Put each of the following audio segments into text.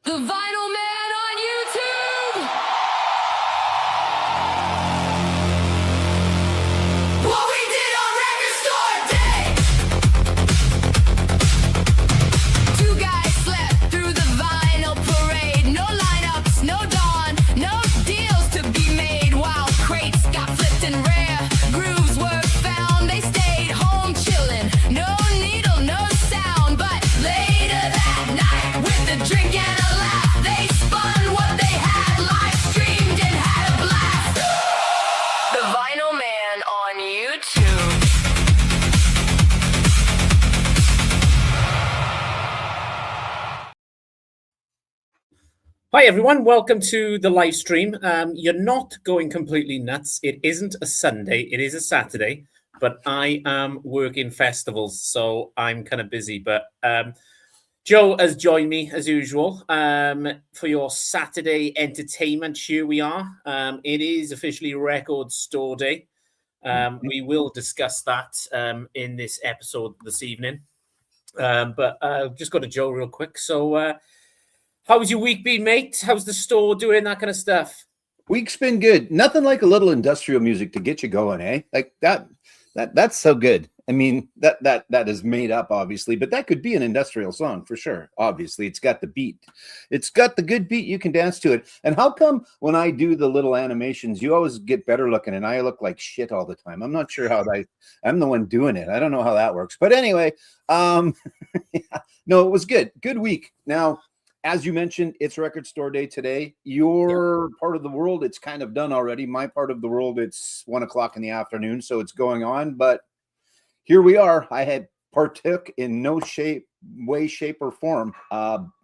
The Vinyl Man on YouTube! What we did on Record Store Day! Two guys slept through the vinyl parade. No lineups, no dawn, no deals to be made. While crates got flipped and rare grooves were found. They stayed home chillin', no needle, no sound. But later that night, with a drink and a laugh, they spun what they had, live streamed and had a blast. The Vinyl Man on YouTube. Hi everyone, welcome to the live stream. You're not going completely nuts. It isn't a Sunday, it is a Saturday, but I am working festivals, so I'm kind of busy. But Joe has joined me as usual for your Saturday entertainment. Here we are. It is officially Record Store Day. We will discuss that in this episode this evening. But just go to Joe real quick. So how's your week been, mate? How's the store doing? That kind of stuff. Week's been good. Nothing like a little industrial music to get you going, eh? Like that's so good. I mean, that is made up, obviously, but that could be an industrial song for sure. Obviously, it's got the beat. It's got the good beat. You can dance to it. And how come when I do the little animations, you always get better looking and I look like shit all the time? I'm not sure how I'm the one doing it. I don't know how that works. But anyway, yeah, no, it was good. Good week. Now, as you mentioned, it's Record Store Day today. Your part of the world, it's kind of done already. My part of the world, it's 1 o'clock in the afternoon, so it's going on. But here we are. I had partook in no way, shape, or form,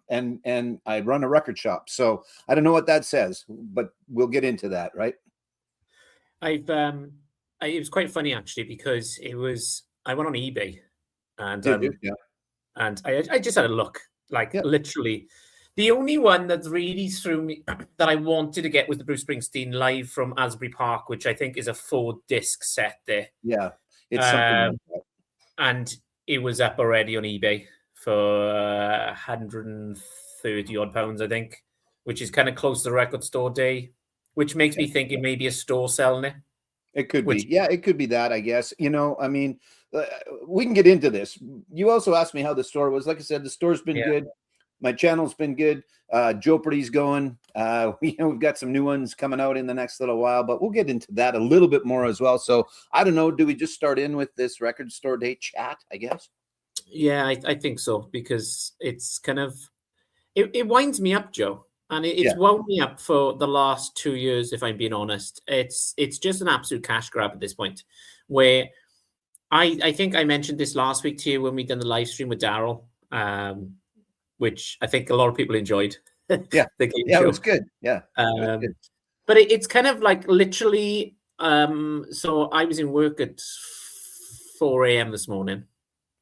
and I run a record shop. So I don't know what that says, but we'll get into that, right? It was quite funny actually because I went on eBay and and I just had a look, literally. The only one that really threw me that I wanted to get was the Bruce Springsteen live from Asbury Park, which I think is a 4-disc set there. Yeah, it's something like that. And it was up already on eBay for 130 odd pounds, I think, which is kind of close to Record Store Day, which makes me think it may be a store selling it. It could be. Yeah, it could be that, I guess. You know, I mean, we can get into this. You also asked me how the store was. Like I said, the store's been good. My channel's been good. Jeopardy's going. We've got some new ones coming out in the next little while, but we'll get into that a little bit more as well. So I don't know. Do we just start in with this Record Store Day chat, I guess? Yeah, I think so, because it's kind of, it winds me up, Joe. And it's wound me up for the last 2 years, if I'm being honest. It's just an absolute cash grab at this point, where I think I mentioned this last week to you when we done the live stream with Daryl, which I think a lot of people enjoyed. Yeah, the game yeah, show. it was good. Yeah, good. But it's kind of like literally. So I was in work at 4 a.m. this morning.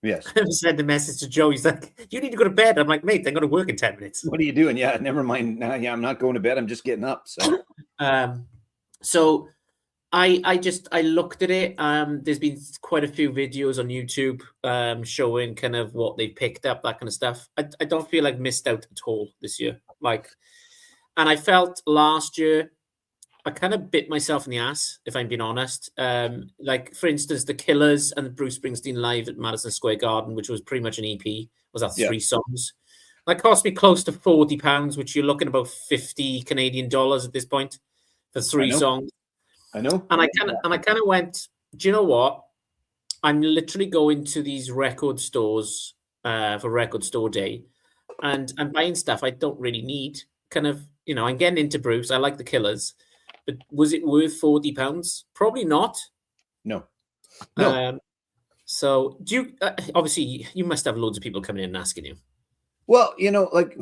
Yes. I sent a message to Joe. He's like, "You need to go to bed." I'm like, "Mate, I'm going to work in 10 minutes." What are you doing? Yeah, never mind. Yeah, I'm not going to bed. I'm just getting up. So, so I looked at it. There's been quite a few videos on YouTube showing kind of what they picked up, that kind of stuff. I don't feel like missed out at all this year. And I felt last year I kind of bit myself in the ass, if I'm being honest. Like, for instance, the Killers and the Bruce Springsteen live at Madison Square Garden, which was pretty much an EP, was that 3 songs. That cost me close to £40, which you're looking about 50 Canadian dollars at this point for 3 songs. I know. And I kind of went, do you know what? I'm literally going to these record stores for Record Store Day, and I'm buying stuff I don't really need. Kind of, you know, I'm getting into Bruce. I like the Killers, but was it worth £40? Probably not. No. So do you? Obviously, you must have loads of people coming in and asking you. Well, you know, like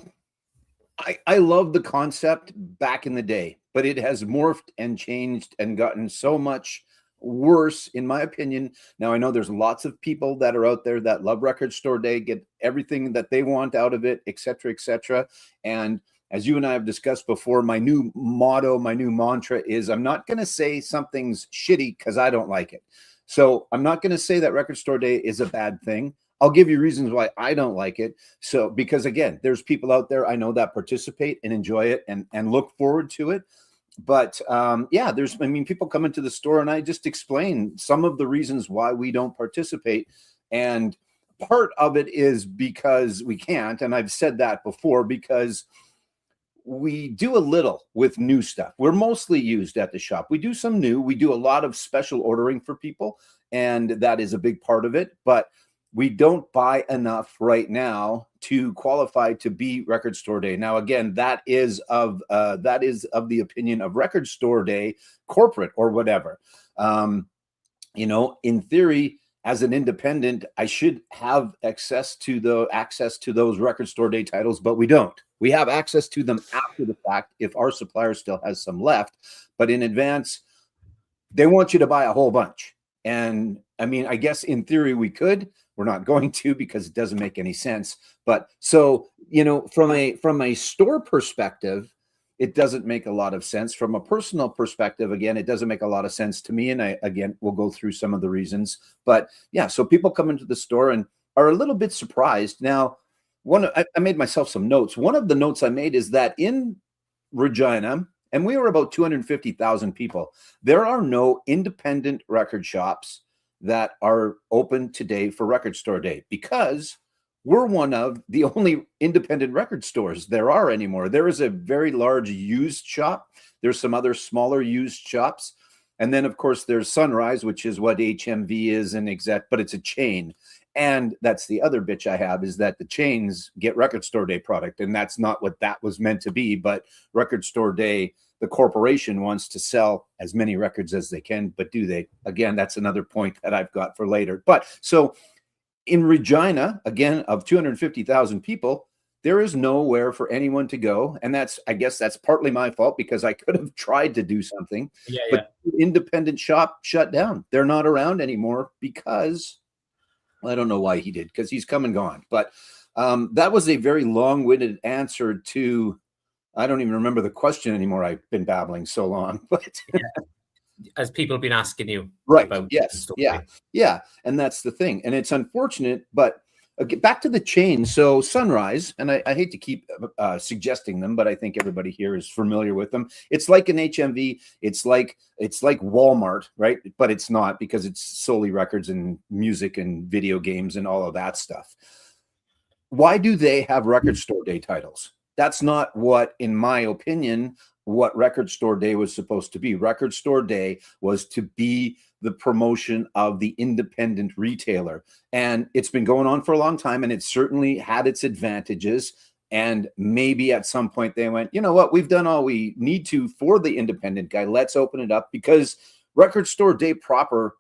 I love the concept back in the day, but it has morphed and changed and gotten so much worse, in my opinion. Now, I know there's lots of people that are out there that love Record Store Day, get everything that they want out of it, et cetera, et cetera. And as you and I have discussed before, my new motto, my new mantra is I'm not going to say something's shitty because I don't like it. So I'm not going to say that Record Store Day is a bad thing. I'll give you reasons why I don't like it. So, because again, there's people out there I know that participate and enjoy it and look forward to it. But yeah, people come into the store and I just explain some of the reasons why we don't participate. And part of it is because we can't. And I've said that before, because we do a little with new stuff. We're mostly used at the shop. We do some new. We do a lot of special ordering for people, and that is a big part of it. But we don't buy enough right now to qualify to be Record Store Day. Now, again, that is of the opinion of Record Store Day corporate or whatever. In theory, as an independent, I should have access to those Record Store Day titles, but we don't. We have access to them after the fact if our supplier still has some left, but in advance, they want you to buy a whole bunch. And I mean, I guess in theory we could. We're not going to, because it doesn't make any sense. But so, from a store perspective, it doesn't make a lot of sense. From a personal perspective, again, it doesn't make a lot of sense to me. And we'll go through some of the reasons. But yeah, so people come into the store and are a little bit surprised. Now, I made myself some notes. One of the notes I made is that in Regina, and we were about 250,000 people, there are no independent record shops that are open today for Record Store Day, because we're one of the only independent record stores there are anymore. There is a very large used shop. There's some other smaller used shops. And then, of course, there's Sunrise, which is what HMV is and exact, but it's a chain. And that's the other bitch I have, is that the chains get Record Store Day product. And that's not what that was meant to be. But Record Store Day, the corporation wants to sell as many records as they can, but do they? Again, that's another point that I've got for later. But so in Regina, again, of 250,000 people, there is nowhere for anyone to go. And I guess that's partly my fault, because I could have tried to do something. But the independent shop shut down. They're not around anymore because I don't know why he did, because he's come and gone. But that was a very long-winded answer to, I don't even remember the question anymore. I've been babbling so long, but as people have been asking you, right? About Yes, yeah, and that's the thing, and it's unfortunate. But back to the chain. So Sunrise, and I hate to keep suggesting them, but I think everybody here is familiar with them. It's like an HMV. It's like Walmart, right? But it's not, because it's solely records and music and video games and all of that stuff. Why do they have Record Store Day titles? That's not what, in my opinion, what Record Store Day was supposed to be. Record Store Day was to be the promotion of the independent retailer. And it's been going on for a long time, and it certainly had its advantages. And maybe at some point they went, you know what, we've done all we need to for the independent guy. Let's open it up, because Record Store Day proper,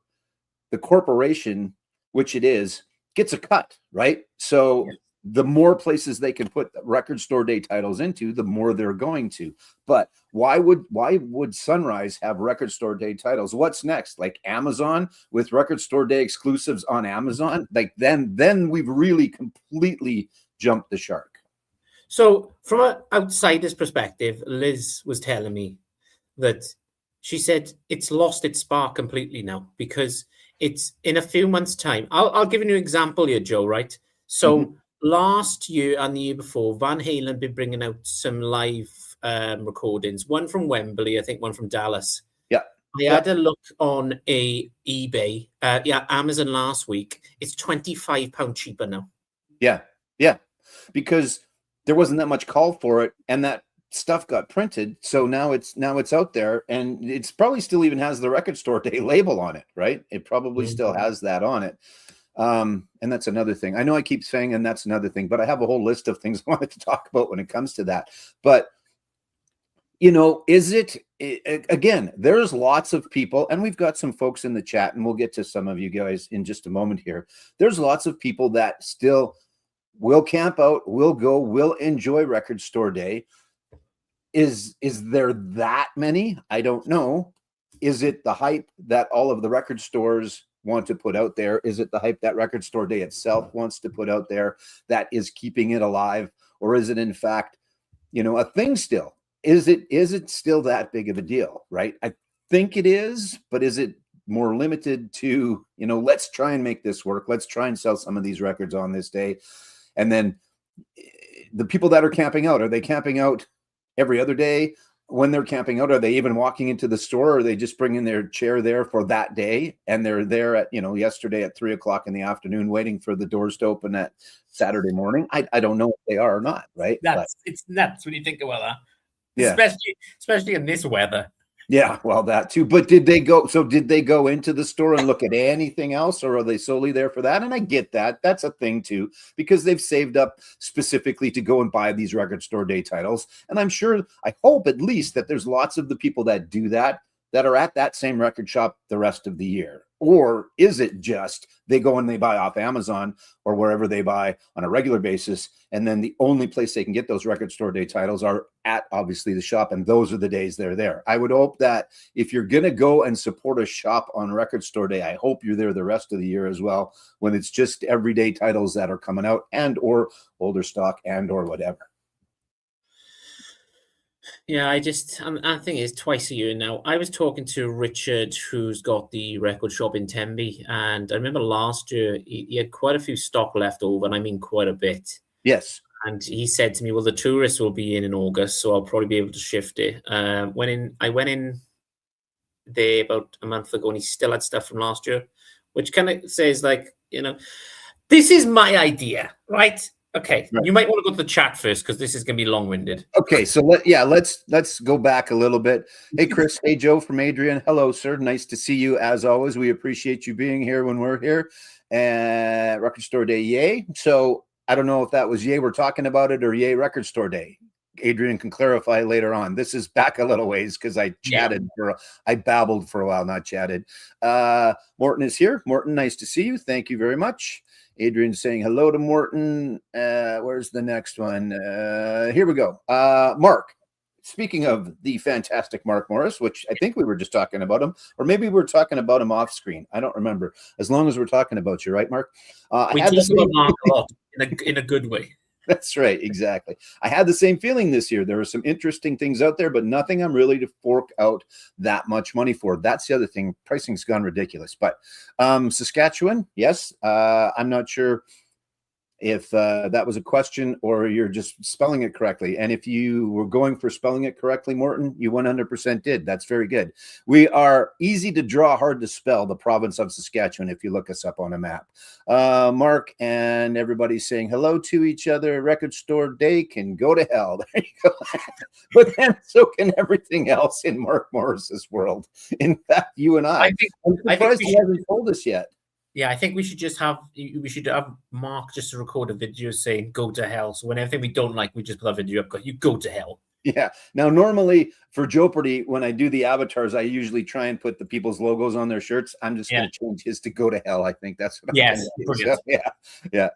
the corporation, which it is, gets a cut, right? So the more places they can put Record Store Day titles into, the more they're going to. But why would Sunrise have Record Store Day titles? What's next? Like Amazon with Record Store Day exclusives on Amazon? Like then we've really completely jumped the shark. So from an outsider's perspective, Liz was telling me that she said it's lost its spark completely now, because it's in a few months' time. I'll give you an example here, Joe, right? So last year and the year before, Van Halen been bringing out some live recordings, one from Wembley, I think one from Dallas. Yeah. I had a look on eBay, Amazon last week. It's £25 cheaper now. Yeah, because there wasn't that much call for it, and that stuff got printed, so now it's out there, and it's probably still even has the Record Store Day label on it, right? It probably still has that on it. And that's another thing. I know I keep saying, and that's another thing, but I have a whole list of things I wanted to talk about when it comes to that. But, again, there's lots of people, and we've got some folks in the chat, and we'll get to some of you guys in just a moment here. There's lots of people that still will camp out, will go, will enjoy Record Store Day. Is there that many? I don't know. Is it the hype that all of the record stores want to put out there? Is it the hype that Record Store Day itself wants to put out there that is keeping it alive? Or is it in fact, a thing still? Is it still that big of a deal, right? I think it is, but is it more limited to, let's try and make this work. Let's try and sell some of these records on this day. And then the people that are camping out, are they camping out every other day? When they're camping out, are they even walking into the store, or are they just bringing their chair there for that day? And they're there at, yesterday at 3:00 in the afternoon, waiting for the doors to open at Saturday morning. I don't know if they are or not, right? It's nuts when you think about that. Yeah. Especially in this weather. Yeah, well, that too. But did they go into the store and look at anything else, or are they solely there for that? And I get that. That's a thing too, because they've saved up specifically to go and buy these record store day titles. And I'm sure, I hope at least, that there's lots of the people that do that are at that same record shop the rest of the year. Or is it just they go and they buy off Amazon or wherever they buy on a regular basis, and then the only place they can get those record store day titles are at, obviously, the shop, and those are the days they're there. I would hope that if you're going to go and support a shop on record store day, I hope you're there the rest of the year as well, when it's just everyday titles that are coming out, and or older stock, and or whatever. Yeah, I think it's twice a year now. I was talking to Richard, who's got the record shop in Tenby, and I remember last year he had quite a few stock left over, and I mean quite a bit. Yes. And he said to me, well, the tourists will be in August, so I'll probably be able to shift it. I went in there about a month ago, and he still had stuff from last year, which kind of says, like, this is my idea, right? Okay, right. You might want to go to the chat first, because this is going to be long-winded. Okay, so let's go back a little bit. Hey, Chris. Hey, Joe from Adrian. Hello, sir. Nice to see you as always. We appreciate you being here when we're here. Record Store Day, yay. So I don't know if that was yay we're talking about it, or yay Record Store Day. Adrian can clarify later on. This is back a little ways, because I I babbled for a while, not chatted. Morton is here. Morton, nice to see you. Thank you very much. Adrian's saying hello to Morton. Where's the next one? Here we go. Mark. Speaking of the fantastic Mark Morris, which I think we were just talking about him, or maybe we were talking about him off screen. I don't remember. As long as we're talking about you, right, Mark? We talk about Mark a lot in a good way. That's right. Exactly. I had the same feeling this year. There were some interesting things out there, but nothing I'm really to fork out that much money for. That's the other thing. Pricing's gone ridiculous. But Saskatchewan, yes. I'm not sure if that was a question or you're just spelling it correctly. And if you were going for spelling it correctly, Morton, you 100% did. That's very good. We are easy to draw, hard to spell, the province of Saskatchewan, if you look us up on a map. Mark and everybody's saying hello to each other. Record Store Day can go to hell. There you go. But then so can everything else in Mark Morris's world. In fact, you and I'm surprised he hasn't told us yet. Yeah, I think we should have Mark just to record a video saying "go to hell." So whenever we don't like, we just put a video up. You go to hell. Yeah. Now, normally for Jeopardy, when I do the avatars, I usually try and put the people's logos on their shirts. I'm just going to change his to go to hell. I think that's what I'm going to do. So, yeah.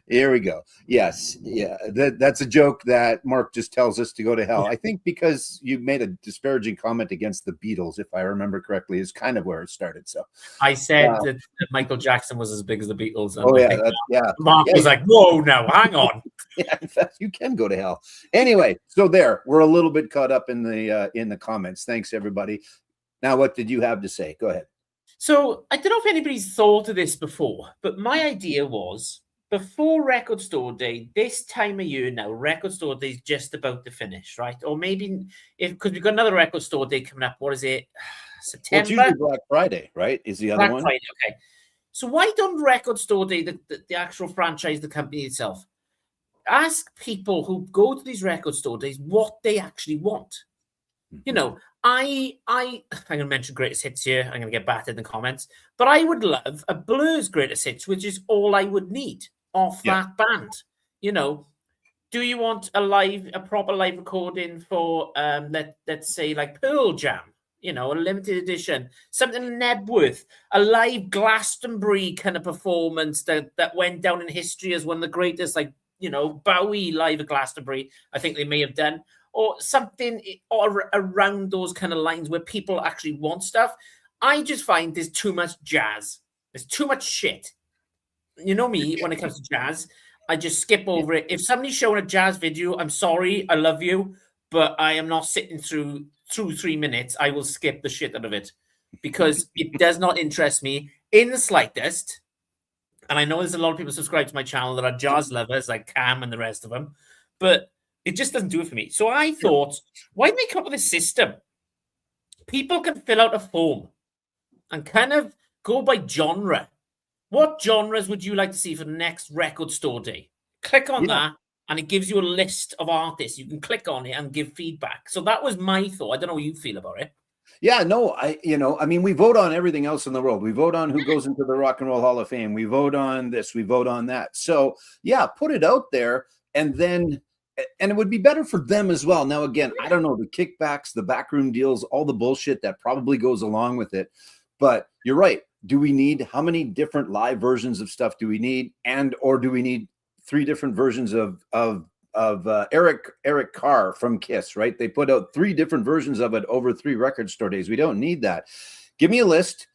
Here we go. Yes. Yeah. That's a joke that Mark just tells us to go to hell. I think because you made a disparaging comment against the Beatles, if I remember correctly, is kind of where it started. So I said that Michael Jackson was as big as the Beatles. And Mark was like, whoa, no, hang on. Yeah, in fact, you can go to hell. Anyway, so there, we're a little bit caught up in the comments. Thanks, everybody. Now, what did you have to say? Go ahead. So I don't know if anybody's thought of this before, but my idea was before Record Store Day, this time of year now, Record Store Day is just about to finish, right? Or maybe because we've got another Record Store Day coming up. What is it? September? Well, it's usually Black Friday, right? Is the other one? Friday, okay. So why don't Record Store Day, the actual franchise, the company itself, ask people who go to these record store days what they actually want? You know, I'm going to mention greatest hits here. I'm going to get battered in the comments, but I would love a Blur's greatest hits, which is all I would need off that band. You know, do you want a proper live recording for let's say like Pearl Jam? You know, a limited edition, something Nebworth, a live Glastonbury kind of performance that went down in history as one of the greatest, like, you know, Bowie live at Glastonbury, I think they may have done, or something or around those kind of lines where people actually want stuff. I just find there's too much jazz. There's too much shit. You know me, when it comes to jazz, I just skip over it. If somebody's showing a jazz video, I'm sorry, I love you, but I am not sitting through 2-3 minutes. I will skip the shit out of it. because it does not interest me in the slightest. And I know there's a lot of people subscribe to my channel that are jazz lovers like Cam and the rest of them, but it just doesn't do it for me. So I thought, why didn't they come up with a system? People can fill out a form and kind of go by genre. What genres would you like to see for the next record store day? Click on that, and it gives you a list of artists. You can click on it and give feedback. So that was my thought. I don't know how you feel about it. Yeah, no, I mean, we vote on everything else in the world. We vote on who goes into the Rock and Roll Hall of Fame. We vote on this, we vote on that. So yeah, put it out there, and it would be better for them as well. Now, again, I don't know, the kickbacks, the backroom deals, all the bullshit that probably goes along with it. But you're right. Do we need, how many different live versions of stuff do we need? Or do we need 3 different versions of Eric Carr from Kiss, right? They put out 3 different versions of it over 3 record store days. We don't need that. Give me a list.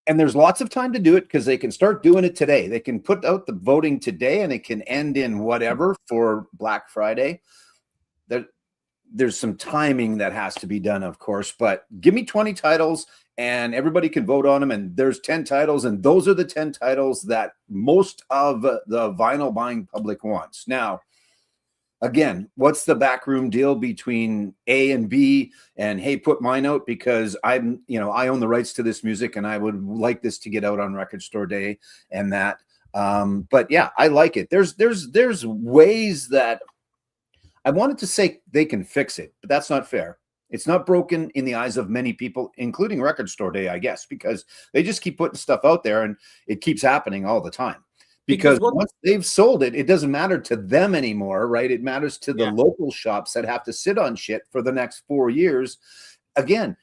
And there's lots of time to do it, because they can start doing it today. They can put out the voting today, and it can end in whatever for Black Friday. There's some timing that has to be done, of course, but give me 20 titles and everybody can vote on them. And there's 10 titles, and those are the 10 titles that most of the vinyl buying public wants. Now, again, what's the backroom deal between A and B? And hey, put mine out because I own the rights to this music and I would like this to get out on record store day and that. But yeah, I like it. There's ways that I wanted to say they can fix it, but that's not fair. It's not broken in the eyes of many people, including record store day, I guess, because they just keep putting stuff out there and it keeps happening all the time. Because once they've sold it, it doesn't matter to them anymore, right? It matters to the local shops that have to sit on shit for the next 4 years. Again,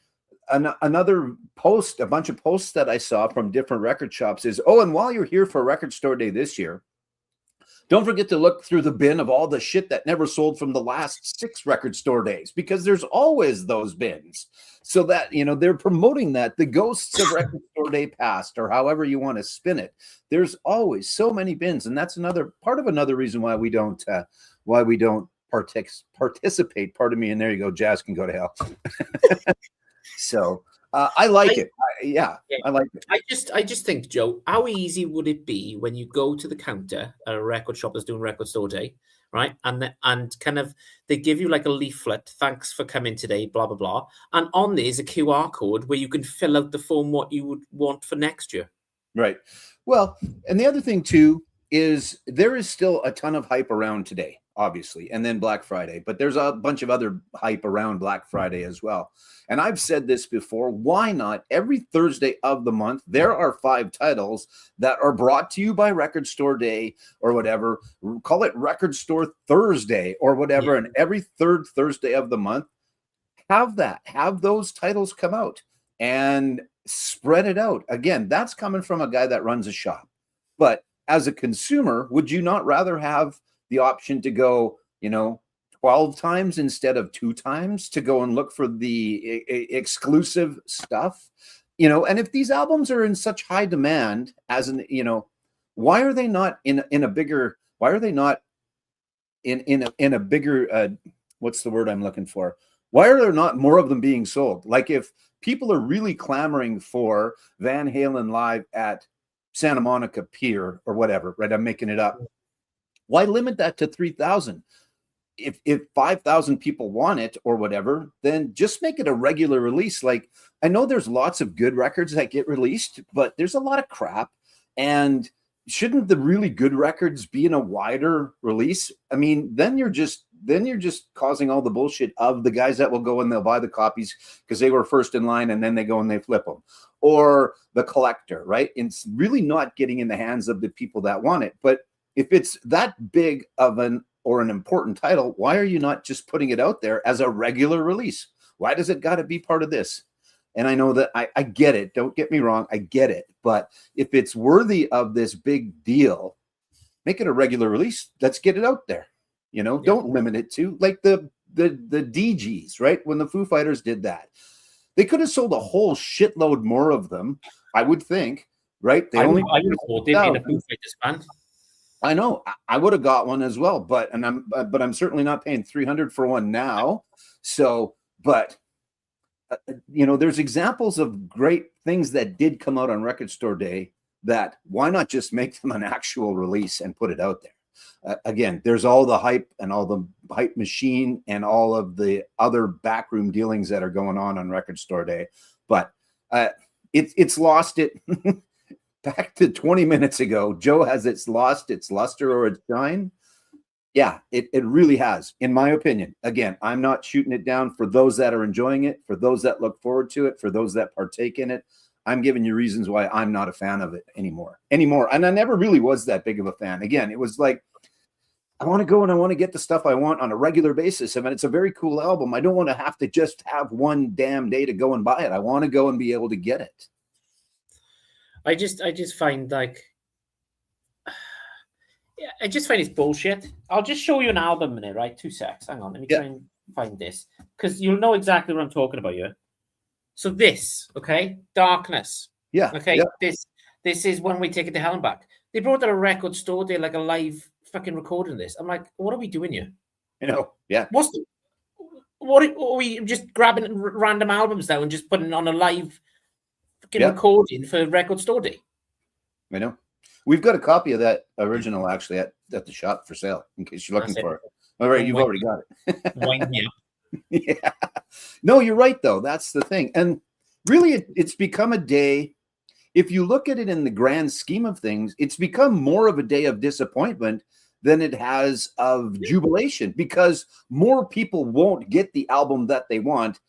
another post, a bunch of posts that I saw from different record shops is, oh, and while you're here for record store day this year, don't forget to look through the bin of all the shit that never sold from the last 6 record store days, because there's always those bins. So that, they're promoting that, the ghosts of record store day past, or however you want to spin it. There's always so many bins. And that's another reason why we don't participate. Pardon me. And there you go. Jazz can go to hell. So I like it. I like it. I just think, Joe, how easy would it be when you go to the counter at a record shop that's doing record store day, right? And kind of they give you like a leaflet, thanks for coming today, blah blah blah, and on there is a QR code where you can fill out the form what you would want for next year. Right. Well, and the other thing too is there is still a ton of hype around today, obviously, and then Black Friday, but there's a bunch of other hype around Black Friday as well. And I've said this before, why not every Thursday of the month, there are 5 titles that are brought to you by Record Store Day or whatever, call it Record Store Thursday or whatever. And every 3rd Thursday of the month, have those titles come out and spread it out. Again, that's coming from a guy that runs a shop. But as a consumer, would you not rather have the option to go, 12 times instead of 2 times to go and look for the exclusive stuff? And if these albums are in such high demand why are they not in a bigger, what's the word I'm looking for? Why are there not more of them being sold? Like if people are really clamoring for Van Halen live at Santa Monica Pier or whatever, right? I'm making it up. Why limit that to 3,000? If 5,000 people want it or whatever, then just make it a regular release. Like, I know there's lots of good records that get released, but there's a lot of crap. And shouldn't the really good records be in a wider release? I mean, then you're just causing all the bullshit of the guys that will go and they'll buy the copies because they were first in line and then they go and they flip them, or the collector, right? It's really not getting in the hands of the people that want it. But if it's that big of an important title, why are you not just putting it out there as a regular release? Why does it got to be part of this? And I know that I get it. Don't get me wrong. I get it. But if it's worthy of this big deal, make it a regular release. Let's get it out there. Don't limit it to like the DGs, right? When the Foo Fighters did that, they could have sold a whole shitload more of them, I would think, right? I would have thought they'd been a Foo Fighters band. I know I would have got one as well, but I'm certainly not paying $300 for one now. So, but there's examples of great things that did come out on Record Store Day that why not just make them an actual release and put it out there? Again, there's all the hype and all the hype machine and all of the other backroom dealings that are going on Record Store Day. But it's lost it. Back to 20 minutes ago, Joe, has it's lost its luster or its shine? Yeah, it really has, in my opinion. Again, I'm not shooting it down for those that are enjoying it, for those that look forward to it, for those that partake in it. I'm giving you reasons why I'm not a fan of it anymore. And I never really was that big of a fan. Again, it was like, I want to go and I want to get the stuff I want on a regular basis. I mean, it's a very cool album. I don't want to have to just have one damn day to go and buy it. I want to go and be able to get it. I just find like, yeah, I just find it's bullshit. I'll just show you an album in it, right? 2 secs. Hang on, let me try and find this, because you'll know exactly what I'm talking about here. So this, okay, Darkness. Yeah. Okay, yeah. This is When We Take It to Hell and Back. They brought out a Record Store Day, like a live fucking recording of this. I'm like, what are we doing here? Yeah. What are we just grabbing random albums now and just putting on a live fucking recording for Record Store Day? I know. We've got a copy of that original actually at the shop for sale in case you're looking for it. All right, you've already got it. Wind me up. Yeah. No, you're right though. That's the thing. And really it's become a day. If you look at it in the grand scheme of things, it's become more of a day of disappointment than it has of jubilation, because more people won't get the album that they want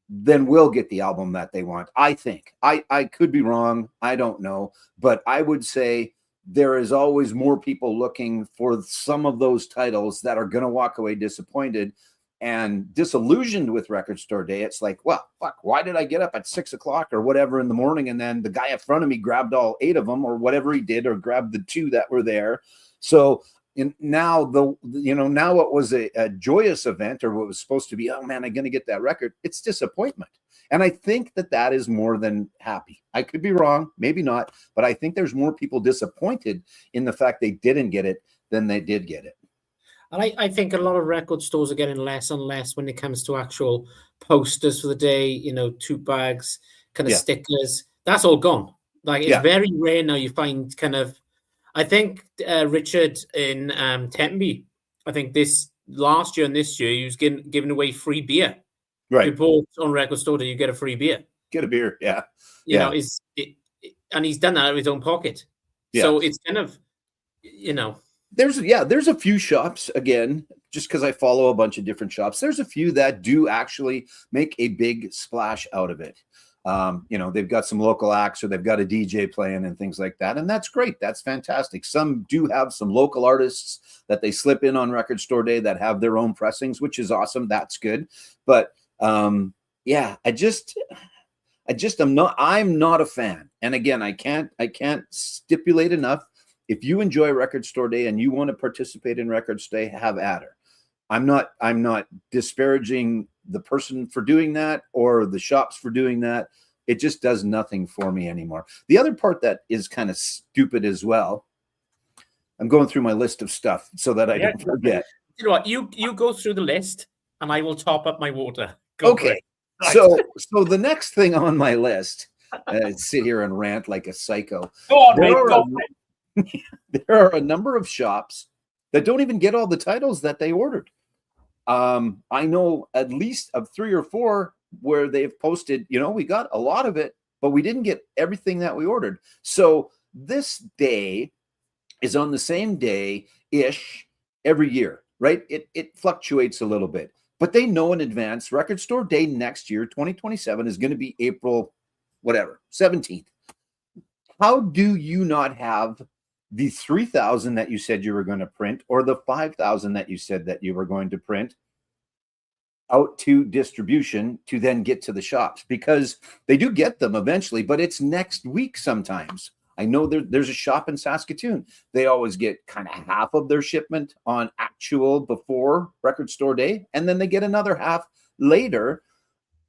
than will get the album that they want. I think I could be wrong. I don't know, but I would say there is always more people looking for some of those titles that are going to walk away disappointed and disillusioned with Record Store Day. It's like, well, fuck, why did I get up at 6 o'clock or whatever in the morning? And then the guy in front of me grabbed all 8 of them or whatever he did, or grabbed the 2 that were there. So now now what was a joyous event, or what was supposed to be, oh man, I'm going to get that record, it's disappointment. And I think that is more than happy. I could be wrong, maybe not, but I think there's more people disappointed in the fact they didn't get it than they did get it. And I think a lot of record stores are getting less and less when it comes to actual posters for the day, 2 bags, kind of stickers. That's all gone. Like, it's very rare now you find kind of, I think Richard in Tempe, I think this last year and this year, he was giving away free beer. Right. You bought on Record Store Day, you get a free beer. Get a beer, yeah. And he's done that out of his own pocket. Yeah. So it's kind of, There's a few shops, again, just because I follow a bunch of different shops, there's a few that do actually make a big splash out of it. They've got some local acts, or they've got a DJ playing and things like that. And that's great. That's fantastic. Some do have some local artists that they slip in on Record Store Day that have their own pressings, which is awesome. That's good. But I'm not a fan. And again, I can't stipulate enough. If you enjoy Record Store Day and you want to participate in Record Store Day, have at her. I'm not disparaging the person for doing that or the shops for doing that. It just does nothing for me anymore. The other part that is kind of stupid as well, I'm going through my list of stuff so that I don't forget. You know what? You go through the list and I will top up my water. Okay. So the next thing on my list, sit here and rant like a psycho. Go on, mate. There are a number of shops that don't even get all the titles that they ordered. I know at least of 3 or 4 where they've posted, we got a lot of it, but we didn't get everything that we ordered. So this day is on the same day-ish every year, right? It fluctuates a little bit, but they know in advance Record Store Day next year, 2027, is going to be April, 17th. How do you not have the 3,000 that you said you were going to print, or the 5,000 that you said that you were going to print, out to distribution to then get to the shops? Because they do get them eventually, but it's next week sometimes. I know there's a shop in Saskatoon. They always get kind of half of their shipment on actual before Record Store Day, and then they get another half later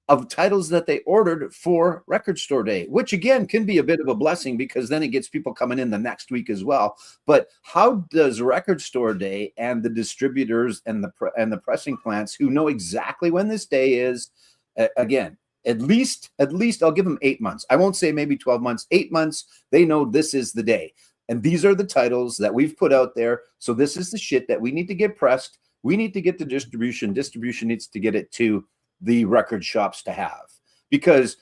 of titles that they ordered for Record Store Day, which again can be a bit of a blessing because then it gets people coming in the next week as well. But how does Record Store Day and the distributors and the pressing plants who know exactly when this day is, again, At least I'll give them 8 months. I won't say maybe 12 months, 8 months. They know this is the day. And these are the titles that we've put out there. So this is the shit that we need to get pressed. We need to get the distribution. Distribution needs to get it to the record shops to have. Because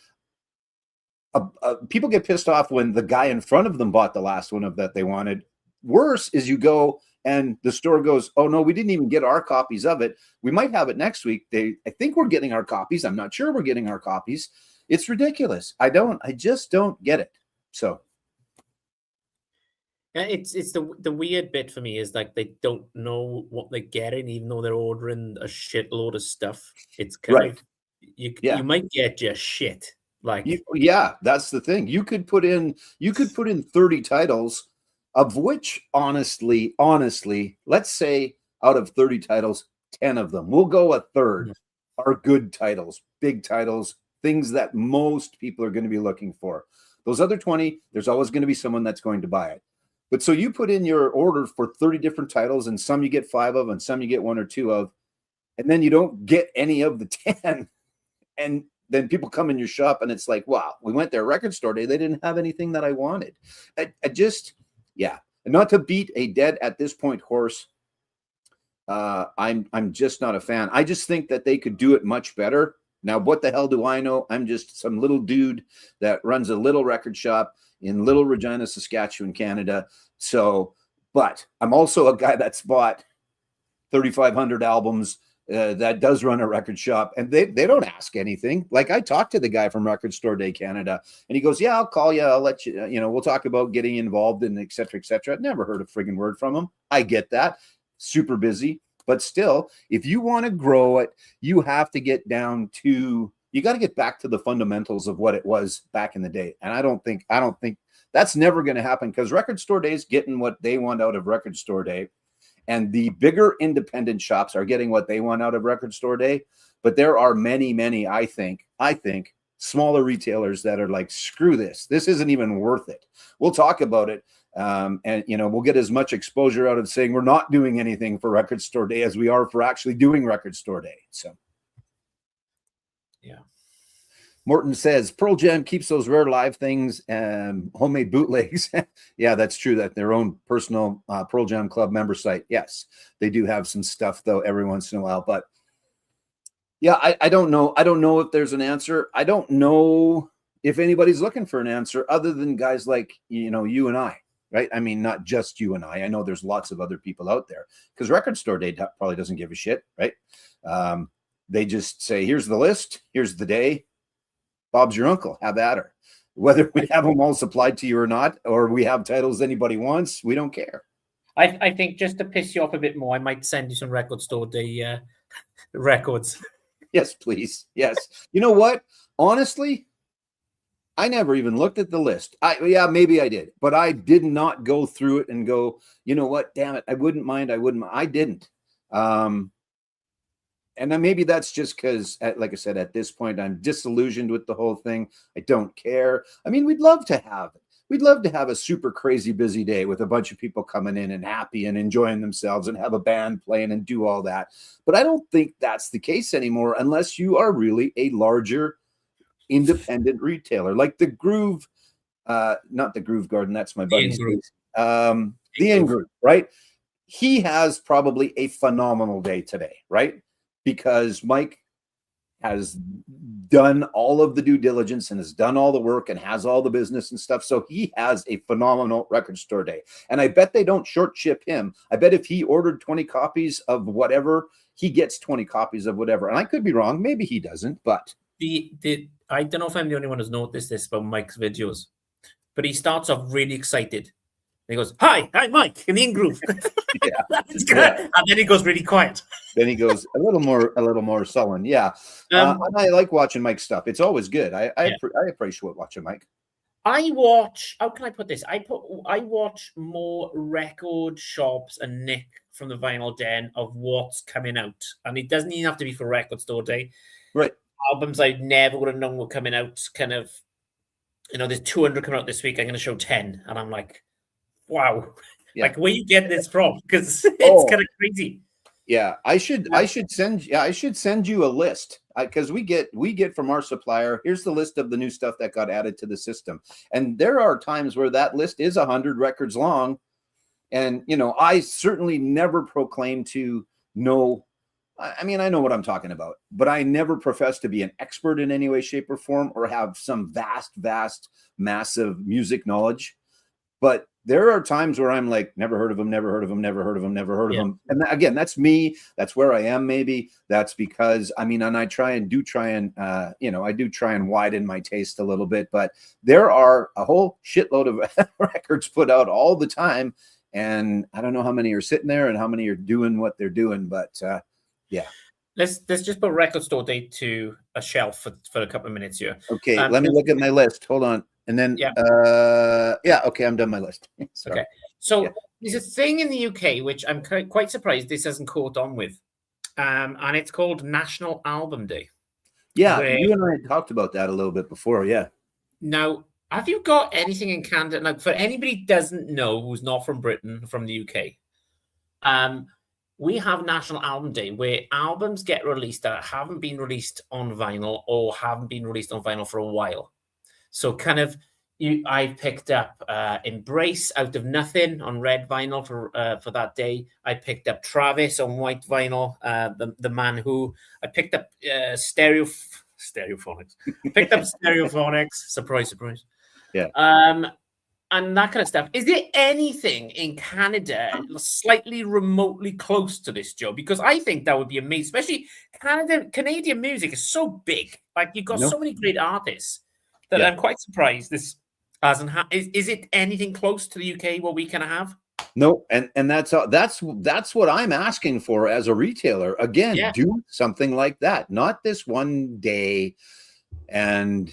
people get pissed off when the guy in front of them bought the last one of that they wanted. Worse is you go and the store goes, oh no, we didn't even get our copies of it. We might have it next week. I think we're getting our copies. I'm not sure we're getting our copies. It's ridiculous. I just don't get it. So it's the weird bit for me is like they don't know what they're getting, even though they're ordering a shitload of stuff. It's kind of you might get just shit. Like that's the thing. You could put in 30 titles, of which honestly, let's say out of 30 titles, 10 of them, we'll go a third, are good titles, big titles, things that most people are going to be looking for. Those other 20, there's always going to be someone that's going to buy it. But so you put in your order for 30 different titles, and some you get 5 of, and some you get 1 or 2 of, and then you don't get any of the 10. And then people come in your shop and it's like, wow, we went there record store day. They didn't have anything that I wanted. I just, and not to beat a dead at this point horse. I'm just not a fan. I just think that they could do it much better. Now, what the hell do I know? I'm just some little dude that runs a little record shop in Little Regina, Saskatchewan, Canada. So, but I'm also a guy that's bought 3,500 albums that does run a record shop, and they don't ask anything. Like, I talked to the guy from Record Store Day Canada, and he goes, yeah, I'll call you. I'll let you, we'll talk about getting involved and et cetera, et cetera. I'd never heard a friggin' word from him. I get that. Super busy. But still, if you want to grow it, you have to get down to, you got to get back to the fundamentals of what it was back in the day. And I don't think that's never going to happen, because Record Store Day is getting what they want out of Record Store Day. And the bigger independent shops are getting what they want out of Record Store Day. But there are many, I think, smaller retailers that are like, screw this. This isn't even worth it. We'll talk about it. And, we'll get as much exposure out of saying we're not doing anything for Record Store Day as we are for actually doing Record Store Day. So, yeah. Morton says Pearl Jam keeps those rare live things and homemade bootlegs. Yeah, that's true. That their own personal Pearl Jam Club member site. Yes, they do have some stuff though every once in a while. But yeah, I don't know. I don't know if there's an answer. I don't know if anybody's looking for an answer other than guys like, you and I, right? I mean, not just you and I. I know there's lots of other people out there, because Record Store Day probably doesn't give a shit, right? They just say, here's the list. Here's the day. Bob's your uncle. Have at her. Whether we have them all supplied to you or not, or we have titles anybody wants, we don't care. I think just to piss you off a bit more, I might send you some Record Store Day records. Yes, please. Yes. You know what? Honestly, I never even looked at the list. Maybe I did, but I did not go through it and go, you know what? Damn it. I wouldn't mind. I didn't. And then maybe that's just because, like I said, at this point, I'm disillusioned with the whole thing. I don't care. I mean, we'd love to have it. We'd love to have a super crazy busy day with a bunch of people coming in and happy and enjoying themselves and have a band playing and do all that. But I don't think that's the case anymore unless you are really a larger independent retailer like the Groove, not the Groove Garden. That's my buddy's place. The In Group, right? He has probably a phenomenal day today, right? Because Mike has done all of the due diligence and has done all the work and has all the business and stuff. So he has a phenomenal Record Store Day. And I bet they don't short ship him. I bet if he ordered 20 copies of whatever, he gets 20 copies of whatever. And I could be wrong. Maybe he doesn't, but. I don't know if I'm the only one who's noticed this about Mike's videos, but he starts off really excited. He goes, hi, Mike, in the In Groove. Yeah. That's good. Yeah. And then he goes really quiet. Then he goes a little more sullen. Yeah. And I like watching Mike's stuff. It's always good. I appreciate watching Mike. I watch, how can I put this? I watch more record shops and Nick from the Vinyl Den of what's coming out. And it doesn't even have to be for Record Store Day. Right. Albums I never would have known were coming out, kind of, there's 200 coming out this week. I'm going to show 10. And I'm like, wow. Yeah. Like, where you get this from? Because it's kind of crazy. Yeah, I should send you a list, because we get from our supplier. Here's the list of the new stuff that got added to the system, and there are times where that list is 100 records long, and I certainly never proclaim to know. I mean, I know what I'm talking about, but I never profess to be an expert in any way, shape, or form, or have some vast, massive music knowledge. But there are times where I'm like, never heard of them, never heard of them, never heard of them, never heard of them. And again, that's me. That's where I am. Maybe that's because, I mean, and I do try and widen my taste a little bit, but there are a whole shitload of records put out all the time. And I don't know how many are sitting there and how many are doing what they're doing, but yeah. Let's just put record store date to a shelf for a couple of minutes here. Okay, let me look at my list. Hold on. And then, okay, I'm done my list. Okay. So there's a thing in the UK, which I'm quite surprised this hasn't caught on with. And it's called National Album Day. Yeah, you and I had talked about that a little bit before, yeah. Now, have you got anything in Canada? Now, for anybody who doesn't know, who's not from Britain, from the UK, we have National Album Day, where albums get released that haven't been released on vinyl or haven't been released on vinyl for a while. So kind of, I picked up Embrace Out of Nothing on red vinyl for that day. I picked up Travis on white vinyl, the man who I picked up Stereophonics. Picked up Stereophonics. Surprise. Yeah. And that kind of stuff. Is there anything in Canada slightly remotely close to this, Joe? Because I think that would be amazing. Especially Canadian music is so big. Like, you've got so many great artists that I'm quite surprised this hasn't is it anything close to the UK what we can have? No, and that's what I'm asking for as a retailer. Again, do something like that. Not this one day, and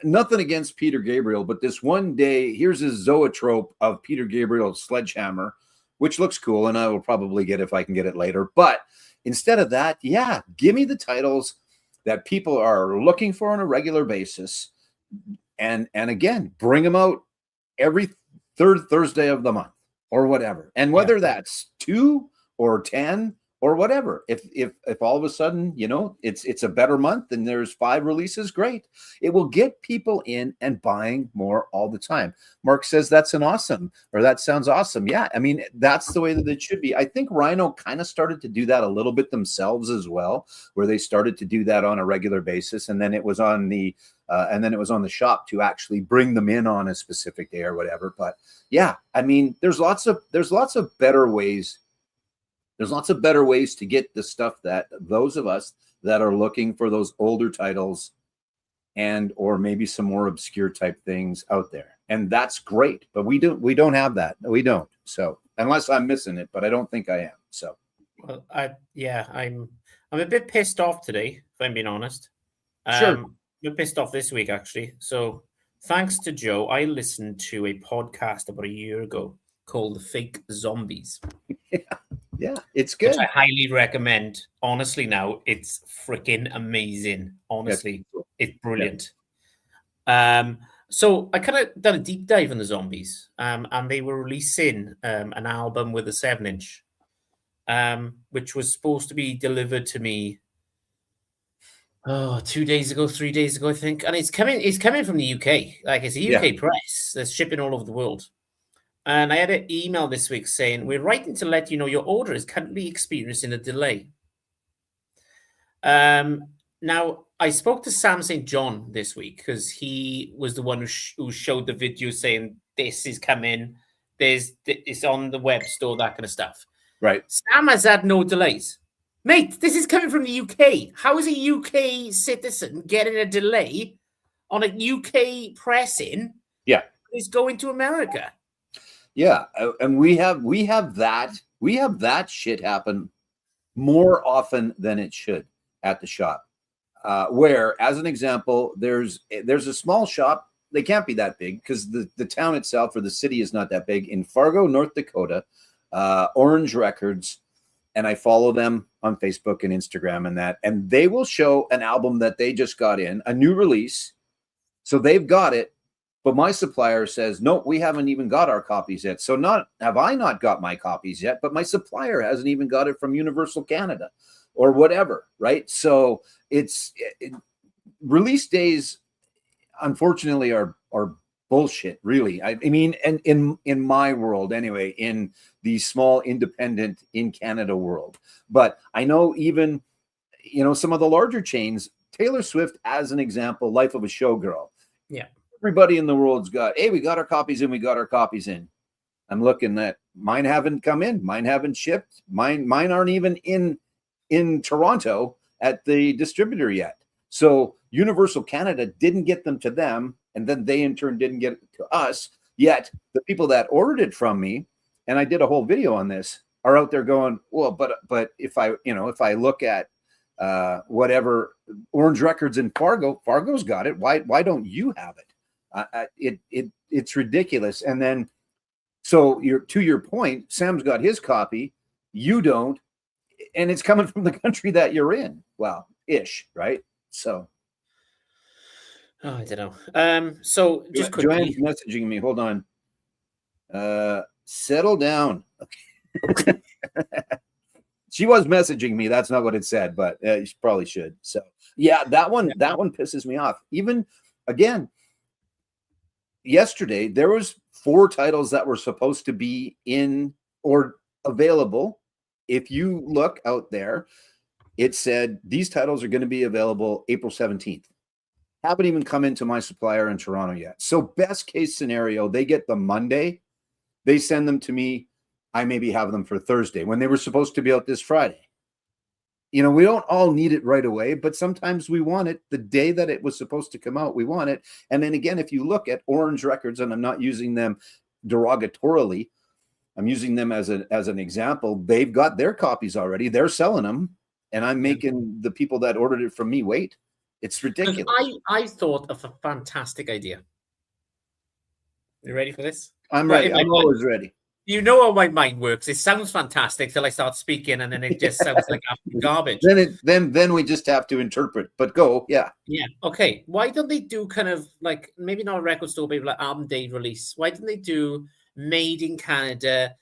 nothing against Peter Gabriel, but this one day, here's a zoetrope of Peter Gabriel's Sledgehammer, which looks cool, and I will probably get if I can get it later. But instead of that, give me the titles that people are looking for on a regular basis, and again, bring them out every third Thursday of the month or whatever. And whether that's 2 or 10 or whatever, if all of a sudden it's a better month and there's 5 releases, great. It will get people in and buying more all the time. Mark says that sounds awesome. Yeah, I mean, that's the way that it should be. I think Rhino kind of started to do that a little bit themselves as well, where they started to do that on a regular basis, and then it was on the shop to actually bring them in on a specific day or whatever. But yeah, I mean, there's lots of better ways. There's lots of better ways to get the stuff that those of us that are looking for those older titles and or maybe some more obscure type things out there. And that's great, but we don't have that. We don't. So unless I'm missing it, but I don't think I am. So well, I'm a bit pissed off today, if I'm being honest. Sure. I'm a bit pissed off this week, actually. So thanks to Joe, I listened to a podcast about a year ago called Fake Zombies. Yeah, it's good. Which I highly recommend. Honestly, now it's freaking amazing. Honestly, it's brilliant. Yeah. So I kind of done a deep dive on the Zombies, and they were releasing an album with a 7-inch, which was supposed to be delivered to me 2 days ago, 3 days ago, I think. And it's coming from the UK. Like, it's a UK press that's shipping all over the world. And I had an email this week saying, we're writing to let you know your order is currently experiencing a delay. Now, I spoke to Sam St. John this week because he was the one who showed the video saying, this is coming, it's on the web store, that kind of stuff. Right. Sam has had no delays. Mate, this is coming from the UK. How is a UK citizen getting a delay on a UK pressing? Yeah. It's going to America. Yeah, and we have that shit happen more often than it should at the shop. Where, as an example, there's a small shop. They can't be that big because the town itself or the city is not that big in Fargo, North Dakota. Orange Records, and I follow them on Facebook and Instagram and they will show an album that they just got in, a new release. So they've got it, But my supplier says, no, we haven't even got our copies yet. So not have I not got my copies yet, but my supplier hasn't even got it from Universal Canada or whatever, right? So release days, unfortunately, are bullshit, really. I mean, and in my world anyway, in the small independent in Canada world. But I know even, some of the larger chains, Taylor Swift as an example, Life of a Showgirl. Yeah. Everybody in the world's got, hey, we got our copies in, we got our copies in. I'm looking at mine haven't come in, mine haven't shipped, mine aren't even in Toronto at the distributor yet. So Universal Canada didn't get them to them, and then they in turn didn't get it to us. Yet the people that ordered it from me, and I did a whole video on this, are out there going, well, but if I look at whatever Orange Records in Fargo's got it. Why don't you have it? It's ridiculous. And then, so to your point, Sam's got his copy, you don't, and it's coming from the country that you're in. Well, ish, right? So, I don't know. So just quickly, Joanne's messaging me. Hold on. Settle down. Okay. She was messaging me. That's not what it said, but she probably should. So yeah, that one pisses me off. Even again, yesterday there was 4 titles that were supposed to be in or available. If you look out there, it said these titles are going to be available April 17th. Haven't even come into my supplier in Toronto yet. So best case scenario, they get the Monday, they send them to me. I maybe have them for Thursday when they were supposed to be out this Friday. We don't all need it right away, but sometimes we want it the day that it was supposed to come out. We want it. And then again, if you look at Orange Records, and I'm not using them derogatorily, I'm using them as an example. They've got their copies already. They're selling them, and I'm making the people that ordered it from me wait. It's ridiculous. I thought of a fantastic idea. You ready for this? I'm ready. I'm always ready. You know how my mind works. It sounds fantastic till I start speaking, and then it just sounds like absolute garbage. Then we just have to interpret. But go, yeah. Yeah. Okay. Why don't they do kind of like maybe not a record store, but like album day release? Why don't they do made in Canada,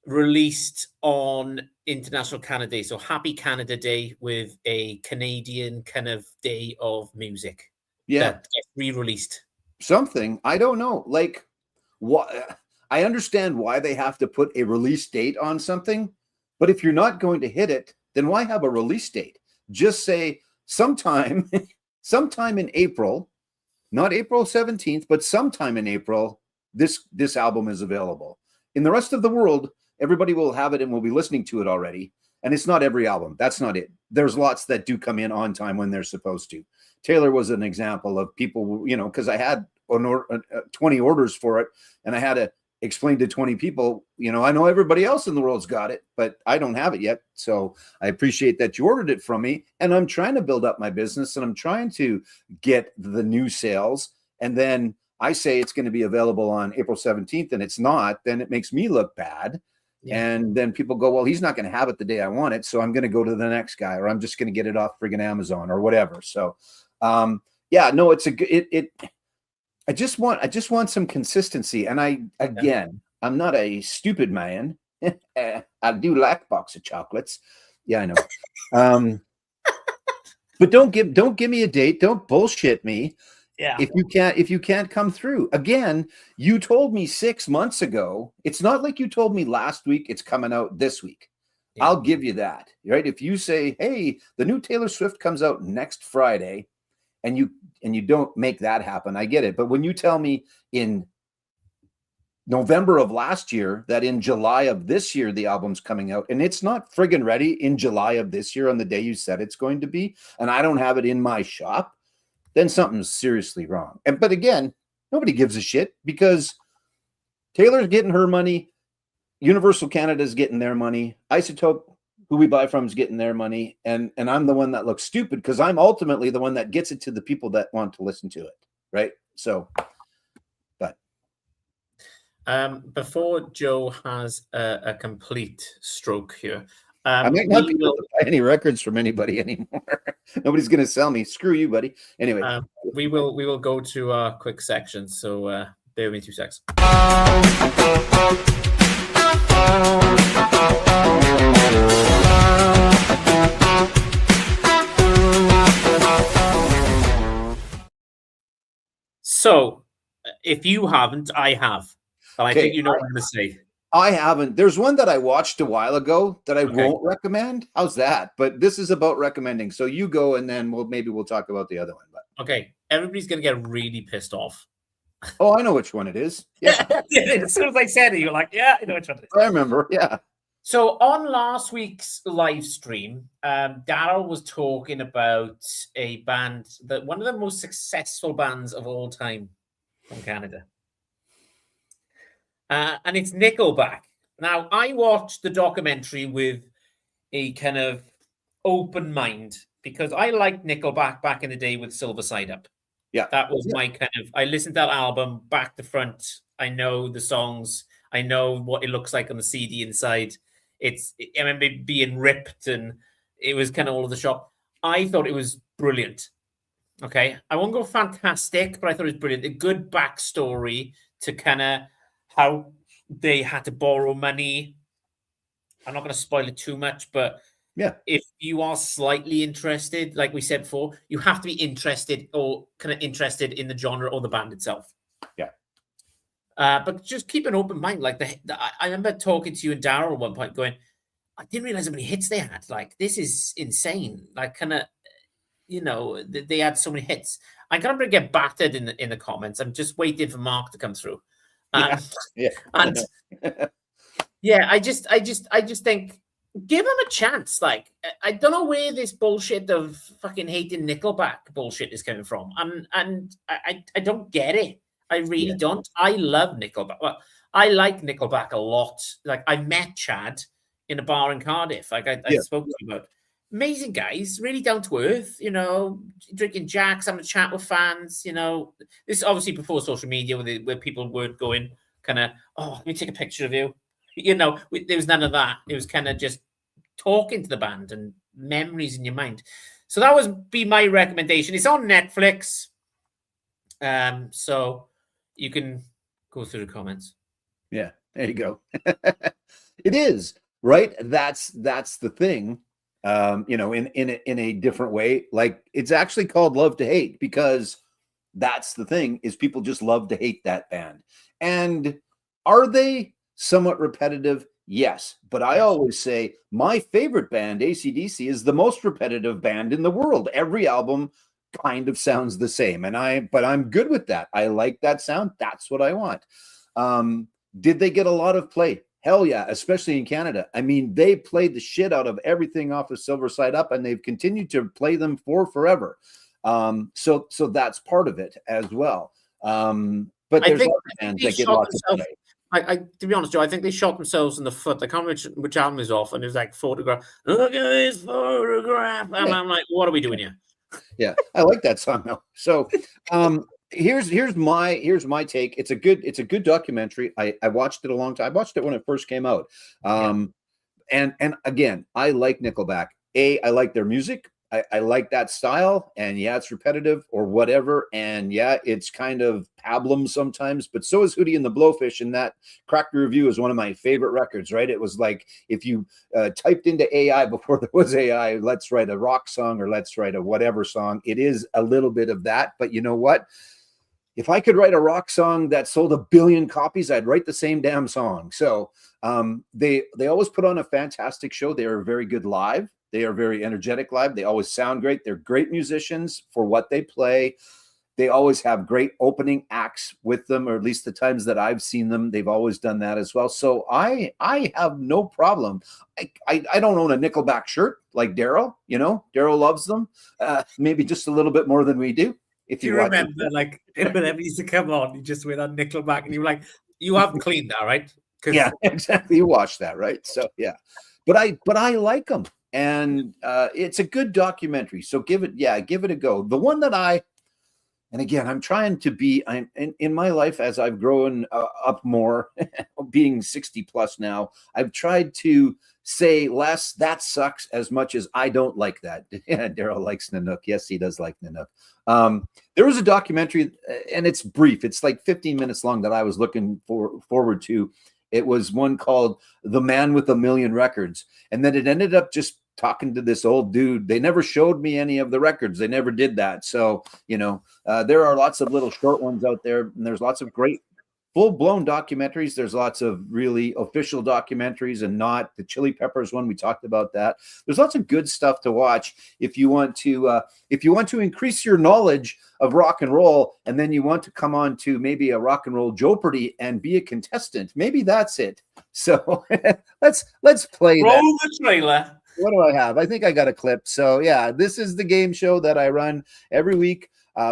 released on International Canada Day? So Happy Canada Day with a Canadian kind of day of music. Yeah. That gets re-released. Something. I don't know. Like what? I understand why they have to put a release date on something, but if you're not going to hit it, then why have a release date? Just say sometime in April, not April 17th, but sometime in April, this album is available. In the rest of the world, everybody will have it and will be listening to it already. And it's not every album. That's not it. There's lots that do come in on time when they're supposed to. Taylor was an example of people, because I had 20 orders for it, and I had to explain to 20 people, I know everybody else in the world's got it, but I don't have it yet. So I appreciate that you ordered it from me, and I'm trying to build up my business, and I'm trying to get the new sales. And then I say it's going to be available on April 17th and it's not, then it makes me look bad. Yeah. And then people go, well, he's not going to have it the day I want it, so I'm going to go to the next guy, or I'm just going to get it off friggin' Amazon or whatever. So I just want some consistency. And I'm not a stupid man. I do like a box of chocolates. Yeah, I know. But don't give me a date. Don't bullshit me. Yeah. If you can't come through. Again, you told me 6 months ago. It's not like you told me last week it's coming out this week. Yeah. I'll give you that. Right? If you say, hey, the new Taylor Swift comes out next Friday, and you don't make that happen, I get it. But when you tell me in November of last year that in July of this year the album's coming out, and it's not friggin' ready in July of this year on the day you said it's going to be, and I don't have it in my shop, then something's seriously wrong. But again, nobody gives a shit, because Taylor's getting her money, Universal Canada's getting their money, Isotope, who we buy from, is getting their money, and I'm the one that looks stupid because I'm ultimately the one that gets it to the people that want to listen to it, right? So, but before Joe has a complete stroke here, I might not be able to buy any records from anybody anymore. Nobody's going to sell me. Screw you, buddy. Anyway, we will go to a quick section. So bear with me 2 seconds. So, if you haven't, I have. And I Okay, think you know what I'm going to say. I haven't. There's one that I watched a while ago that I Okay. won't recommend. How's that? But this is about recommending. So you go, and then we'll talk about the other one. But Okay, everybody's going to get really pissed off. oh, I know which one it is. Yeah, As soon as I said it, you're like, yeah, I know which one it is. I remember. Yeah. So on last week's live stream, Daryl was talking about a band that one of the most successful bands of all time from Canada. And it's Nickelback. Now, I watched the documentary with a kind of open mind because I liked Nickelback back in the day with Silver Side Up. Yeah. That was my kind of, I listened to that album back to front. I know the songs. I know what it looks like on the CD inside. I remember it being ripped and it was kind of all of the shop. I thought it was brilliant. Okay. I won't go fantastic, but I thought it was brilliant. A good backstory to kind of how they had to borrow money. I'm not going to spoil it too much, but Yeah. if you are slightly interested, like we said before, you have to be interested or kind of interested in the genre or the band itself. Yeah. But just keep an open mind. Like I remember talking to you and Daryl at one point going, I didn't realize how many hits they had. Like, this is insane. Like, kind of, they had so many hits. I'm going to get battered in the comments. I'm just waiting for Mark to come through. Yeah. And yeah, I just think, give him a chance. Like, I don't know where this bullshit of fucking hating Nickelback bullshit is coming from. And I don't get it. I really don't. I love Nickelback. Well, I like Nickelback a lot. Like, I met Chad in a bar in Cardiff. Like, I spoke to him about. Amazing guys, really down to earth, drinking jacks, having a chat with fans, This is obviously before social media where people weren't going kind of, oh, let me take a picture of you. There was none of that. It was kind of just talking to the band and memories in your mind. So that would be my recommendation. It's on Netflix. So you can go through the comments. Yeah, there you go. It is, right? That's the thing. In a different way. Like, it's actually called Love to Hate because that's the thing, is people just love to hate that band. And are they somewhat repetitive? Yes. But I always say my favorite band, AC/DC, is the most repetitive band in the world. Every album kind of sounds the same. But I'm good with that. I like that sound. That's what I want. Did they get a lot of play? Hell yeah, especially in Canada. I mean, they played the shit out of everything off of Silver Side Up, and they've continued to play them for forever. So that's part of it as well. But there's other bands that get lots of play. To be honest, Joe, I think they shot themselves in the foot. I can't remember which album is off, and it was like photograph. Look at this photograph, and I'm like, what are we doing here? Yeah, I like that song though. So, here's my take. It's a good documentary. I watched it a long time. I watched it when it first came out. And again, I like Nickelback. I like their music. I like that style. And yeah, it's repetitive or whatever. And yeah, it's kind of pablum sometimes, but so is Hootie and the Blowfish. And that Cracked Review is one of my favorite records, right? It was like, if you typed into AI before there was AI, let's write a rock song or let's write a whatever song. It is a little bit of that, but you know what? If I could write a rock song that sold 1 billion copies, I'd write the same damn song. So they always put on a fantastic show. They are very good live. They are very energetic live. They always sound great. They're great musicians for what they play. They always have great opening acts with them, or at least the times that I've seen them, they've always done that as well. So I have no problem. I don't own a Nickelback shirt like Daryl. Daryl loves them, maybe just a little bit more than we do. If you remember, like, whenever he used to come on, you just went on Nickelback, and you were like, "You have cleaned that, right?" Yeah, exactly. You watched that, right? So yeah, but I like them, and it's a good documentary. So give it a go. The one that And again, I'm trying to be, I'm in my life as I've grown up more, being 60 plus now, I've tried to say less, that sucks, as much as I don't like that. Yeah, Daryl likes Nanook. Yes, he does like Nanook. There was a documentary, and it's brief. It's like 15 minutes long that I was looking forward to. It was one called The Man with a Million Records. And then it ended up just talking to this old dude. They never showed me any of the records. They never did that. So, you know, there are lots of little short ones out there, and there's lots of great full-blown documentaries. There's lots of really official documentaries, and not the Chili Peppers one. We talked about that. There's lots of good stuff to watch if you want to increase your knowledge of rock and roll, and then you want to come on to maybe a Rock and Roll Jeopardy and be a contestant. Maybe that's it. So let's play Roll that. the trailer. What do I have? I think I got a clip. So yeah, this is the game show that I run every week.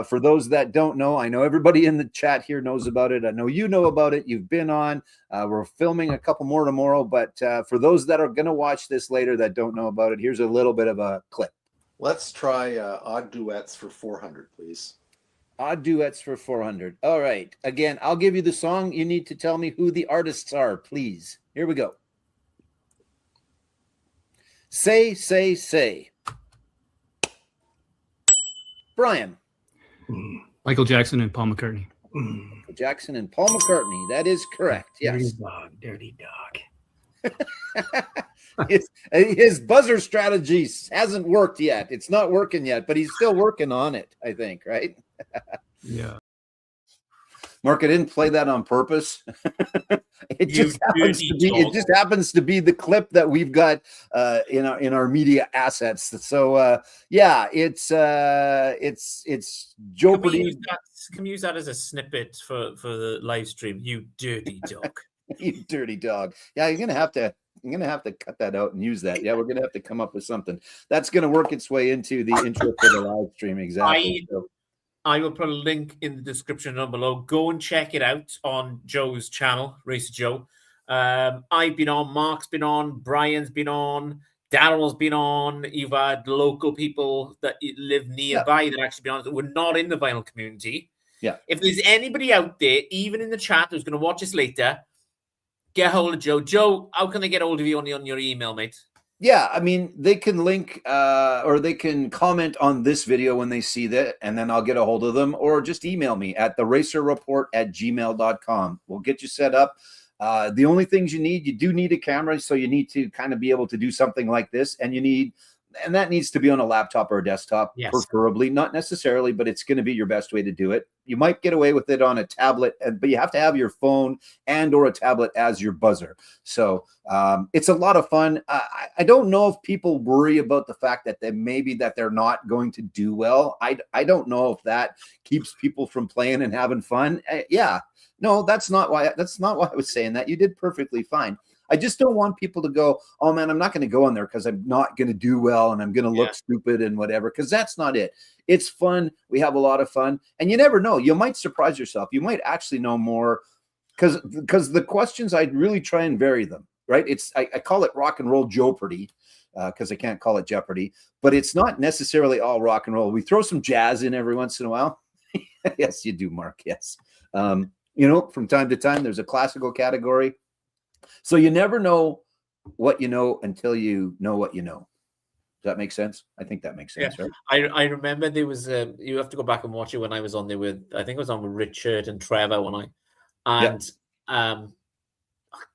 For those that don't know, I know everybody in the chat here knows about it. I know you know about it. You've been on. We're filming a couple more tomorrow. But for those that are going to watch this later that don't know about it, here's a little bit of a clip. Let's try odd duets for 400, please. Odd duets for 400. All right. Again, I'll give you the song. You need to tell me who the artists are, please. Here we go. Say, say, say. Brian. Michael Jackson and Paul McCartney. Michael Jackson and Paul McCartney. That is correct. Yes. Dirty dog. His buzzer strategy hasn't worked yet. It's not working yet, but he's still working on it, I think, right? Yeah. Mark, I didn't play that on purpose. It just happens to be the clip that we've got in our media assets. So yeah, it's Jeopardy. Can we use that as a snippet for the live stream? You dirty dog. You dirty dog. Yeah, I'm gonna have to cut that out and use that. Yeah, we're gonna have to come up with something that's gonna work its way into the intro for the live stream. Exactly. I will put a link in the description down below. Go and check it out on Joe's channel, Racer Joe. I've been on, Mark's been on, Brian's been on, Daryl's been on. You've had local people that live nearby that actually been on that were not in the vinyl community. Yeah. If there's anybody out there, even in the chat, who's going to watch this later, get hold of Joe. Joe, how can they get hold of you on your email, mate? Yeah, I mean, they can link or they can comment on this video when they see that, and then I'll get a hold of them, or just email me at theracerreport@gmail.com. We'll get you set up. The only things you do need a camera, so you need to kind of be able to do something like this, and that needs to be on a laptop or a desktop, yes. Preferably, not necessarily, but it's going to be your best way to do it. You might get away with it on a tablet, but you have to have your phone and or a tablet as your buzzer. So it's a lot of fun. I don't know if people worry about the fact that they're not going to do well. I don't know if that keeps people from playing and having fun. Yeah, no, that's not why I was saying that. You did perfectly fine. I just don't want people to go, oh man, I'm not going to go on there because I'm not going to do well and I'm going to look stupid and whatever, because that's not it. It's fun. We have a lot of fun, and you never know. You might surprise yourself. You might actually know more because the questions, I'd really try and vary them, right? I call it Rock and Roll Jeopardy because I can't call it Jeopardy, but it's not necessarily all rock and roll. We throw some jazz in every once in a while. Yes, you do, Mark. Yes. From time to time, there's a classical category. So you never know what you know until you know what you know. Does that make sense? I think that makes sense, right? I remember there was you have to go back and watch it when I was on there with, I think it was on with Richard and Trevor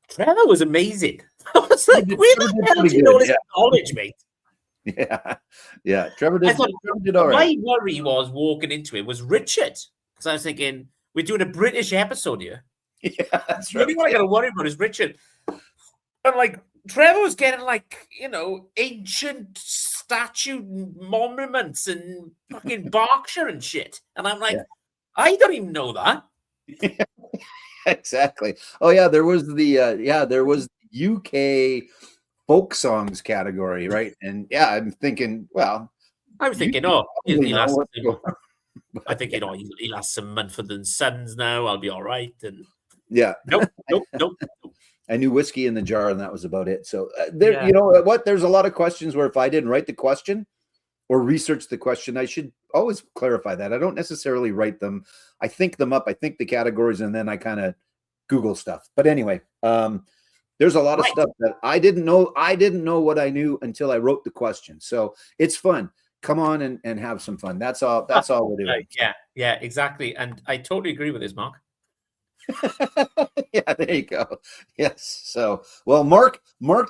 Trevor was amazing. I was like, where the hell did you know this knowledge, mate? Yeah. Trevor did all right. My worry was walking into it was Richard, because I was thinking, we're doing a British episode here. Yeah, that's right. The only one I got to worry about is Richard. And like Trevor was getting ancient statue monuments in fucking Berkshire and shit. And I'm like, I don't even know that. Exactly. Oh yeah, there was the UK folk songs category, right? And yeah, I'm thinking, well, I was thinking, I think he'll have some Mumford & Sons now. I'll be all right. And yeah, nope. I knew Whiskey in the Jar, and that was about it. So you know what? There's a lot of questions where if I didn't write the question or research the question, I should always clarify that. I don't necessarily write them. I think them up. I think the categories, and then I kind of Google stuff. But anyway, there's a lot of stuff that I didn't know. I didn't know what I knew until I wrote the question. So it's fun. Come on and have some fun. That's all. That's all we're doing. Yeah, exactly. And I totally agree with this, Mark. Yeah, there you go. Yes. So, well, Mark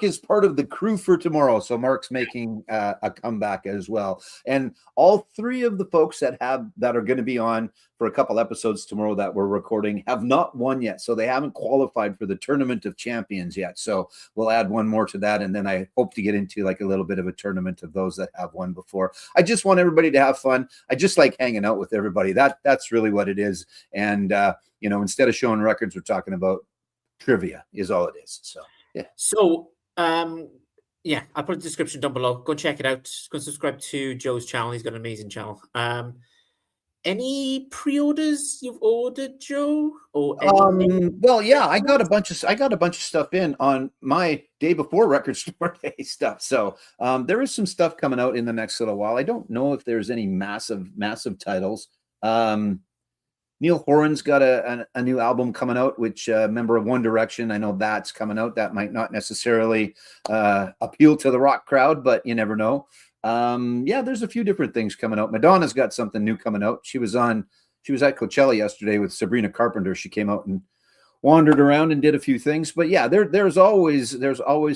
is part of the crew for tomorrow. So Mark's making a comeback as well. And all three of the folks that are going to be on for a couple episodes tomorrow that we're recording have not won yet. So they haven't qualified for the Tournament of Champions yet. So we'll add one more to that. And then I hope to get into like a little bit of a tournament of those that have won before. I just want everybody to have fun. I just like hanging out with everybody. That's really what it is. And, instead of showing records, we're talking about trivia is all it is. So, yeah. So, yeah, I'll put a description down below. Go check it out. Go subscribe to Joe's channel. He's got an amazing channel. Any pre-orders you've ordered, Joe? Or well, yeah, I got a bunch of stuff in on my day before record store day stuff. So there is some stuff coming out in the next little while. I don't know if there's any massive titles. Neil Horan's got a new album coming out, which member of One Direction. I know that's coming out. That might not necessarily appeal to the rock crowd, but you never know. Yeah, there's a few different things coming out. Madonna's got something new coming out. She was at Coachella yesterday with Sabrina Carpenter. She came out and wandered around and did a few things. But yeah, there's always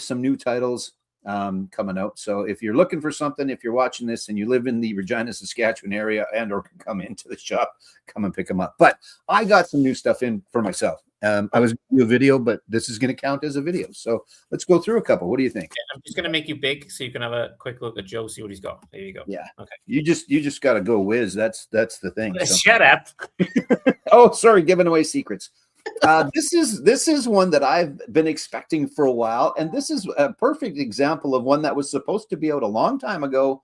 some new titles coming out. So if you're looking for something, if you're watching this and you live in the Regina, Saskatchewan area and or can come into the shop, come and pick them up. But I got some new stuff in for myself. I was going to do a video, but this is going to count as a video. So let's go through a couple. What do you think? I'm just going to make you big so you can have a quick look at Joe, see what he's got. There you go. Yeah. Okay. You just got to go whiz. That's the thing. So. Shut up. Oh, sorry. Giving away secrets. This is one that I've been expecting for a while. And this is a perfect example of one that was supposed to be out a long time ago.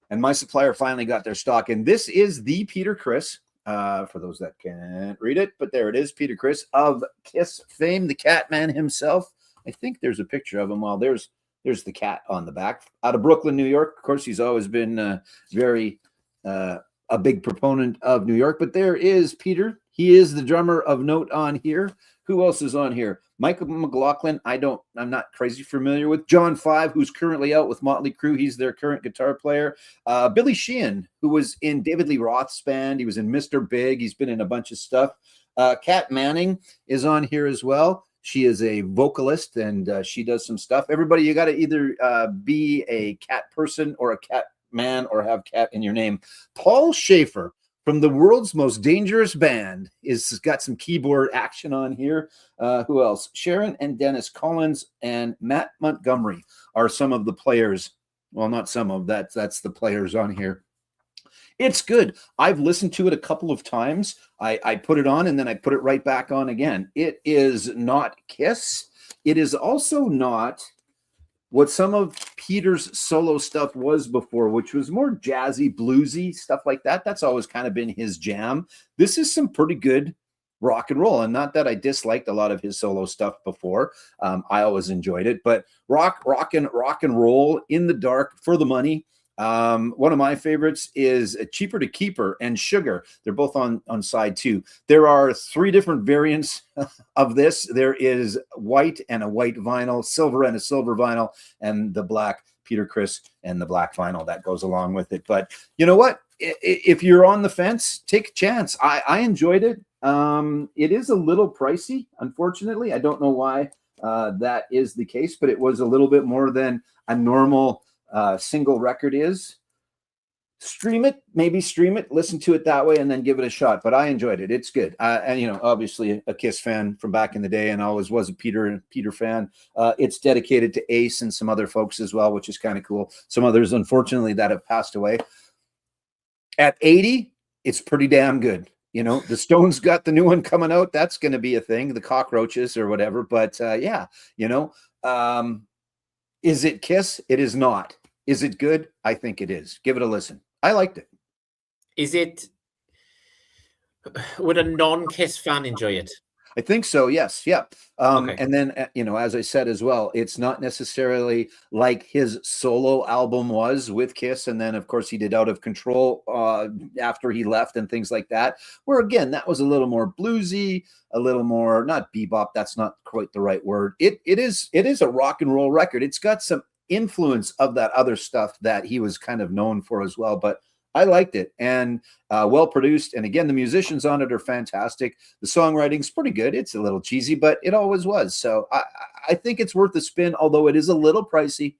And my supplier finally got their stock. And this is the Peter Criss. For those that can't read it, but there it is, Peter Criss of Kiss fame, the cat man himself. I think there's a picture of him. Well, there's the cat on the back. Out of Brooklyn, New York. Of course, he's always been very a big proponent of New York. But there is Peter. He is the drummer of note on here. Who else is on here? Michael McLaughlin, I'm not crazy familiar with. John Five, who's currently out with Motley Crue. He's their current guitar player. Billy Sheehan, who was in David Lee Roth's band. He was in Mr. Big. He's been in a bunch of stuff. Kat Manning is on here as well. She is a vocalist, and she does some stuff. Everybody, you got to either be a cat person or a cat man or have cat in your name. Paul Schaefer from the world's most dangerous band has got some keyboard action on here. Who else? Sharon and Dennis Collins and Matt Montgomery are some of the players. Well, not some of that. That's the players on here. It's good. I've listened to it a couple of times. I put it on and then I put it right back on again. It is not Kiss. It is also not what some of Peter's solo stuff was before, which was more jazzy, bluesy, stuff like that. That's always kind of been his jam. This is some pretty good rock and roll. And not that I disliked a lot of his solo stuff before. I always enjoyed it. But rock and roll in the dark for the money. One of my favorites is Cheaper to Keeper and Sugar. They're both on side 2. There are 3 different variants of this. There is white and a white vinyl, silver and a silver vinyl, and the black Peter Criss and the black vinyl that goes along with it. But you know what? If you're on the fence, take a chance. I enjoyed it. It is a little pricey, unfortunately. I don't know why that is the case, but it was a little bit more than a normal single record is. Stream it, listen to it that way, and then give it a shot. But I enjoyed it. It's good. And obviously a Kiss fan from back in the day, and always was a Peter fan. It's dedicated to Ace and some other folks as well, which is kind of cool. Some others, unfortunately, that have passed away. At 80, it's pretty damn good. The Stones got the new one coming out. That's going to be a thing. The Cockroaches or whatever. But is it Kiss? It is not. Is it good? I think it is. Give it a listen. I liked it. Would a non-Kiss fan enjoy it? I think so. Yes. Yeah. Okay. And then, as I said as well, it's not necessarily like his solo album was with Kiss. And then, of course, he did Out of Control after he left and things like that, where, again, that was a little more bluesy, a little more, not bebop. That's not quite the right word. It is a rock and roll record. It's got some influence of that other stuff that he was kind of known for as well. But I liked it, and well produced. And again, the musicians on it are fantastic. The songwriting's pretty good. It's a little cheesy, but it always was. So I think it's worth the spin, although it is a little pricey.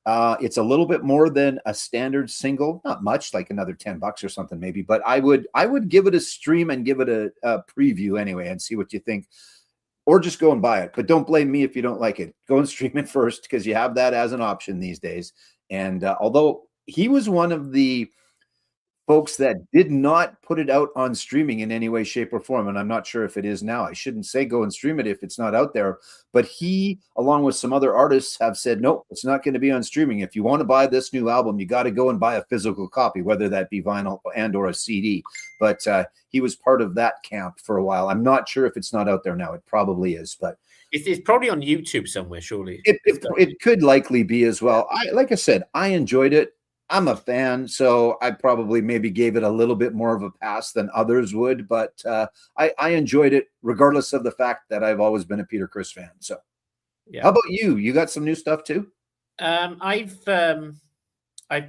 It's a little bit more than a standard single, not much, like another $10 or something maybe. But I would give it a stream and give it a preview anyway, and see what you think, or just go and buy it. But don't blame me if you don't like it. Go and stream it first, because you have that as an option these days. And although he was one of the folks that did not put it out on streaming in any way, shape, or form. And I'm not sure if it is now. I shouldn't say go and stream it if it's not out there. But he, along with some other artists, have said, nope, it's not going to be on streaming. If you want to buy this new album, you got to go and buy a physical copy, whether that be vinyl and or a CD. But he was part of that camp for a while. I'm not sure if it's not out there now. It probably is, but It's probably on YouTube somewhere, surely. it could likely be as well. Like I said, I enjoyed it. I'm a fan, so I probably maybe gave it a little bit more of a pass than others would, but I enjoyed it regardless of the fact that I've always been a Peter Criss fan. So, Yeah. How about you? You got some new stuff too? I've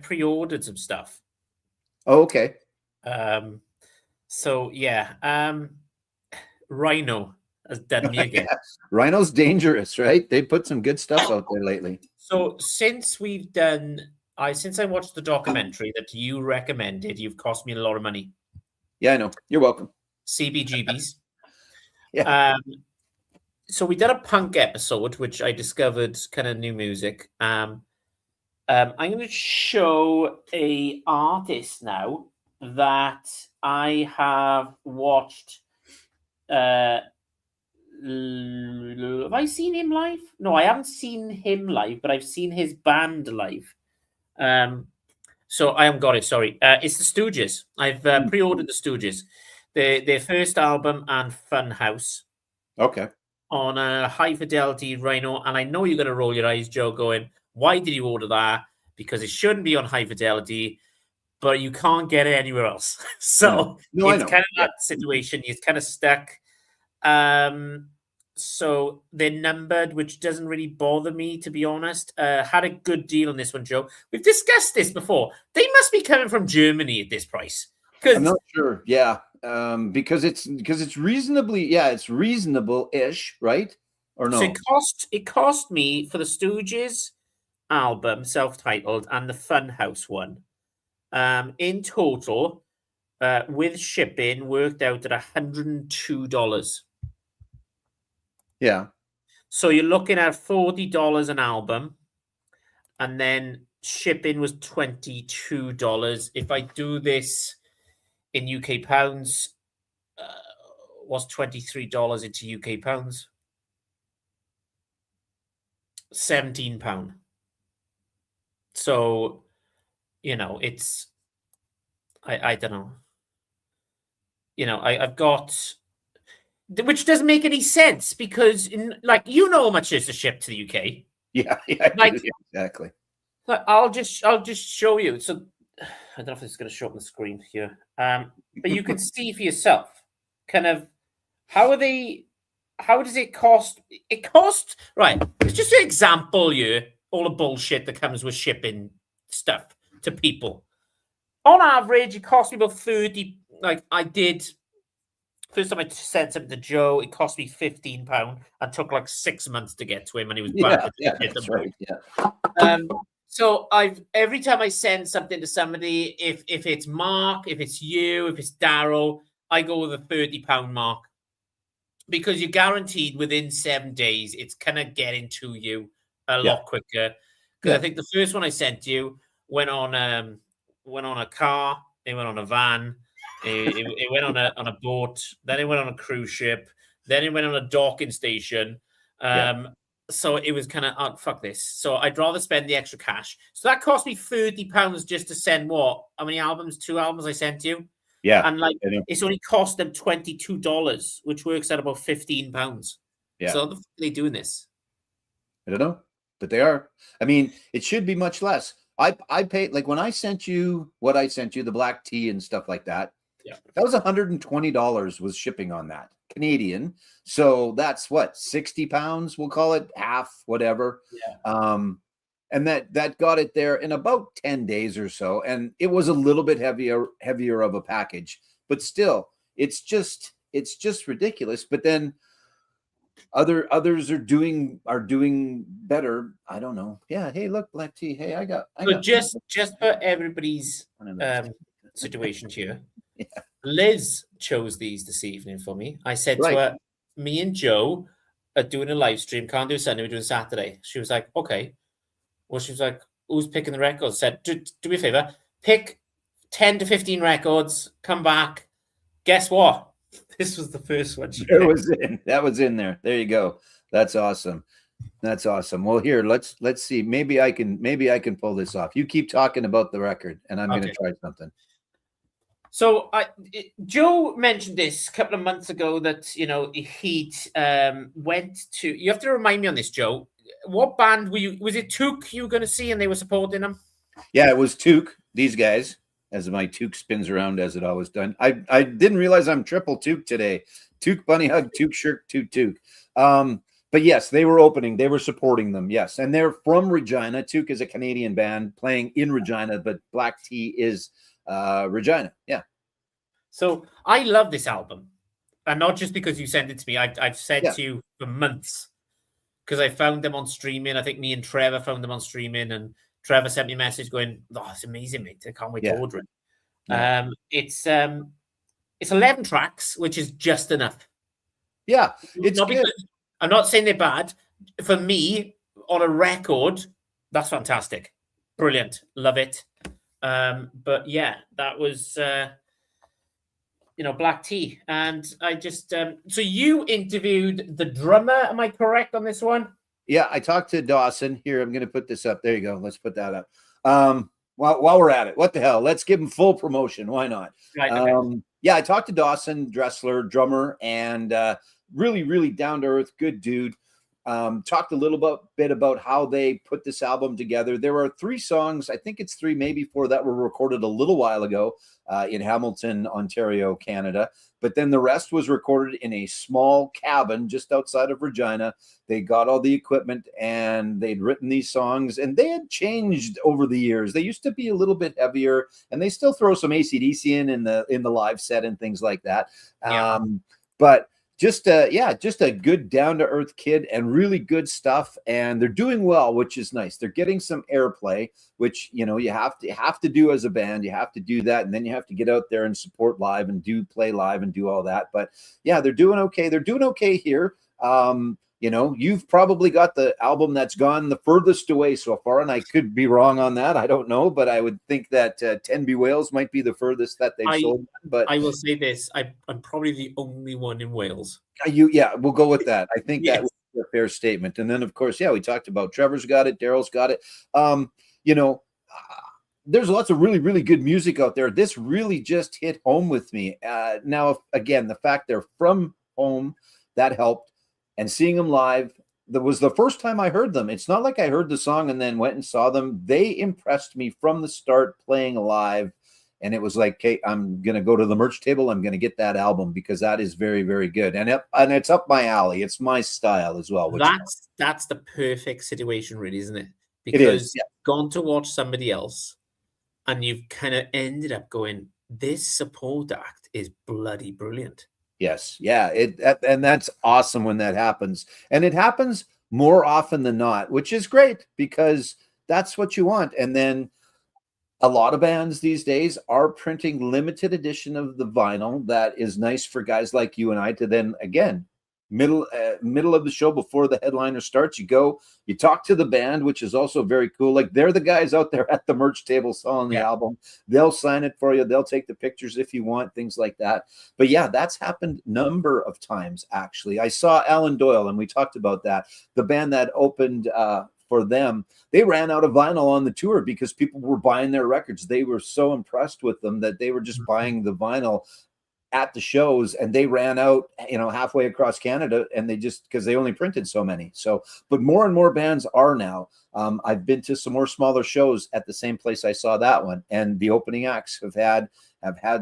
pre-ordered some stuff. Oh, okay. So yeah, Rhino has done me again. Yeah. Rhino's dangerous, right? They put some good stuff out there lately. So since I watched the documentary that you recommended, you've cost me a lot of money. Yeah, I know. You're welcome. CBGBs. Yeah. So we did a punk episode, which I discovered kind of new music. I'm going to show a artist now that I have watched. Have I seen him live? No, I haven't seen him live, but I've seen his band live. So I haven't got it. Sorry, it's the Stooges. I've pre-ordered the Stooges, their first album and Funhouse. Okay. On a high fidelity Rhino, and I know you're going to roll your eyes, Joe, going, "Why did you order that? Because it shouldn't be on high fidelity, but you can't get it anywhere else." So No, I it's know. kind of that situation. You're kind of stuck. So they're numbered, which doesn't really bother me, to be honest. Had a good deal on this one, Joe. We've discussed this before. They must be coming from Germany at this price. I'm not sure. Yeah. Because it's reasonably, it's reasonable-ish, right? Or no? So it cost me for the Stooges album, self-titled, and the Funhouse one. In total, with shipping, worked out at $102. Yeah. So you're looking at $40 an album, and then shipping was $22. If I do this in UK pounds, was $23 into UK pounds. £17. So, it's I don't know. I've got, which doesn't make any sense because how much is to ship to the UK? Yeah, exactly. I'll just show you. So I don't know if this is going to show up on the screen here. But you can see for yourself kind of how does it cost? It costs, right. It's just an example here, all the bullshit that comes with shipping stuff to people. On average, it cost me about 30. Like I did, first time I sent something to Joe, it cost me £15 and took like 6 months to get to him, and he was back. Yeah, that's right. Yeah. So every time I send something to somebody, if it's Mark, if it's you, if it's Daryl, I go with a £30 mark because you're guaranteed within 7 days it's gonna get into you a lot quicker. Because I think the first one I sent you went on a car, it went on a van, it went on a boat, then it went on a cruise ship, then it went on a docking station. So it was kind of, fuck this. So I'd rather spend the extra cash. So that cost me £30 just to send what? How many albums? 2 albums I sent you? Yeah. And like I know. it's only cost them $22, which works out about £15. Yeah. So how the fuck are they doing this? I don't know, but they are. I mean, it should be much less. I paid, like when I sent you what I sent you, the black tea and stuff like that. Yeah. That was $120 was shipping on that Canadian. So that's what, 60 pounds, we'll call it, half, whatever. Yeah. And that got it there in about 10 days or so. And it was a little bit heavier of a package, but still, it's just ridiculous. But then others are doing better. I don't know. Yeah. Hey, look, black tea. Hey, I got just for everybody's situation here. Yeah. Liz chose these this evening for me. I said to her, me and Joe are doing a live stream. Can't do Sunday, we're doing Saturday. She was like, okay. Well, she was like, who's picking the records? I said, do me a favor, pick 10 to 15 records, come back. Guess what? This was the first one. That was in there. There you go. That's awesome. That's awesome. Well, here, let's see. Maybe I can pull this off. You keep talking about the record, and I'm going to try something. So Joe mentioned this a couple of months ago that, he went to, you have to remind me on this, Joe. What band was it Took you were going to see and they were supporting them? Yeah, it was Took, these guys, as my toque spins around as it always done. I didn't realize I'm triple toque today. Toque bunny hug, toque shirt, toque. But yes, they were opening. They were supporting them. Yes, and they're from Regina. Toque is a Canadian band playing in Regina, but Black Tea is Regina. Yeah. So I love this album, and not just because you sent it to me. I've said to you for months because I found them on streaming. I think me and Trevor found them on streaming, and Trevor sent me a message going, "Oh, it's amazing, mate! I can't wait to order it." Yeah. It's 11 tracks, which is just enough. Yeah, it's not because I'm not saying they're bad. For me, on a record, that's fantastic, brilliant, love it. But yeah, that was Black Tea, and I just so you interviewed the drummer. Am I correct on this one? Yeah, I talked to Dawson. Here, I'm going to put this up. There you go. Let's put that up. While we're at it, what the hell? Let's give him full promotion. Why not? Right, okay. Yeah, I talked to Dawson Dressler, drummer, and really, really down to earth, good dude. Talked a little bit about how they put this album together. There are 3 songs, I think it's 3, maybe 4, that were recorded a little while ago in Hamilton, Ontario, Canada. But then the rest was recorded in a small cabin just outside of Regina. They got all the equipment and they'd written these songs, and they had changed over the years. They used to be a little bit heavier, and they still throw some AC/DC in the live set and things like that. Yeah. But just a good down-to-earth kid and really good stuff, and they're doing well, which is nice. They're getting some airplay, which you have to do as a band. You have to do that, and then you have to get out there and support live and play live and do all that. But yeah, they're doing okay. They're doing okay here. You've probably got the album that's gone the furthest away so far, and I could be wrong on that. I don't know, but I would think that Tenby Wales might be the furthest that they've sold. But I will say this: I'm probably the only one in Wales. We'll go with that. I think that was a fair statement. And then, of course, we talked about Trevor's got it, Daryl's got it. There's lots of really, really good music out there. This really just hit home with me. Now, again, the fact they're from home, that helped. And seeing them live, that was the first time I heard them. It's not like I heard the song and then went and saw them. They impressed me from the start playing live. And it was like, okay, I'm going to go to the merch table. I'm going to get that album because that is very, very good. And it's up my alley. It's my style as well. That's the perfect situation, really, isn't it? Because it is, you've gone to watch somebody else and you've kind of ended up going, this support act is bloody brilliant. Yes. Yeah. And that's awesome when that happens. And it happens more often than not, which is great because that's what you want. And then a lot of bands these days are printing limited edition of the vinyl that is nice for guys like you and I to then, again, middle of the show before the headliner starts, you talk to the band, which is also very cool. Like they're the guys out there at the merch table selling the album. They'll sign it for you. They'll take the pictures if you want, things like that. But yeah, that's happened number of times, actually. I saw Alan Doyle, and we talked about that. The band that opened for them. They ran out of vinyl on the tour because people were buying their records. They were so impressed with them that they were just buying the vinyl at the shows, and they ran out, halfway across Canada, and they just, because they only printed so many. So, but more and more bands are now. I've been to some more smaller shows at the same place I saw that one, and the opening acts have had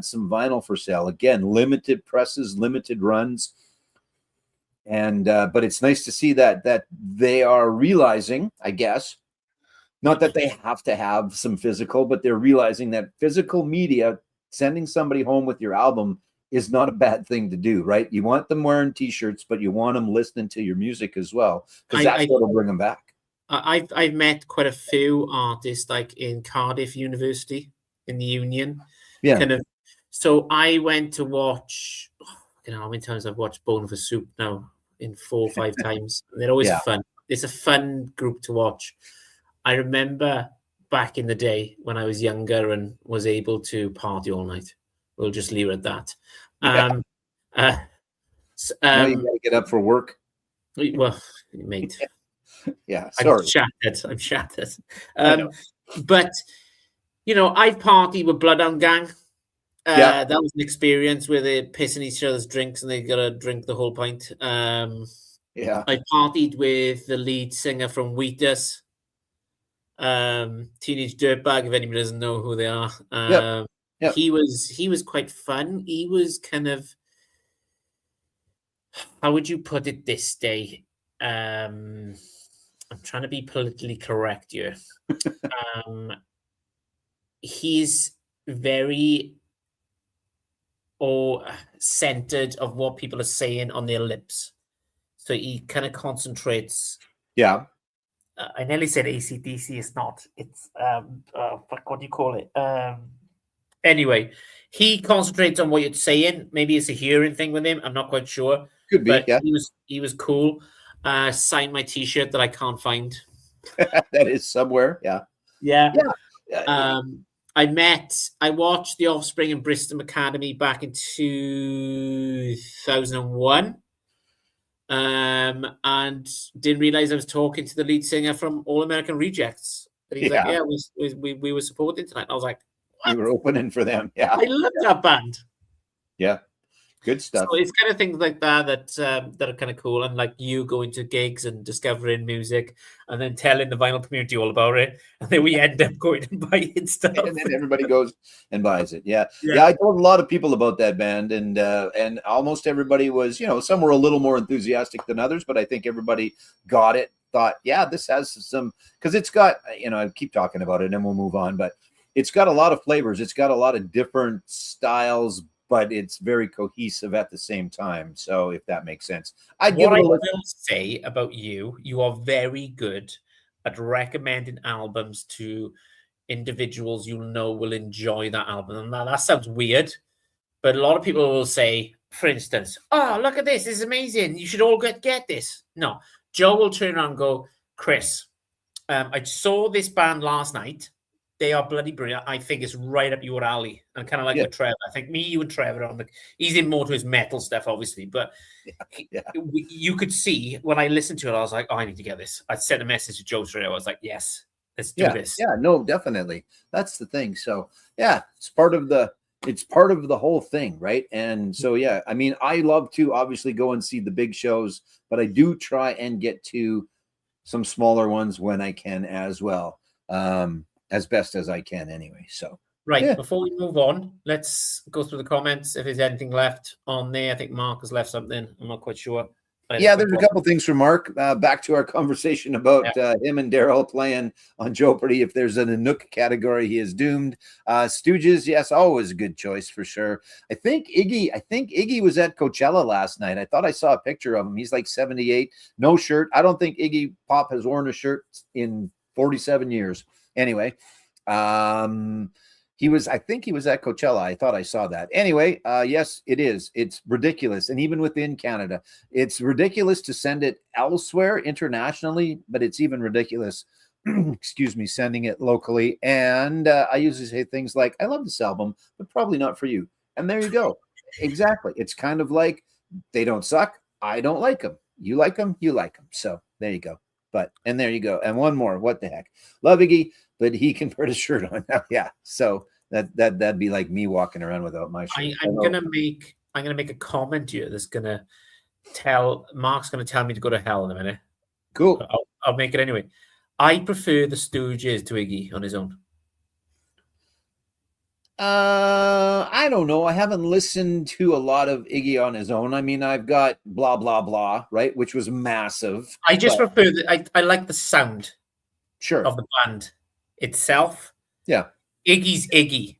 some vinyl for sale. Again, limited presses, limited runs. And but it's nice to see that they are realizing, I guess, not that they have to have some physical, but they're realizing that physical media, sending somebody home with your album, is not a bad thing to do, right? You want them wearing T-shirts, but you want them listening to your music as well, because that's what'll bring them back. I've met quite a few artists, like in Cardiff University, in the Union. Yeah. Kind of. So I went to watch, how many times I've watched Bone for Soup now, in 4 or 5 times. They're always fun. It's a fun group to watch. I remember back in the day when I was younger and was able to party all night. We'll just leave it at that. Now you got to get up for work. Well, mate. Yeah, sorry. I'm shattered. But, I've partied with Bloodhound Gang. That was an experience where they're pissing each other's drinks and they got to drink the whole pint. I partied with the lead singer from Wheatus, Teenage Dirtbag, if anybody doesn't know who they are. Yep. He was quite fun. He was kind of, how would you put it this day? I'm trying to be politically correct here. He's very centered of what people are saying on their lips. So he kind of concentrates. Yeah. I nearly said AC/DC. It's not. It's what do you call it? Anyway, he concentrates on what you're saying. Maybe it's a hearing thing with him. I'm not quite sure. Could be. But he was cool. Signed my T-shirt that I can't find. That is somewhere. Yeah. Yeah. I watched The Offspring in Bristol Academy back in 2001. And didn't realize I was talking to the lead singer from All American Rejects. And he's like, "Yeah, we were supporting tonight." I was like, "What?" You were opening for them. Yeah. I love that band. Yeah. Good stuff. So it's kind of things like that are kind of cool. And like you going to gigs and discovering music and then telling the vinyl community all about it. And then we end up going and buying stuff. And then everybody goes and buys it. Yeah. I told a lot of people about that band, and almost everybody was, some were a little more enthusiastic than others, but I think everybody got it, thought, yeah, this has some, because it's got, I keep talking about it and we'll move on, but it's got a lot of flavors. It's got a lot of different styles, but it's very cohesive at the same time. So if that makes sense. I will say about you are very good at recommending albums to individuals will enjoy that album. And that sounds weird, but a lot of people will say, for instance, "Oh, look at this. This is amazing. You should all get this." No, Joe will turn around and go, "Chris, I saw this band last night. They are bloody brilliant. I think it's right up your alley." And kind of like with Trevor. I think you and Trevor he's in more to his metal stuff, obviously. But you could see when I listened to it, I was like, "Oh, I need to get this." I sent a message to Joe straight. I was like, "Yes, let's do this." Yeah, no, definitely. That's the thing. So it's part of the whole thing, right? And so I mean, I love to obviously go and see the big shows, but I do try and get to some smaller ones when I can as well. As best as I can anyway. So before we move on, let's go through the comments. If there's anything left on there, I think Mark has left something. I'm not quite sure. There's a couple things from Mark. Back to our conversation about him and Daryl playing on Jeopardy. If there's an Anouk category, he is doomed. Stooges, yes, always a good choice for sure. I think Iggy was at Coachella last night. I thought I saw a picture of him. He's like 78, no shirt. I don't think Iggy Pop has worn a shirt in 47 years. Anyway, I think he was at Coachella. I thought I saw that. Anyway, yes, it is. It's ridiculous. And even within Canada, it's ridiculous to send it elsewhere internationally, but it's even ridiculous, sending it locally. And I usually say things like, "I love this album, but probably not for you." And there you go. Exactly. It's kind of like, they don't suck. I don't like them. You like them. You like them. So there you go. But and there you go. And one more. What the heck? Love Iggy, but he can put a shirt on now. Yeah. So that'd be like me walking around without my shirt. I'm gonna make a comment here that's gonna Mark's gonna tell me to go to hell in a minute. Cool. I'll make it anyway. I prefer the Stooges to Iggy on his own. I don't know. I haven't listened to a lot of Iggy on his own. I mean, I've got Blah Blah Blah, right, which was massive. I just prefer I like the sound Sure. of the band itself. Yeah. Iggy's Iggy.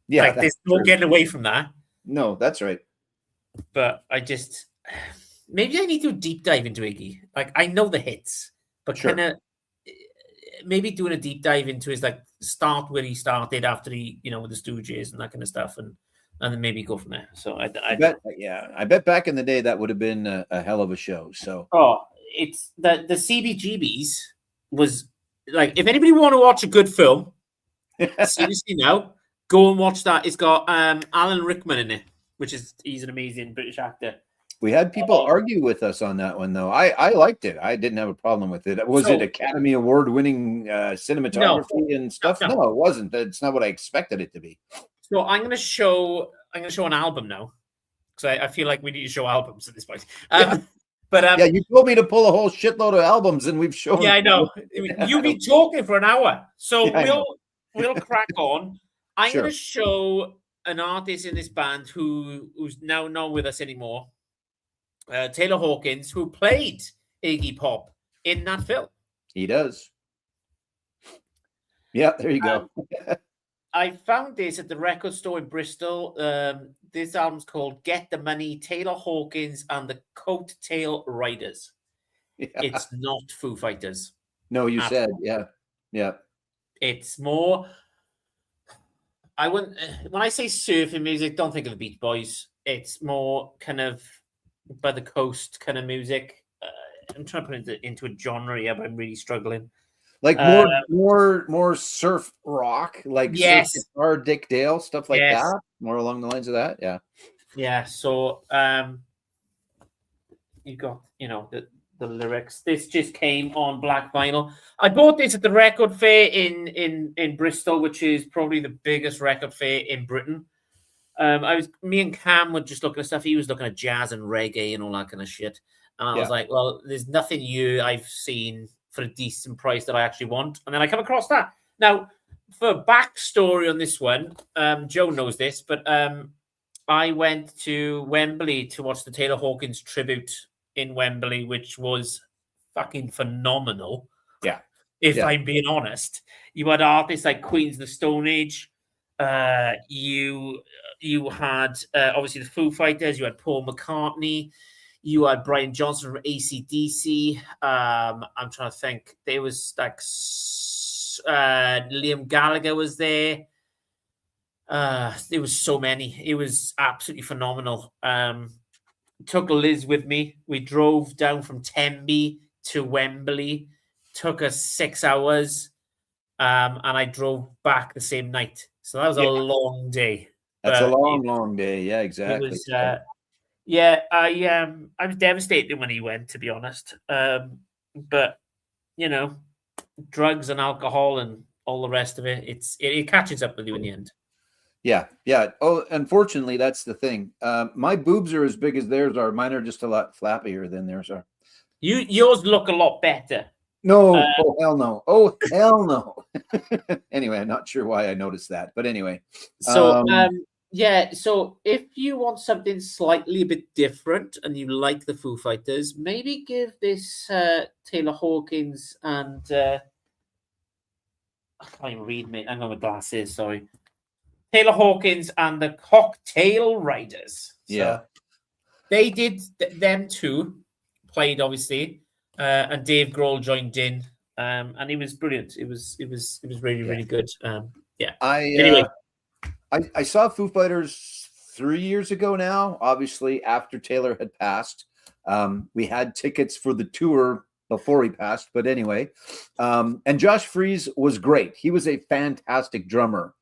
Yeah. Like, there's no getting away from that. No, that's right. But maybe I need to deep dive into Iggy. Like, I know the hits, but Sure. kind of maybe doing a deep dive into his like start where he started after he, with the Stooges and that kind of stuff, and then maybe go from there. So I bet back in the day that would have been a hell of a show. So it's the CBGBs was like, if anybody want to watch a good film, seriously now, go and watch that. It's got Alan Rickman in it, he's an amazing British actor. we had people argue with us on that one, though. I liked it. I didn't have a problem with it. Was it Academy Award winning cinematography and stuff? No, it wasn't. That's not what I expected it to be. So I'm going to show an album now, because I feel like we need to show albums at this point. But you told me to pull a whole shitload of albums, and we've shown. Yeah, I know. You've been talking for an hour, so we'll crack on. I'm going to show an artist in this band who's now not with us anymore. Taylor Hawkins, who played Iggy Pop in that film. He does. Yeah, there you go. I found this at the record store in Bristol. This album's called Get the Money, Taylor Hawkins and the Coattail Riders. Yeah. It's not Foo Fighters. No, you said, yeah. It's more, when I say surfing music, don't think of the Beach Boys. It's more kind of by the coast kind of music. I'm trying to put it into a genre here, but I'm really struggling. Like more surf rock, like surf guitar, Dick Dale, stuff like that. More along the lines of that, yeah. So you got the lyrics. This just came on black vinyl. I bought this at the record fair in Bristol, which is probably the biggest record fair in Britain. Me and Cam were just looking at stuff. He was looking at jazz and reggae and all that kind of shit. And I was like, well, there's nothing new I've seen for a decent price that I actually want. And then I come across that. Now, for backstory on this one, Joe knows this, but I went to Wembley to watch the Taylor Hawkins tribute in Wembley, which was fucking phenomenal. Yeah. If I'm being honest. You had artists like Queens of the Stone Age. You had obviously the Foo Fighters. You had Paul McCartney. You had Brian Johnson from AC/DC. I'm trying to think. There was like Liam Gallagher was there. There was so many. It was absolutely phenomenal. Took Liz with me. We drove down from Tenby to Wembley. Took us 6 hours. And I drove back the same night. So that was a long day. That's a long day. Yeah, exactly. It was, I was devastated when he went, to be honest. But drugs and alcohol and all the rest of it, it catches up with you in the end. Yeah. Oh, unfortunately, that's the thing. My boobs are as big as theirs are. Mine are just a lot flappier than theirs are. Yours look a lot better. No, oh hell no. Oh hell no. Anyway, I'm not sure why I noticed that, but anyway. So so if you want something slightly a bit different and you like the Foo Fighters, maybe give this Taylor Hawkins and I can't even read, mate. I'm on my glasses, sorry. Taylor Hawkins and the Cocktail Riders. So they did them two, played obviously. And Dave Grohl joined in, and it was brilliant. It was really, really good. Anyway, I saw Foo Fighters 3 years ago now. Obviously, after Taylor had passed, we had tickets for the tour before he passed. But anyway, and Josh Freese was great. He was a fantastic drummer.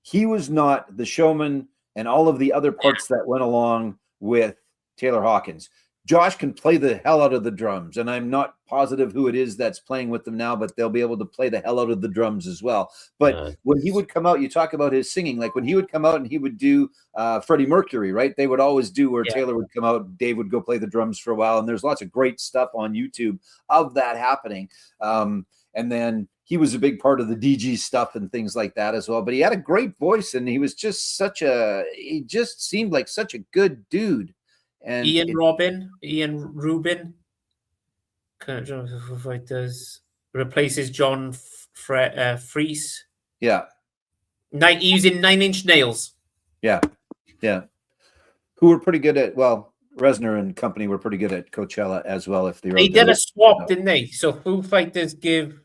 He was not the showman and all of the other parts that went along with Taylor Hawkins. Josh can play the hell out of the drums, and I'm not positive who it is that's playing with them now, but they'll be able to play the hell out of the drums as well. But when he would come out, you talk about his singing, like when he would come out and he would do Freddie Mercury, right? They would always do where Taylor would come out, Dave would go play the drums for a while, and there's lots of great stuff on YouTube of that happening. And then he was a big part of the DG stuff and things like that as well. But he had a great voice, and he was just he just seemed like such a good dude. And Ian Rubin, Fighters, replaces John Fries. Yeah. He was in 9 Inch Nails. Yeah. Who were pretty good at, well, Reznor and company were pretty good at Coachella as well. If they did a swap, didn't they? So Foo Fighters give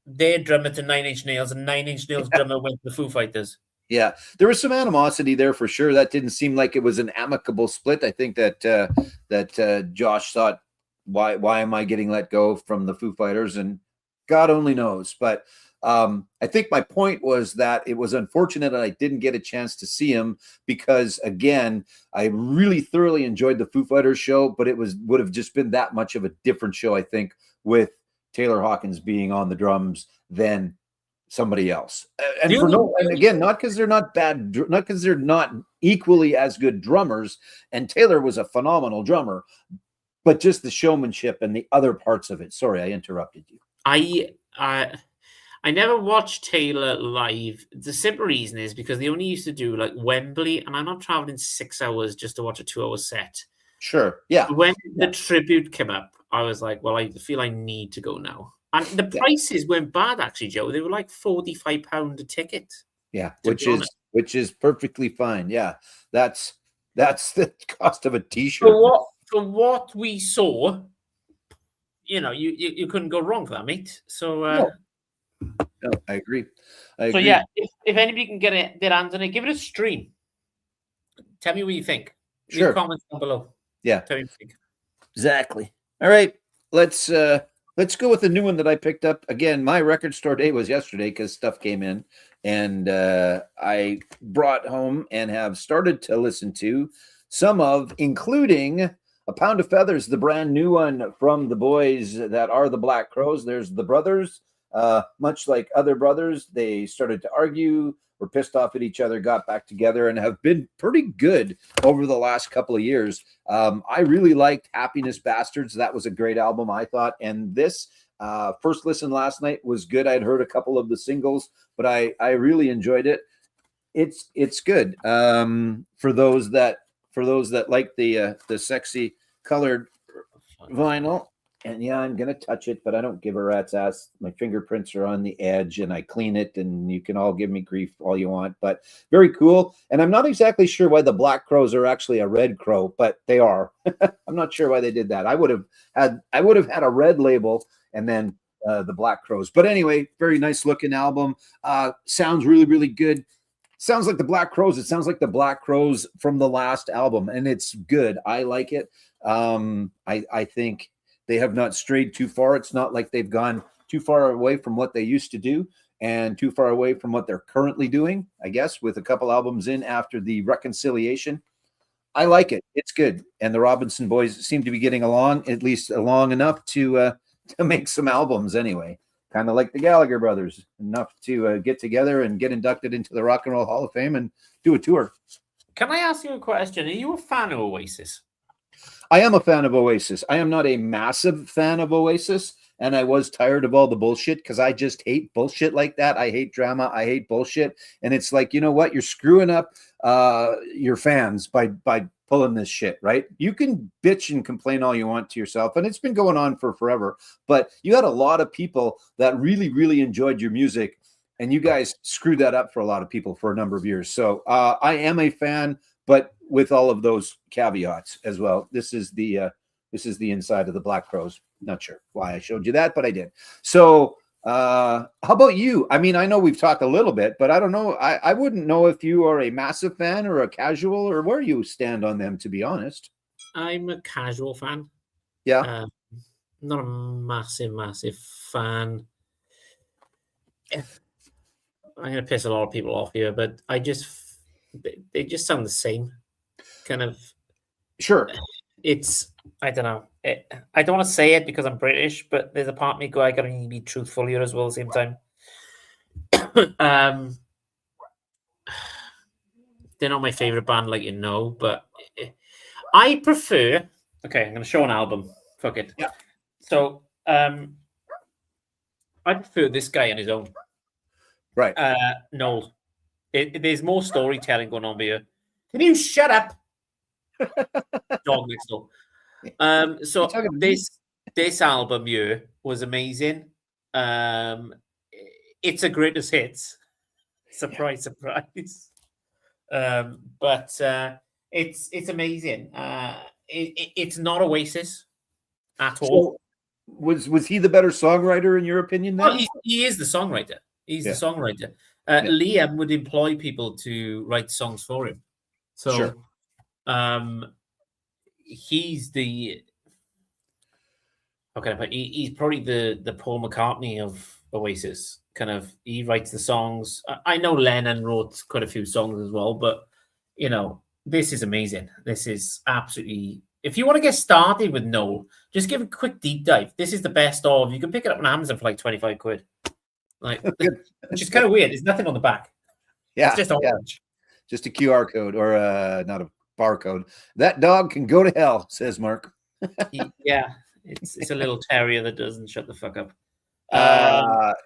their drummer to 9 Inch Nails, and 9 Inch Nails drummer went to the Foo Fighters. Yeah, there was some animosity there for sure. That didn't seem like it was an amicable split. I think that Josh thought, why am I getting let go from the Foo Fighters? And God only knows. But I think my point was that it was unfortunate that I didn't get a chance to see him because, again, I really thoroughly enjoyed the Foo Fighters show, but it would have just been that much of a different show, I think, with Taylor Hawkins being on the drums than somebody else. And again, not because they're not bad, not because they're not equally as good drummers. And Taylor was a phenomenal drummer, but just the showmanship and the other parts of it. Sorry, I interrupted you. I never watched Taylor live. The simple reason is because they only used to do like Wembley, and I'm not traveling 6 hours just to watch a 2-hour set. Sure. Yeah. When the tribute came up, I was like, well, I feel I need to go now. And the prices weren't bad, actually, Joe. They were like £45 a ticket. Yeah, which is perfectly fine. Yeah, that's the cost of a T-shirt. For what we saw, you couldn't go wrong for that, mate. So, no, I agree. So yeah, if anybody can get their hands on it, give it a stream. Tell me what you think. Sure. Leave comments down below. Yeah. Tell me what you think. Exactly. All right, let's go with the new one that I picked up. Again, my record store day was yesterday because stuff came in, and I brought home and have started to listen to some of, including A Pound of Feathers, the brand new one from the boys that are the Black Crowes. There's the brothers. Much like other brothers, they started to argue, were pissed off at each other, got back together, and have been pretty good over the last couple of years. I really liked Happiness Bastards. That was a great album, I thought. And this first listen last night was good. I'd heard a couple of the singles, but I really enjoyed it. It's good. For those that like the sexy colored vinyl. And yeah, I'm going to touch it, but I don't give a rat's ass. My fingerprints are on the edge and I clean it, and you can all give me grief all you want, but very cool. And I'm not exactly sure why the Black Crowes are actually a red crow, but they are. I'm not sure why they did that. I would have had a red label and then the Black Crowes. But anyway, very nice looking album. Sounds really, really good. Sounds like the Black Crowes. It sounds like the Black Crowes from the last album, and it's good. I like it. I think they have not strayed too far. It's not like they've gone too far away from what they used to do and too far away from what they're currently doing, I guess, with a couple albums in after the reconciliation. I like it. It's good. And the Robinson boys seem to be getting along, at least along enough to make some albums anyway. Kind of like the Gallagher brothers, enough to get together and get inducted into the Rock and Roll Hall of Fame and do a tour. Can I ask you a question? Are you a fan of Oasis? I am a fan of Oasis. I am not a massive fan of Oasis, and I was tired of all the bullshit because I just hate bullshit like that. I hate drama. I hate bullshit. And it's like, you know what? You're screwing up your fans by pulling this shit, right? You can bitch and complain all you want to yourself, and it's been going on for forever. But you had a lot of people that really, really enjoyed your music, and you guys screwed that up for a lot of people for a number of years. So I am a fan, but with all of those caveats as well. This is the inside of the Black Crowes. Not sure why I showed you that, but I did. So how about you? I mean, I know we've talked a little bit, but I don't know. I wouldn't know if you are a massive fan or a casual or where you stand on them, to be honest. I'm a casual fan. Yeah. Not a massive fan. I'm going to piss a lot of people off here, but they just sound the same. Kind of. Sure. it's I don't know. I don't want to say it because I'm British, but there's a part of me go, I gotta be truthful here as well at the same time. They're not my favorite band, like but I prefer. Okay, I'm gonna show an album. Fuck it. Yeah. So, I prefer this guy on his own. Right. Noel. There's more storytelling going on here. Can you shut up? Dog next door. So You talking to me? this album here was amazing. It's a greatest hits. Surprise, surprise. But it's amazing. It's not Oasis at all. So was he the better songwriter in your opinion? Then? Well, he is the songwriter. He's Yeah. the songwriter. Yeah. Liam would employ people to write songs for him. So, Sure. He's the. Okay, but he's probably the Paul McCartney of Oasis. Kind of, he writes the songs. I know Lennon wrote quite a few songs as well, but this is amazing. This is absolutely. If you want to get started with Noel, just give a quick deep dive. This is the best of. You can pick it up on Amazon for like 25 quid. Like, which is kind of weird. There's nothing on the back. Yeah. It's just orange. Just a QR code or not a barcode. That dog can go to hell, says Mark. Yeah, it's a little terrier that doesn't shut the fuck up.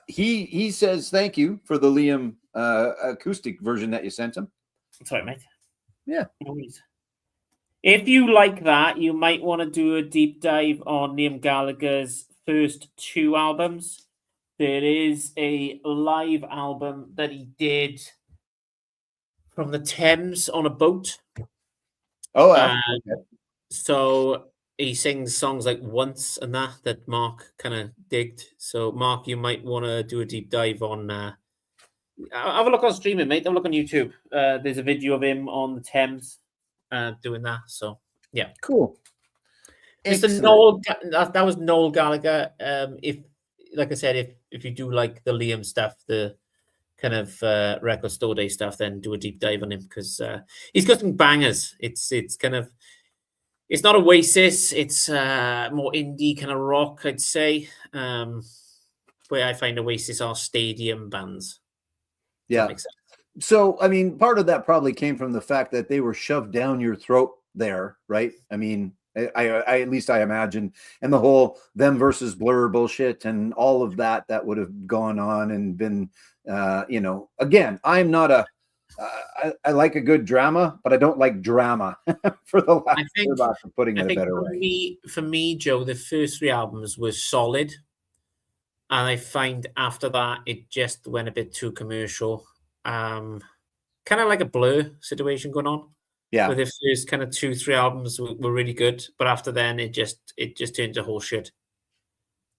He says thank you for the Liam acoustic version that you sent him. Sorry, mate. Yeah. No worries. If you like that, you might want to do a deep dive on Liam Gallagher's first 2 albums. There is a live album that he did from the Thames on a boat. Oh, okay. So he sings songs like Once and that Mark kind of digged. So Mark, you might want to do a deep dive on. Have a look on streaming, mate. Have a look on YouTube. There's a video of him on the Thames doing that. So yeah, Cool. Mr. Excellent. Noel. That was Noel Gallagher. If, like I said, if you do like the Liam stuff, the kind of record store day stuff, then do a deep dive on him because he's got some bangers. It's kind of. It's not Oasis. It's more indie kind of rock, I'd say. Where I find Oasis are stadium bands. Yeah. That makes sense. So, I mean, part of that probably came from the fact that they were shoved down your throat there, right? I mean, I at least I imagine, and the whole them versus Blur bullshit and all of that would have gone on and been, again, I'm not a. I like a good drama, but I don't like drama for the lack of putting it a better way. For me, Joe, the first 3 albums were solid. And I find after that, it just went a bit too commercial. Kind of like a Blur situation going on. Yeah. Where the first kind of 2-3 albums were really good. But after then, it just turned to horseshit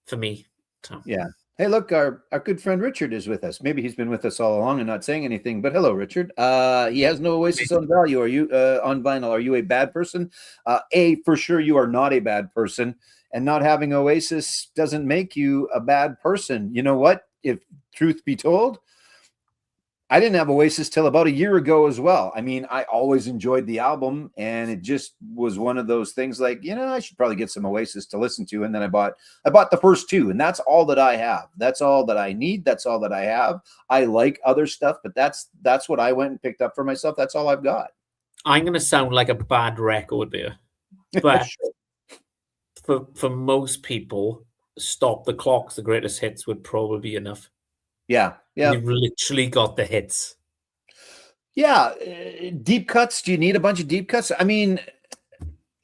for me. So. Yeah. Hey, look, our good friend Richard is with us. Maybe he's been with us all along and not saying anything, but hello, Richard. He has no Oasis on value. Are you on vinyl? Are you a bad person? For sure, you are not a bad person, and not having Oasis doesn't make you a bad person. You know what? If truth be told, I didn't have Oasis till about a year ago as well. I mean, I always enjoyed the album, and it just was one of those things like, I should probably get some Oasis to listen to. And then I bought the first 2, and that's all that I have. That's all that I need. That's all that I have. I like other stuff, but that's what I went and picked up for myself. That's all I've got. I'm going to sound like a bad record beer, but for most people, Stop the Clock's the greatest hits would probably be enough. Yeah. Yeah. You've literally got the hits. Yeah. Deep cuts. Do you need a bunch of deep cuts? I mean,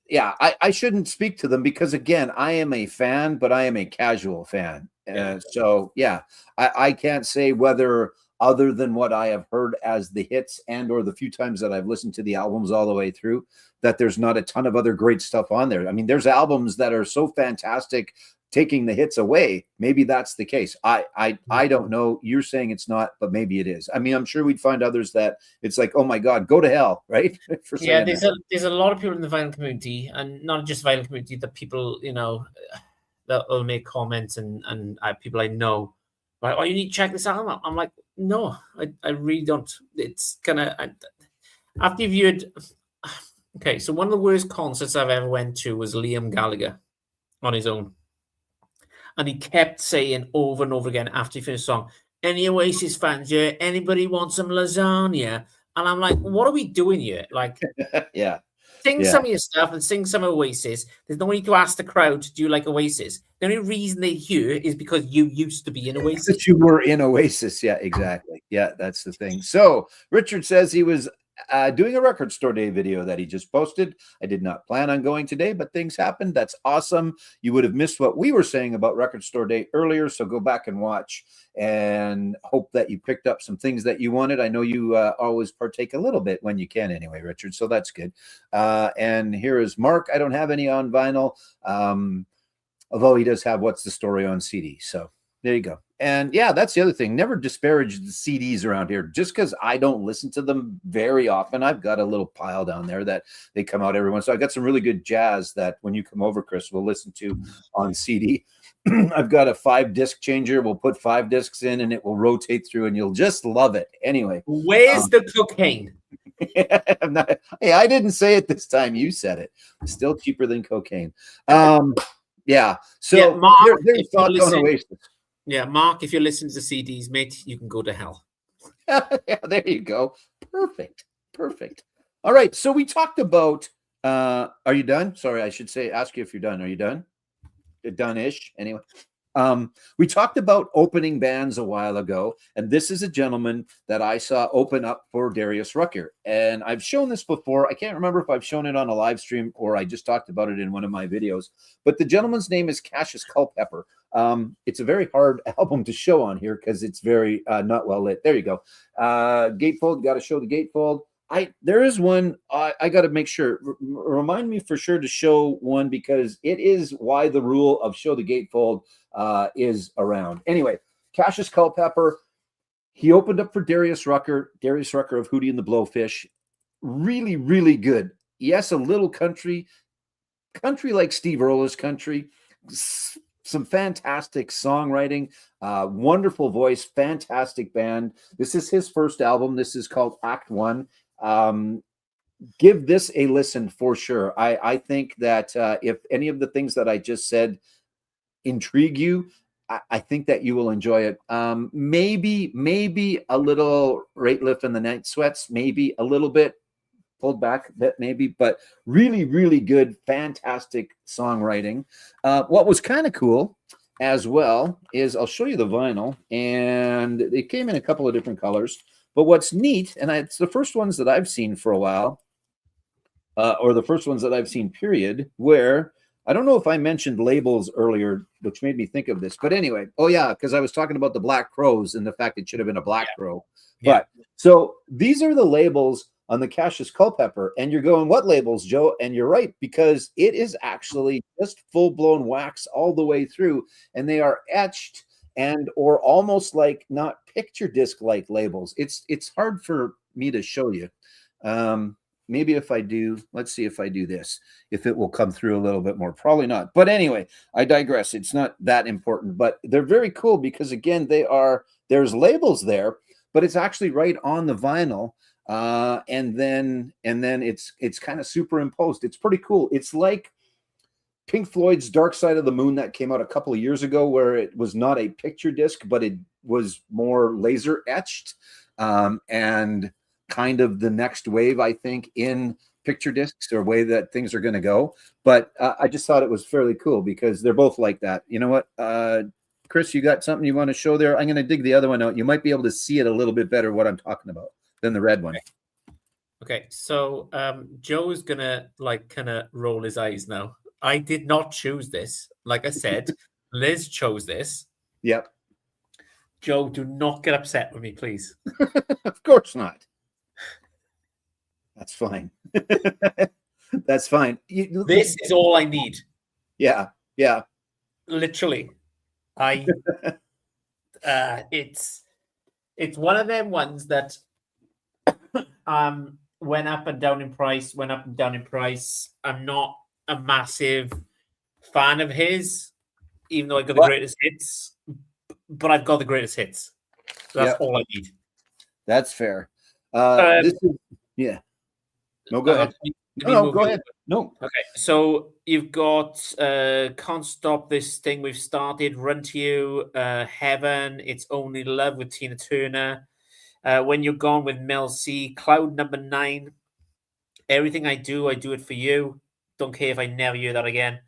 yeah, I shouldn't speak to them because, again, I am a fan, but I am a casual fan. So, yeah, I can't say whether other than what I have heard as the hits and or the few times that I've listened to the albums all the way through, that there's not a ton of other great stuff on there. I mean, there's albums that are so fantastic taking the hits away. Maybe that's the case. I don't know. You're saying it's not, but maybe it is. I mean, I'm sure we'd find others that it's like, oh my God, go to hell, right? There's a lot of people in the vinyl community, and not just vinyl community, that people, that will make comments and people I know, like, oh, you need to check this album. I'm like, no, I really don't. It's kind of, after you've viewed, Okay, so one of the worst concerts I've ever went to was Liam Gallagher on his own. And he kept saying over and over again after he finished the song, any Oasis fans here? Anybody want some lasagna? And I'm like, what are we doing here? Like, Yeah. sing Yeah. some of your stuff and sing some Oasis. There's no need to ask the crowd, do you like Oasis? The only reason they're here is because you used to be in Oasis. That you were in Oasis. Yeah, exactly. Yeah, that's the thing. So Richard says he was doing a record store day video that he just posted. I did not plan on going today, but things happened. That's awesome. You would have missed what we were saying about record store day earlier, so go back and watch and hope that you picked up some things that you wanted. I know you always partake a little bit when you can anyway, Richard, so that's good. And here is Mark. I don't have any on vinyl, although he does have What's the Story on CD. So there you go. And yeah, that's the other thing. Never disparage the CDs around here. Just because I don't listen to them very often, I've got a little pile down there that they come out every once. So I got some really good jazz that when you come over, Chris, we'll listen to on CD. I've got a 5-disc changer. We'll put 5 discs in and it will rotate through and you'll just love it. Anyway. Where's the cocaine? Hey, I didn't say it this time. You said it. Still cheaper than cocaine. Yeah. So Yeah, Mark, there's thoughts on Oasis. Yeah, Mark, if you're listening to CDs, mate, you can go to hell. Yeah, there you go. Perfect. All right. So we talked about are you done? Sorry, I should say ask you if you're done. Are you done? You're done-ish. Anyway. We talked about opening bands a while ago, and this is a gentleman that I saw open up for Darius Rucker. And I've shown this before. I can't remember if I've shown it on a live stream or I just talked about it in one of my videos. But the gentleman's name is Cassius Culpepper. It's a very hard album to show on here because it's very not well lit. There you go. Gatefold, got to show the gatefold. There is one I got to make sure. Remind me for sure to show one because it is why the rule of show the gatefold is around. Anyway, Cassius Culpepper, he opened up for Darius Rucker of Hootie and the Blowfish. Really, really good. Yes, a little country like Steve Earle's country. Some fantastic songwriting, wonderful voice, fantastic band. This is his first album. This is called Act One. Give this a listen for sure. I think that if any of the things that I just said intrigue you, I think that you will enjoy it. Maybe a little rate lift in the night sweats, maybe a little bit pulled back a bit, maybe, but really, really good, fantastic songwriting. What was kind of cool as well is I'll show you the vinyl, and it came in a couple of different colors. But what's neat, and it's the first ones that I've seen for a while, or the first ones that I've seen, period, where I don't know if I mentioned labels earlier, which made me think of this. But anyway, oh yeah, because I was talking about the Black Crows and the fact it should have been a Black Crow. Yeah. But so these are the labels on the Cassius Culpepper, and you're going, what labels, Joe? And you're right, because it is actually just full-blown wax all the way through, and they are etched and or almost like not picture disc like labels. It's hard for me to show you. Maybe if I do, let's see if I do this, if it will come through a little bit more. Probably not. But anyway, I digress. It's not that important, but they're very cool because again, there's labels there, but it's actually right on the vinyl. And then it's kind of superimposed. It's pretty cool. It's like Pink Floyd's Dark Side of the Moon that came out a couple of years ago, where it was not a picture disc, but it was more laser etched, and kind of the next wave, I think, in picture discs or way that things are going to go. But I just thought it was fairly cool because they're both like that. You know what, Chris, you got something you want to show there? I'm going to dig the other one out. You might be able to see it a little bit better what I'm talking about than the red one. Okay, so Joe's gonna kind of roll his eyes now. I did not choose this. Like I said, Liz chose this. Yep. Joe, do not get upset with me, please. Of course not. That's fine. That's fine. This is all I need. Yeah. Literally. It's one of them ones that went up and down in price. I'm not a massive fan of his, even though I got the greatest hits, but I've got the greatest hits. So that's all I need. That's fair. This is, yeah. No, go ahead. Let No, me no, move go you ahead. No. Okay, so you've got Can't Stop This Thing We've Started, Run to You, Heaven, It's Only Love with Tina Turner, When You're Gone with Mel C, Cloud Number 9, Everything I Do It For You, Don't Care If I Never Hear That Again,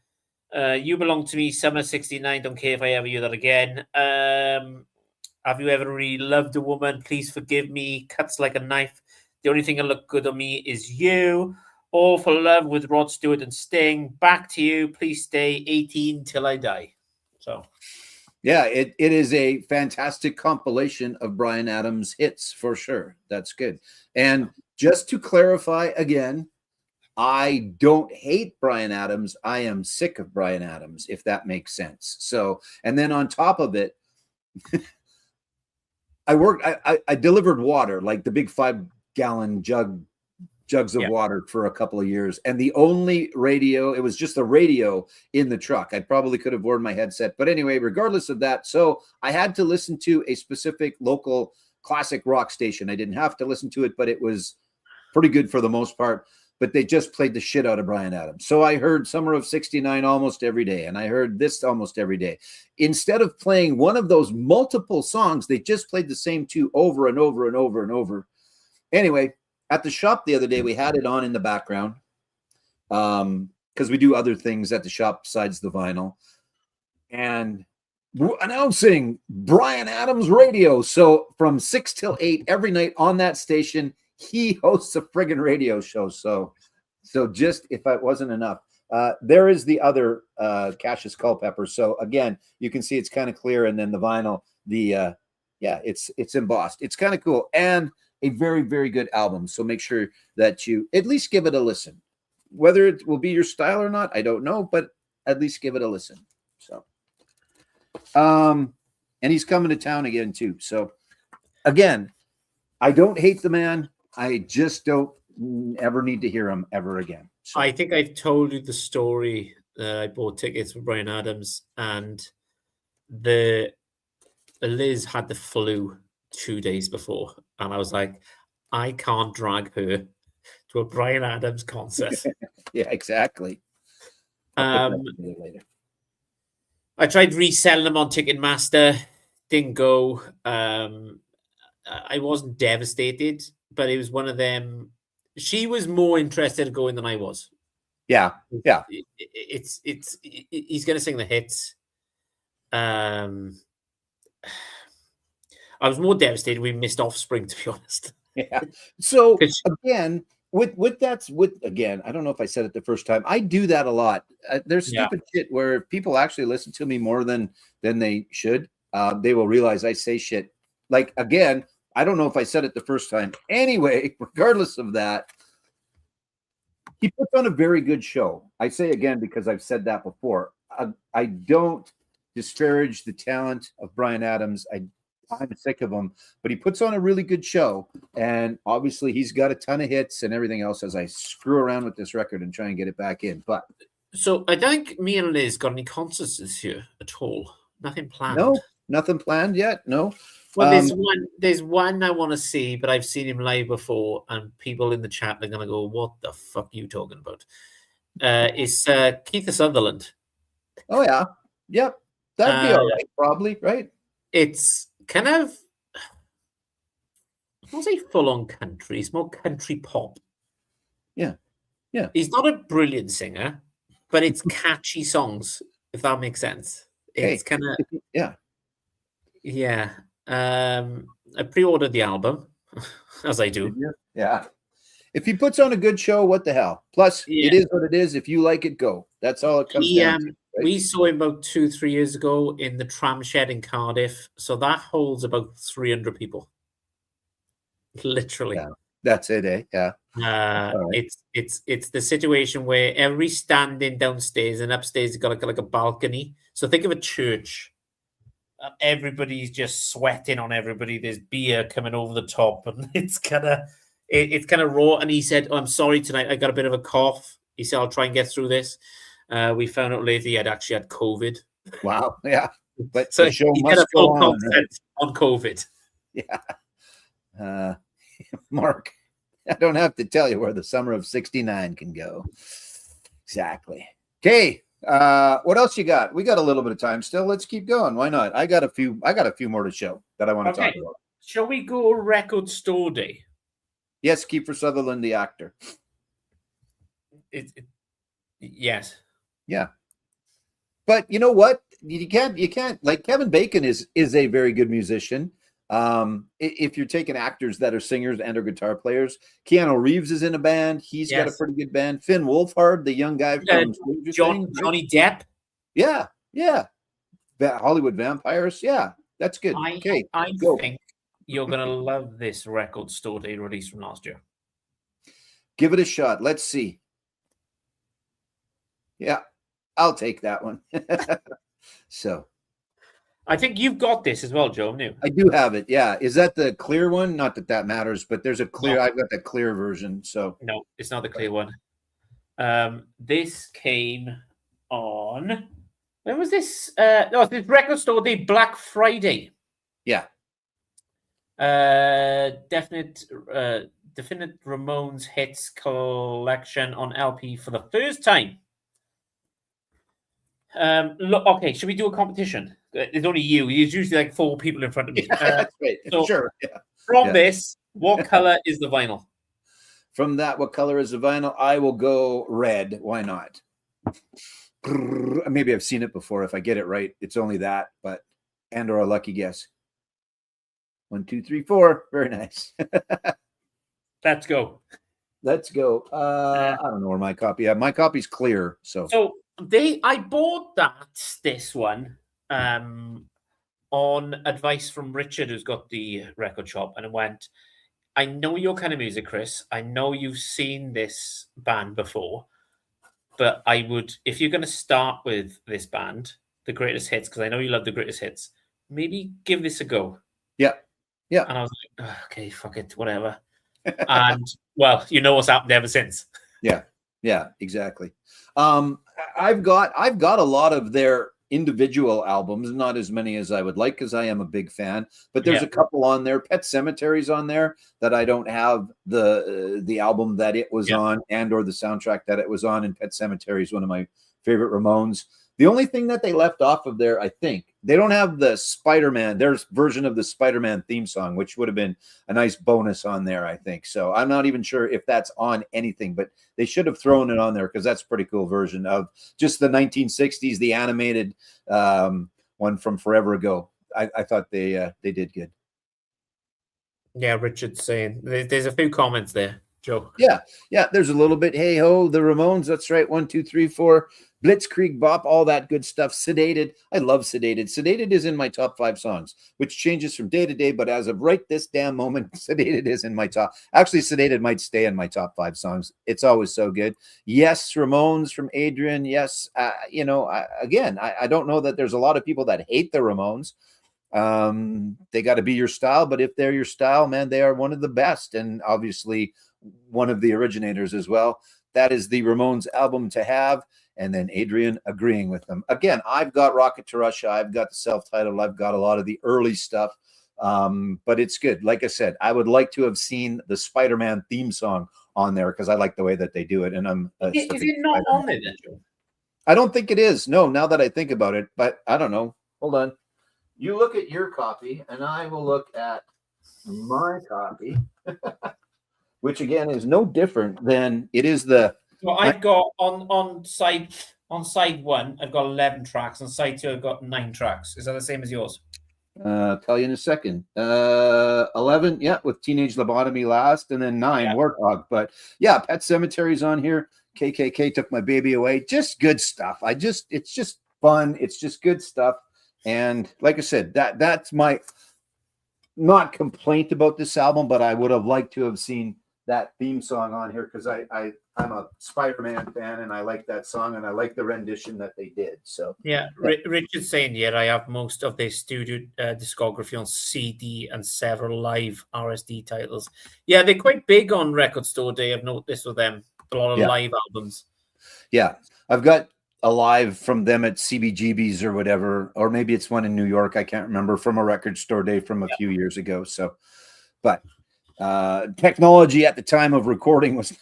You Belong to Me, Summer 69, Don't Care If I Ever Hear That Again, Have You Ever Really Loved a Woman, Please Forgive Me, Cuts Like a Knife, The Only Thing That Look Good on Me Is You, All for Love with Rod Stewart and Sting, Back to You, Please Stay, 18 Till I Die. So, Yeah, it is a fantastic compilation of Bryan Adams hits for sure. That's good. And just to clarify again, I don't hate Bryan Adams. I am sick of Bryan Adams, if that makes sense. So, and then on top of it, I delivered water, like the big 5-gallon jugs of water for a couple of years. And the only radio, it was just the radio in the truck. I probably could have worn my headset. But anyway, regardless of that, so I had to listen to a specific local classic rock station. I didn't have to listen to it, but it was pretty good for the most part. But they just played the shit out of Bryan Adams. So I heard Summer of 69 almost every day. And I heard this almost every day. Instead of playing one of those multiple songs, they just played the same two over and over and over and over. Anyway, at the shop the other day, we had it on in the background because we do other things at the shop besides the vinyl. And announcing Bryan Adams Radio. So from 6 till 8 every night on that station, he hosts a friggin' radio show. So just if it wasn't enough, there is the other Cassius Culpepper. So again, you can see it's kind of clear, and then the vinyl, it's embossed. It's kind of cool and a very, very good album. So make sure that you at least give it a listen. Whether it will be your style or not, I don't know, but at least give it a listen. So, and he's coming to town again too. So again, I don't hate the man. I just don't ever need to hear him ever again. So. I think I've told you the story. I bought tickets for Bryan Adams, and Liz had the flu 2 days before, and I was like, I can't drag her to a Bryan Adams concert. Yeah, exactly. Later. I tried reselling them on Ticketmaster, didn't go. I wasn't devastated, but it was one of them. She was more interested in going than I was. Yeah. He's going to sing the hits. I was more devastated we missed Offspring, to be honest. Yeah. So again, again, I don't know if I said it the first time. I do that a lot. There's stupid shit where if people actually listen to me more than they should, they will realize I say shit. Like again, I don't know if I said it the first time. Anyway, regardless of that, he puts on a very good show. I say again because I've said that before. I don't disparage the talent of Bryan Adams. I'm sick of him, but he puts on a really good show. And obviously he's got a ton of hits and everything else as I screw around with this record and try and get it back in. But so I don't think me and Liz got any concerts this year at all. Nothing planned. No, nothing planned yet. No. Well, there's one I want to see, but I've seen him live before, and people in the chat are going to go, what the fuck are you talking about? It's Keith Sutherland. Oh, yeah. Yep. That'd be all right, probably, right? It's kind of, I won't say full-on country. It's more country pop. Yeah. Yeah. He's not a brilliant singer, but it's catchy songs, if that makes sense. It's kind of... Yeah. Yeah. I pre-ordered the album, as I do. Yeah. If he puts on a good show, what the hell? Plus, it is what it is. If you like it, go. That's all it comes down to. Right? We saw him about 2-3 years ago in the Tram Shed in Cardiff. So that holds about 300 people. Literally. Yeah. That's it, eh? Yeah. Right. It's the situation where every standing downstairs and upstairs has got like a balcony. So think of a church. Everybody's just sweating on everybody. There's beer coming over the top, and it's kind of raw. And he said, "Oh, I'm sorry tonight. I got a bit of a cough." He said, "I'll try and get through this." We found out later he had actually had COVID. Wow. Yeah. But so the show he must had a go full on COVID. Yeah. Mark, I don't have to tell you where the summer of '69 can go. Exactly. Okay. What else you got? We got a little bit of time still. Let's keep going. Why not? I got a few more to show that I want to talk about. Shall we go record store day? Yes, Kiefer Sutherland, the actor. Yes. Yeah. But you know what? You can't like Kevin Bacon is a very good musician. If you're taking actors that are singers and or guitar players, Keanu Reeves is in a band. He's got a pretty good band. Finn Wolfhard, the young guy from Stranger Things, right? Johnny Depp. Yeah. Hollywood Vampires. Yeah, that's good. I think you're going to love this record store day release from last year. Give it a shot. Let's see. Yeah, I'll take that one. So I think you've got this as well, Joe. No. I do have it. Yeah. Is that the clear one? Not that that matters, but there's a clear. No. I've got the clear version. So No, it's not the clear one. This came on. When was this? No, it's this record store day, Black Friday. yeah. Definite Ramones hits collection on LP for the first time. Look, okay, should we do a competition? It's only you. There's usually like 4 people in front of me. That's right. So Sure. Yeah. from this, what color is the vinyl? From that, what color is the vinyl? I will go red. Why not? Maybe I've seen it before. If I get it right, it's only that, but or a lucky guess. 1, 2, 3, 4. Very nice. Let's go. Let's go. I don't know where my copy. Yeah, my copy's clear. So I bought this one on advice from Richard, who's got the record shop, and it went, I know your kind of music, Chris. I know you've seen this band before, but I would, if you're going to start with this band, the greatest hits, because I know you love the greatest hits, maybe give this a go. Yeah. And I was like, oh, okay, fuck it, whatever. And well, you know what's happened ever since. Yeah, exactly. I've got a lot of their individual albums, not as many as I would like because I am a big fan, but there's a couple on there. Pet Sematary on there that I don't have the album that it was on and or the soundtrack that it was on, and Pet Sematary is one of my favorite Ramones. The only thing that they left off of there, I think, they don't have the Spider-Man, their version of the Spider-Man theme song, which would have been a nice bonus on there, I think. So I'm not even sure if that's on anything, but they should have thrown it on there because that's a pretty cool version of just the 1960s, the animated one from forever ago. I thought they did good. Yeah, Richard's saying there's a few comments there, Joe. Yeah, there's a little bit. Hey ho, the Ramones. That's right. 1, 2, 3, 4. Blitzkrieg Bop, all that good stuff. Sedated. I love Sedated. Sedated is in my top 5 songs, which changes from day to day. But as of right this damn moment, Sedated is in my top. Actually, Sedated might stay in my top 5 songs. It's always so good. Yes, Ramones from Adrian. Yes, I don't know that there's a lot of people that hate the Ramones. They got to be your style, but if they're your style, man, they are one of the best, and obviously one of the originators as well. That is the Ramones album to have. And then Adrian agreeing with them. Again, I've got Rocket to Russia. I've got the self-titled. I've got a lot of the early stuff. But it's good. Like I said, I would like to have seen the Spider-Man theme song on there because I like the way that they do it. And I'm is it not on there, then, Joe? I don't think it is. No, now that I think about it, but I don't know. Hold on. You look at your copy, and I will look at my copy, which again is no different than it is the. Well, I've got on side 1, I've got 11 tracks. On side 2, I've got 9 tracks. Is that the same as yours? I'll tell you in a second. 11, with Teenage Lobotomy last, and then 9 Warthog. But yeah, Pet Sematary's on here. KKK Took My Baby Away. Just good stuff. It's just fun. It's just good stuff. And like I said, that's my not complaint about this album, but I would have liked to have seen that theme song on here because I'm a Spider-Man fan and I like that song and I like the rendition that they did. So Richard's saying I have most of their studio discography on CD and several live RSD titles. Yeah, they're quite big on Record Store Day. I've noticed with them a lot of live albums. Yeah, I've got a live from them at CBGB's or whatever, or maybe it's one in New York. I can't remember, from a Record Store Day from a few years ago. So, but technology at the time of recording was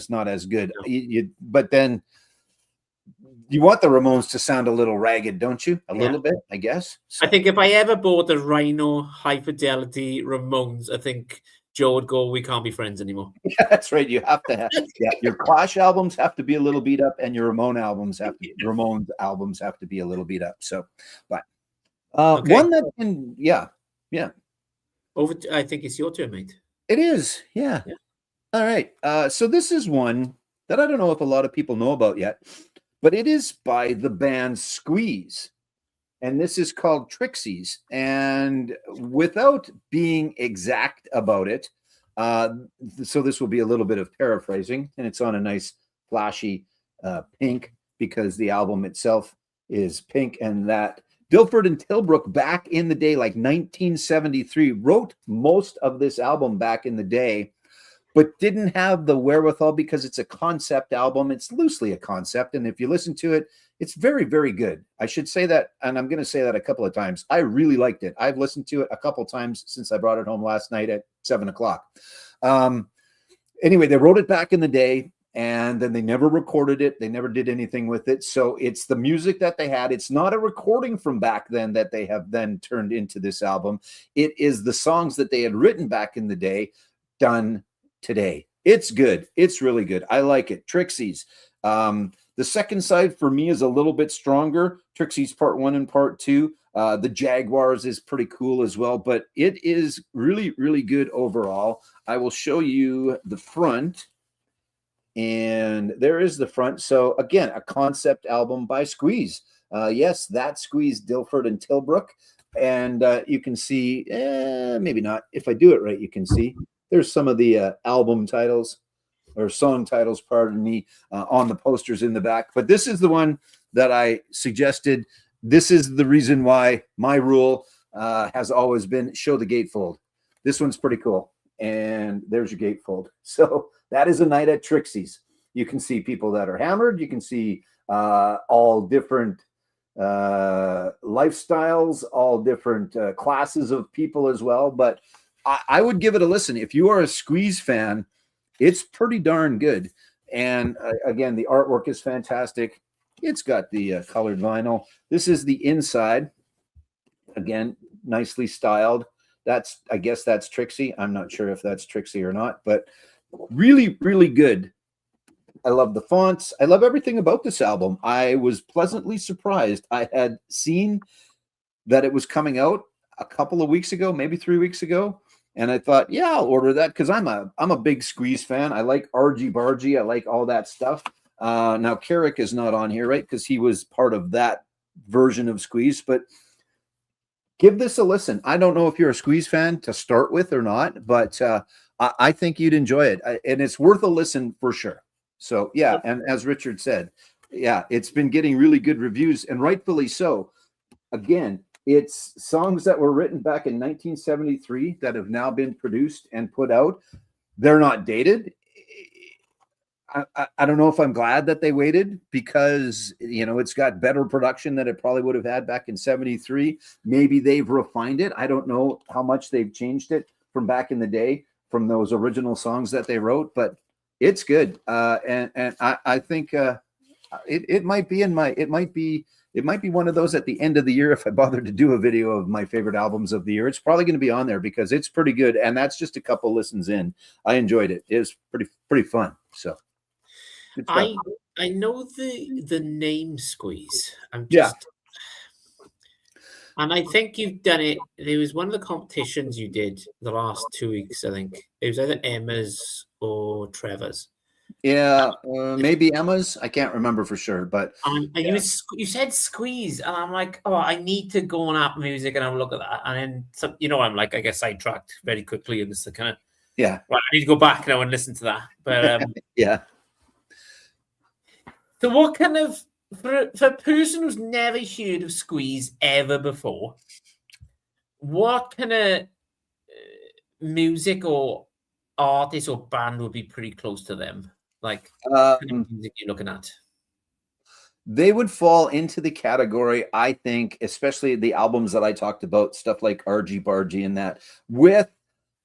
not as good. But then you want the Ramones to sound a little ragged, don't you? A little bit, I guess. So. I think if I ever bought the Rhino High Fidelity Ramones, I think Joe would go, "We can't be friends anymore." Yeah, that's right. You have to have your Clash albums have to be a little beat up, and your Ramones albums have to be a little beat up. So, but Okay. one that can, yeah. I think it's your turn, mate. It is, yeah. All right. So this is one that I don't know if a lot of people know about yet, but it is by the band Squeeze. And this is called Trixies. And without being exact about it, so this will be a little bit of paraphrasing, and it's on a nice flashy pink because the album itself is pink, and that Dilford and Tilbrook back in the day, like 1973, wrote most of this album back in the day, but didn't have the wherewithal because it's a concept album. It's loosely a concept. And if you listen to it, it's very, very good. I should say that, and I'm going to say that a couple of times. I really liked it. I've listened to it a couple of times since I brought it home last night at 7 o'clock. Anyway, they wrote it back in the day, and then they never recorded it. They never did anything with it. So it's the music that they had. It's not a recording from back then that they have then turned into this album. It is the songs that they had written back in the day done today. It's good. It's really good. I like it. Trixies. The second side for me is a little bit stronger. Trixies Part 1 and Part 2. The Jaguars is pretty cool as well, but it is really, really good overall. I will show you the front. And there is the front. So again, a concept album by Squeeze. Yes, that Squeeze, Dilford and Tilbrook. And you can see, maybe not. If I do it right, you can see there's some of the album titles or song titles, pardon me, on the posters in the back. But this is the one that I suggested. This is the reason why my rule has always been show the gatefold. This one's pretty cool. And there's your gatefold. So that is a night at Trixie's. You can see people that are hammered. You can see all different lifestyles, all different classes of people as well. But I would give it a listen. If you are a Squeeze fan, it's pretty darn good. And again, the artwork is fantastic. It's got the colored vinyl. This is the inside. Again, nicely styled. I guess that's Trixie. I'm not sure if that's Trixie or not, but really, really good. I love the fonts. I love everything about this album. I was pleasantly surprised. I had seen that it was coming out a couple of weeks ago, maybe 3 weeks ago. And I thought, yeah, I'll order that because I'm a big Squeeze fan. I like Argy Bargy. I like all that stuff. Now, Carrick is not on here, right? Because he was part of that version of Squeeze. But give this a listen. I don't know if you're a Squeeze fan to start with or not, but I think you'd enjoy it. And it's worth a listen for sure. So, yeah. And as Richard said, yeah, it's been getting really good reviews, and rightfully so. Again, it's songs that were written back in 1973 that have now been produced and put out. They're not dated. I don't know if I'm glad that they waited because, you know, it's got better production than it probably would have had back in 73. Maybe they've refined it. I don't know how much they've changed it from back in the day, from those original songs that they wrote, but it's good. And I think it might be one of those at the end of the year. If I bothered to do a video of my favorite albums of the year, it's probably going to be on there because it's pretty good. And that's just a couple listens in. I enjoyed it. It was pretty fun. So I know the name Squeeze. And I think you've done it. There was one of the competitions you did the last 2 weeks, I think. It was either Emma's or Trevor's. Yeah, maybe Emma's. I can't remember for sure, but and you said Squeeze, and I'm like, oh, I need to go on Apple Music and have a look at that. And then, I'm like, I get sidetracked very quickly, and it's the kind of right. I need to go back now and listen to that. But yeah. So, what kind of for a person who's never heard of Squeeze ever before, what kind of music or artist or band would be pretty close to them? Like, what kind of music you're looking at? They would fall into the category, I think, especially the albums that I talked about, stuff like Argy Bargy and that, with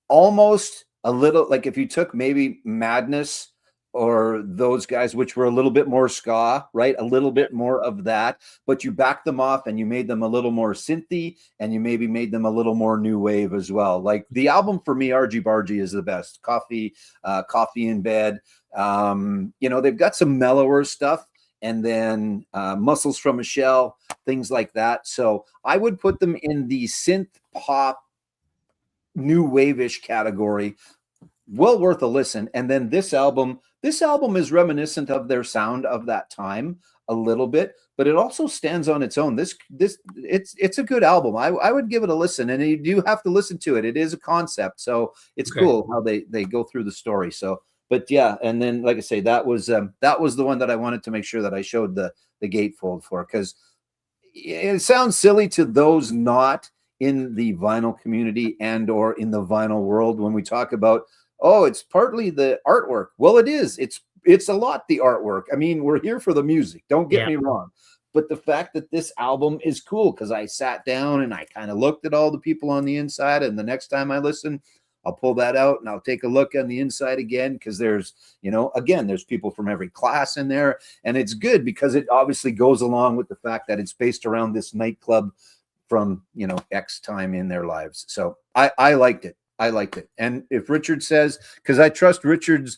almost a little, like if you took maybe Madness or those guys, which were a little bit more ska, right? A little bit more of that, but you backed them off and you made them a little more synthy, and you maybe made them a little more new wave as well. Like the album for me, Argy Bargy is the best. Coffee in Bed. They've got some mellower stuff, and then Muscles from a Shell, things like that. So I would put them in the synth pop, new wave-ish category. Well worth a listen. And then this album is reminiscent of their sound of that time a little bit, but it also stands on its own. It's a good album. I would give it a listen, and you do have to listen to it. It is a concept, so it's cool how they go through the story. So, but yeah, and then like I say, that was the one that I wanted to make sure that I showed the gatefold for, because it sounds silly to those not in the vinyl community and or in the vinyl world when we talk about, oh, it's partly the artwork. Well, it is. It's a lot the artwork. I mean, we're here for the music. Don't get me wrong. But the fact that this album is cool, because I sat down and I kind of looked at all the people on the inside, and the next time I listen, I'll pull that out and I'll take a look on the inside again, because there's, there's people from every class in there. And it's good because it obviously goes along with the fact that it's based around this nightclub from, X time in their lives. So I liked it. And if Richard says, because I trust Richard's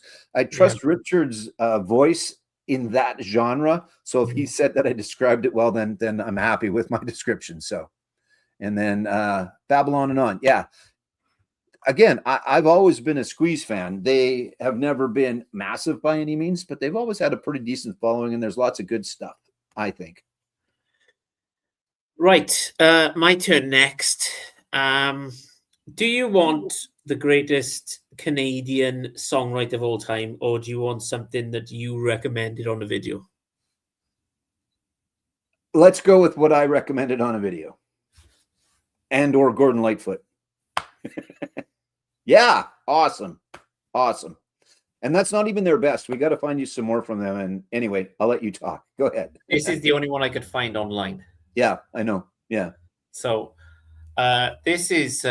voice in that genre. So if he said that I described it well, then I'm happy with my description. So, and then Babylon and On. Yeah. Again, I've always been a Squeeze fan. They have never been massive by any means, but they've always had a pretty decent following, and there's lots of good stuff, I think. Right. My turn next. Do you want the greatest Canadian songwriter of all time, or do you want something that you recommended on a video? Let's go with what I recommended on a video, and or Gordon Lightfoot. Yeah, awesome. And that's not even their best. We got to find you some more from them. And anyway, I'll let you talk. Go ahead. This is the only one I could find online. Yeah, I know. Yeah. So this is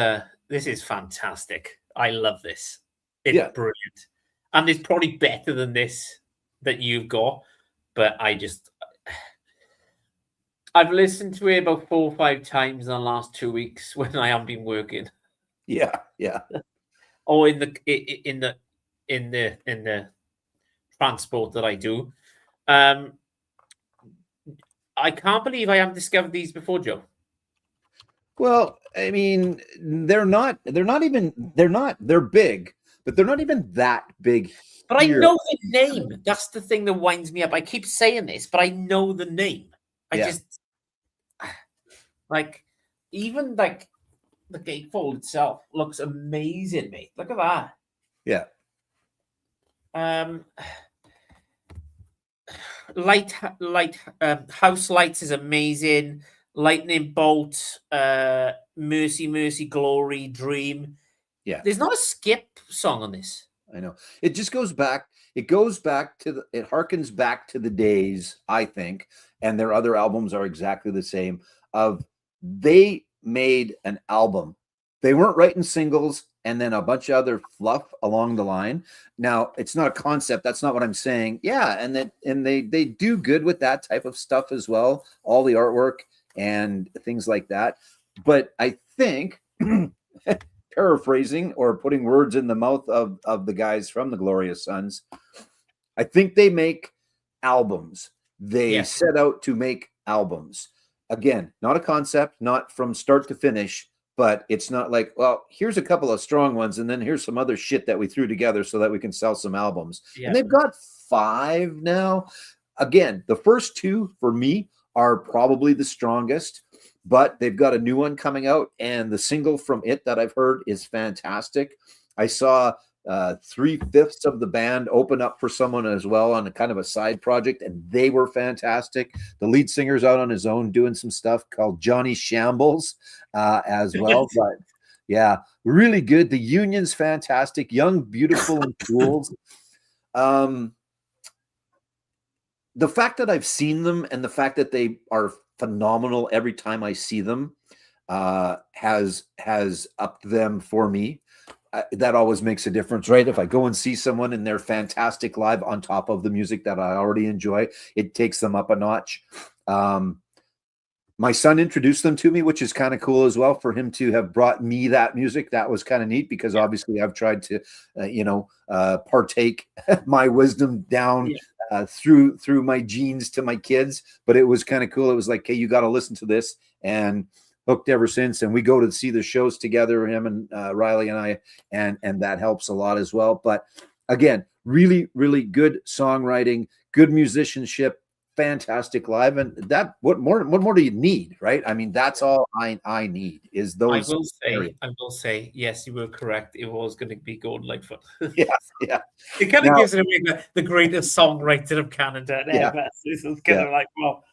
fantastic. I love this. It's brilliant. And it's probably better than this that you've got. But I've listened to it about 4 or 5 times in the last 2 weeks when I haven't been working. Yeah. Or in the transport that I do. I can't believe I haven't discovered these before, Joe. Well, I mean, they're big, but they're not even that big. But here. I know the name. That's the thing that winds me up. I keep saying this, but I know the name. Even the gatefold itself looks amazing, mate. Look at that. Yeah. House Lights is amazing. Lightning Bolt, Mercy, Glory, Dream. Yeah. There's not a skip song on this. I know. It just goes back. It harkens back to the days, I think, and their other albums are exactly the same, of they made an album. They weren't writing singles and then a bunch of other fluff along the line. Now, it's not a concept. That's not what I'm saying. Yeah, and they do good with that type of stuff as well, all the artwork and things like that. But I think, paraphrasing or putting words in the mouth of the guys from the Glorious Sons, I think they make albums. They set out to make albums. Again, not a concept, not from start to finish, but it's not like, well, here's a couple of strong ones, and then here's some other shit that we threw together so that we can sell some albums. Yeah. And they've got 5 now. Again, the first 2 for me are probably the strongest, but they've got a new one coming out, and the single from it that I've heard is fantastic. I saw 3/5 of the band open up for someone as well on a kind of a side project, and they were fantastic. The lead singer's out on his own doing some stuff called Johnny Shambles as well. But yeah, really good. The Union's fantastic. Young, Beautiful, and Fools. The fact that I've seen them and the fact that they are phenomenal every time I see them has upped them for me. that always makes a difference, right? If I go and see someone and they're fantastic live on top of the music that I already enjoy, it takes them up a notch. My son introduced them to me, which is kind of cool as well. For him to have brought me that music, that was kind of neat, because obviously I've tried to, partake my wisdom down through my genes to my kids. But it was kind of cool. It was like, hey, you got to listen to this, and hooked ever since. And we go to see the shows together, him and Riley and I, and that helps a lot as well. But again, really, really good songwriting, good musicianship, fantastic live. And that, what more do you need, right? I mean, that's all I need is those. I will say, yes, you were correct. It was going to be Gordon Lightfoot. Yeah. It kind of gives it away the greatest songwriter of Canada ever. It's kind of like, well.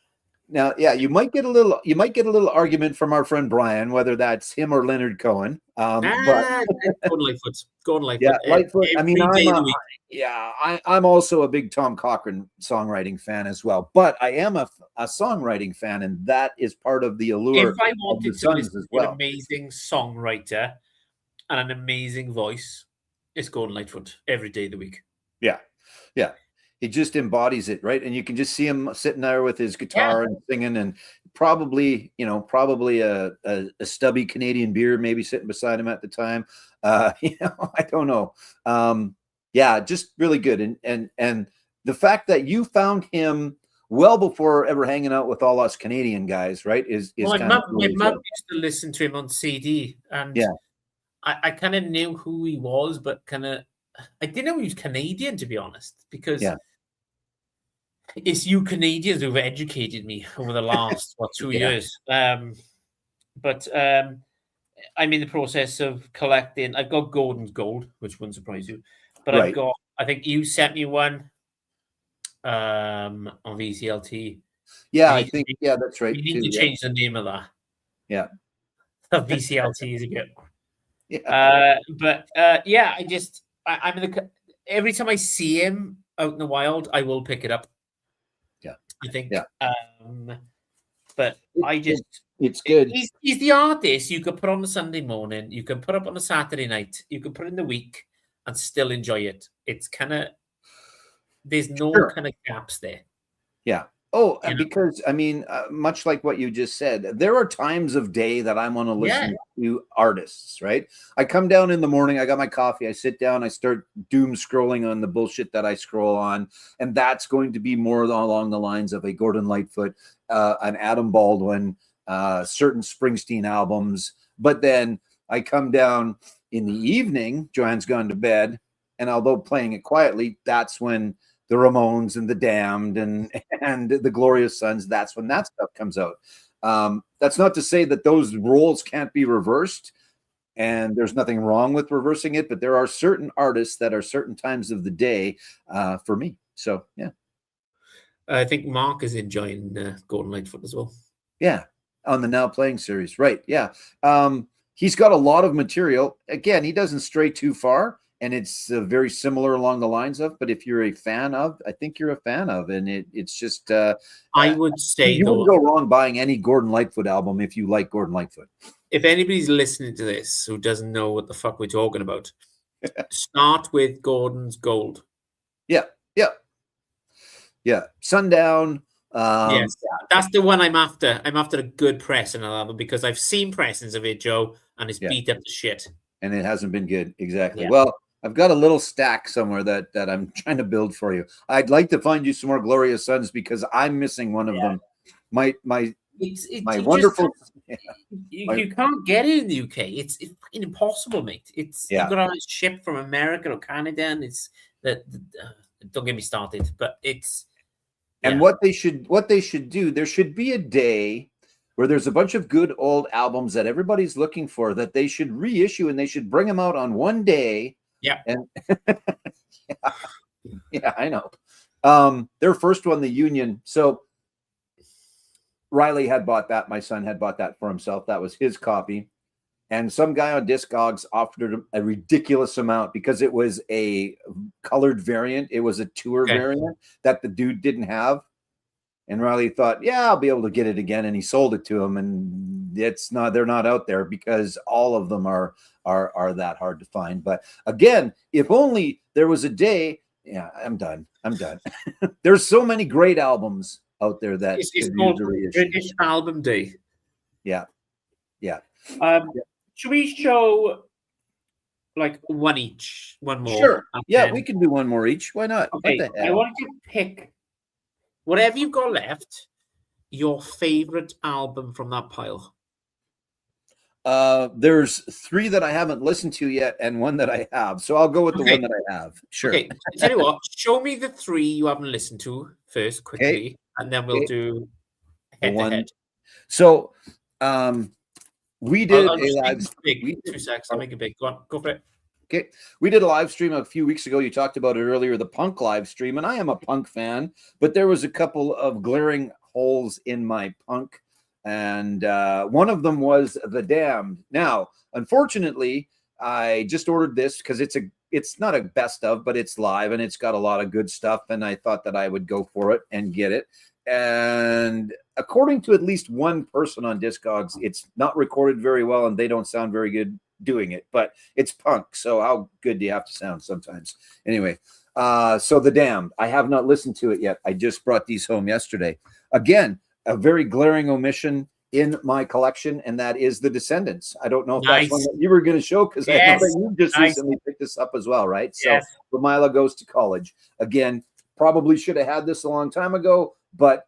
Now, you might get a little argument from our friend Brian, whether that's him or Leonard Cohen. But Gordon Lightfoot. Yeah, Lightfoot. I mean, I'm also a big Tom Cochrane songwriting fan as well. But I am a songwriting fan, and that is part of the allure. If I wanted of to listen as to well. an amazing songwriter and an amazing voice, it's Gordon Lightfoot every day of the week. Yeah. He just embodies it, right? And you can just see him sitting there with his guitar and singing, and probably a stubby Canadian beer maybe sitting beside him at the time. I don't know. Just really good. And the fact that you found him well before ever hanging out with all us Canadian guys, right? My mum used to listen to him on CD, and I kind of knew who he was, but I didn't know he was Canadian, to be honest, because it's you Canadians who've educated me over the last 2 years. But I'm in the process of collecting. I've got Gordon's Gold, which wouldn't surprise you, but I've got. I think you sent me one on VCLT. Yeah, I think that's right. You need to change the name of that. Yeah, VCLT is a bit. Yeah. I'm in the. Every time I see him out in the wild, I will pick it up. Yeah, I think. Yeah. But it's good. He's the artist you could put on a Sunday morning, you can put up on a Saturday night, you can put in the week and still enjoy it. It's kind of, there's no kind of gaps there. Yeah. Oh, because I mean, much like what you just said, there are times of day that I want to listen to artists, right? I come down in the morning, I got my coffee, I sit down, I start doom scrolling on the bullshit that I scroll on. And that's going to be more along the lines of a Gordon Lightfoot, an Adam Baldwin, certain Springsteen albums. But then I come down in the evening, Joanne's gone to bed, and although playing it quietly, that's when the Ramones and the Damned and the Glorious Sons, that's when that stuff comes out. That's not to say that those roles can't be reversed, and there's nothing wrong with reversing it, but there are certain artists that are certain times of the day for me. So, yeah. I think Mark is enjoying Gordon Lightfoot as well. Yeah, on the Now Playing series. Right, yeah. He's got a lot of material. Again, he doesn't stray too far. And it's very similar along the lines of, but if you're a fan of, I think you're a fan of, and it's just. I would say you wouldn't go wrong buying any Gordon Lightfoot album if you like Gordon Lightfoot. If anybody's listening to this who doesn't know what the fuck we're talking about, start with Gordon's Gold. Yeah. Sundown. Yes, that's the one I'm after. I'm after a good pressing of album because I've seen pressings of it, Joe, and it's beat up to shit. And it hasn't been good. Exactly. Yeah. Well, I've got a little stack somewhere that I'm trying to build for you. I'd like to find you some more Glorious Sons because I'm missing one of them. My wonderful. You can't get it in the UK. It's fucking impossible, mate. You've got to ship from America or Canada, and it's that. Don't get me started, but it's. And what they should do, there should be a day where there's a bunch of good old albums that everybody's looking for that they should reissue, and they should bring them out on one day. Yeah. And I know. Their first one, The Union. So Riley had bought that. My son had bought that for himself. That was his copy. And some guy on Discogs offered a ridiculous amount because it was a colored variant. It was a tour variant that the dude didn't have. And Riley thought, yeah, I'll be able to get it again. And he sold it to him. And they're not out there because all of them are that hard to find. But again, if only there was a day. Yeah, I'm done. There's so many great albums out there that It's could called use a reissue. British Album Day. Yeah. Should we show like one each, one more? Sure. and Yeah, then- we can do one more each. Why not? Okay, What the I hell? want you to pick whatever you've got left, your favorite album from that pile. There's 3 that I haven't listened to yet and 1 that I have. So I'll go with the Okay. one that I have. Sure. Okay, tell you what, show me the 3 you haven't listened to first, quickly, and then we'll Okay. do The head to one- head. So we did I'll a just make live it big. we- 2 seconds. I'll make it big. Go on, go for it. Okay. We did a live stream a few weeks ago. You talked about it earlier, the punk live stream, and I am a punk fan, but there was a couple of glaring holes in my punk, and one of them was The Damned. Now, unfortunately, I just ordered this because it's not a best of, but it's live and it's got a lot of good stuff, and I thought that I would go for it and get it. And according to at least one person on Discogs, it's not recorded very well and they don't sound very good doing it, but it's punk, so how good do you have to sound sometimes? Anyway, so The Damned, I have not listened to it yet. I just brought these home yesterday. Again, a very glaring omission in my collection, and that is The Descendants. I don't know if that's one Nice. that you were going to show, because I know Yes. that you just Nice. recently picked this up as well, right? Yes. So Lila Goes to College. Again, probably should have had this a long time ago, but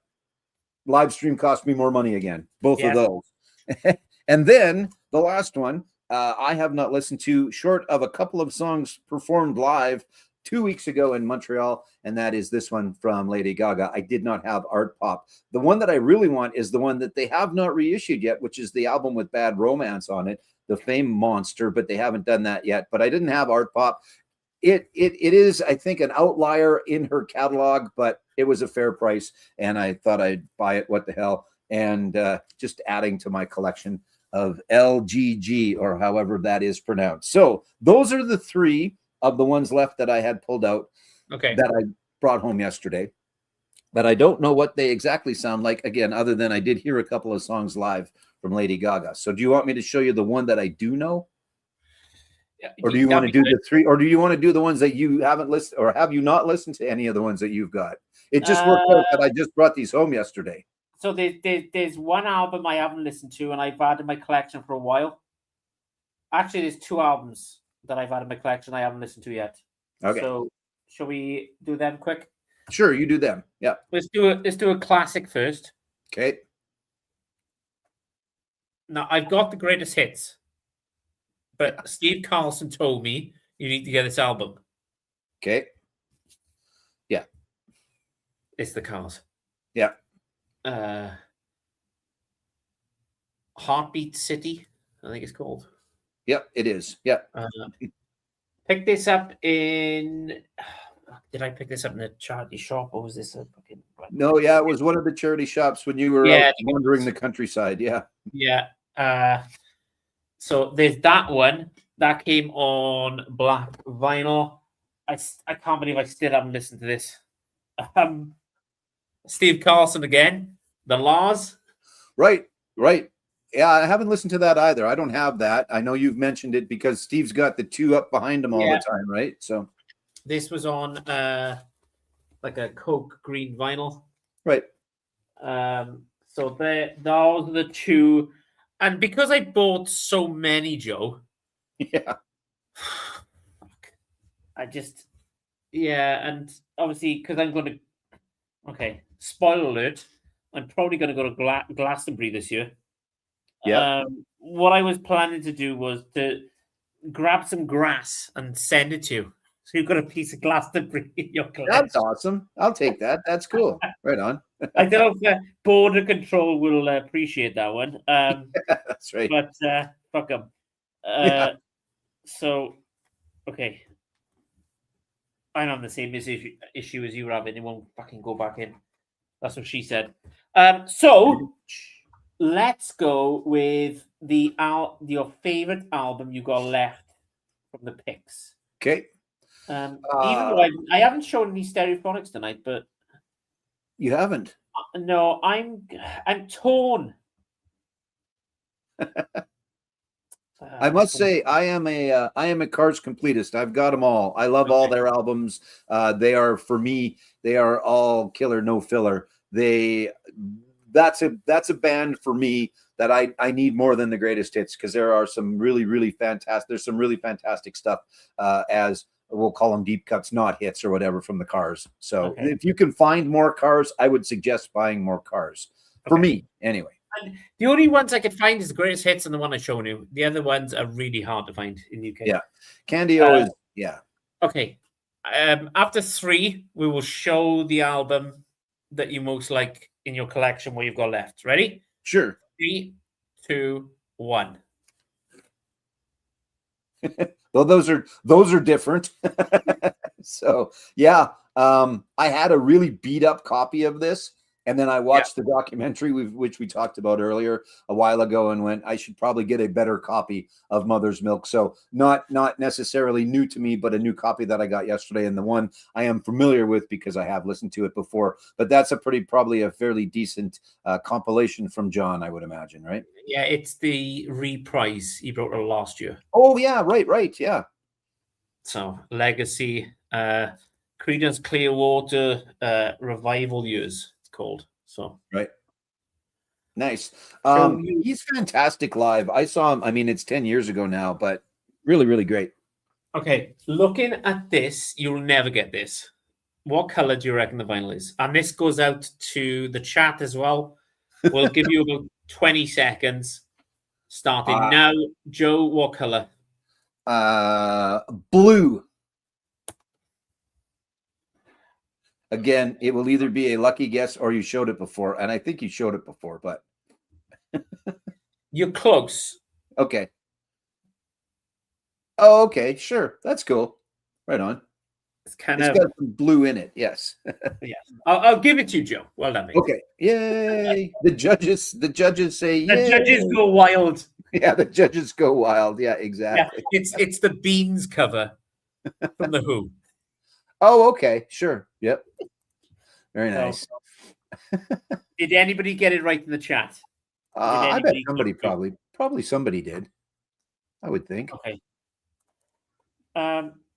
live stream cost me more money again, both Yes. of those. And then the last one, I have not listened to, short of a couple of songs performed live 2 weeks ago in Montreal, and that is this one from Lady Gaga. I did not have Art Pop. The one that I really want is the one that they have not reissued yet, which is the album with Bad Romance on it, the Fame Monster, but they haven't done that yet. But I didn't have Art Pop. It is, I think, an outlier in her catalog, but it was a fair price, and I thought I'd buy it. What the hell? And just adding to my collection of LGG, or however that is pronounced. So those are the 3 of the ones left that I had pulled out Okay. that I brought home yesterday. But I don't know what they exactly sound like, again, other than I did hear a couple of songs live from Lady Gaga. So do you want me to show you the one that I do know? Yeah, Or do you want to that'd be do good. the 3, or do you want to do the ones that you haven't listened, or have you not listened to any of the ones that you've got? It just worked out that I just brought these home yesterday. So there's one album I haven't listened to, and I've had in my collection for a while. Actually, there's 2 albums that I've had in my collection I haven't listened to yet. Okay. So shall we do them quick? Sure, you do them. Yeah. Let's do a classic first. Okay. Now I've got the greatest hits, but Steve Carlson told me you need to get this album. Okay. It's the Cars. Yeah. Heartbeat City, I think it's called. Yep, it is. Yeah. Picked this up in. Did I pick this up in a charity shop, or was this a fucking? No, yeah, it was one of the charity shops when you were Yeah. out wandering the countryside. Yeah. Yeah. So there's that one that came on black vinyl. I can't believe I still haven't listened to this. Steve Carlson again, The Laws. Right. Yeah, I haven't listened to that either. I don't have that. I know you've mentioned it because Steve's got the 2 up behind him all Yeah. the time, right? So, This was on like a Coke green vinyl. right. So those are the 2. And because I bought so many, Joe, Yeah. I just, and obviously because I'm going to, okay, spoiler alert, I'm probably going to go to Glastonbury this year. Yeah. What I was planning to do was to grab some grass and send it to you. So you've got a piece of Glastonbury in your collection. That's awesome. I'll take that. That's cool. Right on. I don't know if Border Control will appreciate that one. That's right. But fuck them. Yeah. So, okay. I'm on the same issue as you, Rabbit. It won't fucking go back in. That's what she said. So, let's go with your favorite album you got left from the picks. Okay. Even though I haven't shown any Stereophonics tonight, but You haven't. No, I'm torn. I must say, I am a Cars completist. I've got them all. I love all their albums. They are, for me, they are all killer, no filler. That's a band for me that I need more than the greatest hits, because there are some really fantastic. There's some really fantastic stuff, as we'll call them deep cuts, not hits or whatever, from the Cars. So if you can find more Cars, I would suggest buying more Cars. For me, anyway. And the only ones I could find is the greatest hits and the one I showed you. The other ones are really hard to find in the UK. Yeah, Candio is Okay. After 3, we will show the album that you most like in your collection, what you've got left. Ready? Sure. 3, 2, 1. Well, those are different. So yeah, I had a really beat up copy of this, and then I watched the documentary, which we talked about earlier a while ago, and went, I should probably get a better copy of Mother's Milk. So not necessarily new to me, but a new copy that I got yesterday, and the one I am familiar with because I have listened to it before. But that's probably a fairly decent compilation from John, I would imagine, right? Yeah, it's the reprise he brought out last year. Oh yeah, right, yeah. So Legacy, Creedence Clearwater, Revival Years, it's called. So right. Nice. So He's fantastic live. I saw him, I mean, it's 10 years ago now, but really great. Okay, looking at this, you'll never get this. What color do you reckon the vinyl is? And this goes out to the chat as well. We'll give you about 20 seconds starting now. Joe, what color? Blue. Again, it will either be a lucky guess or you showed it before, and I think you showed it before, but you're close. Okay. Oh, okay, sure. That's cool. Right on. It's got some blue in it. Yes. Yeah. I'll give it to you, Joe. Well done, mate. Okay. Yay. The judges say the yay. judges go wild. Yeah, the judges go wild. Yeah, exactly. Yeah, it's the Beans cover from the Who. Oh, okay. Sure. Yep. Very nice. Did anybody get it right in the chat? I bet somebody probably somebody did. I would think. Okay.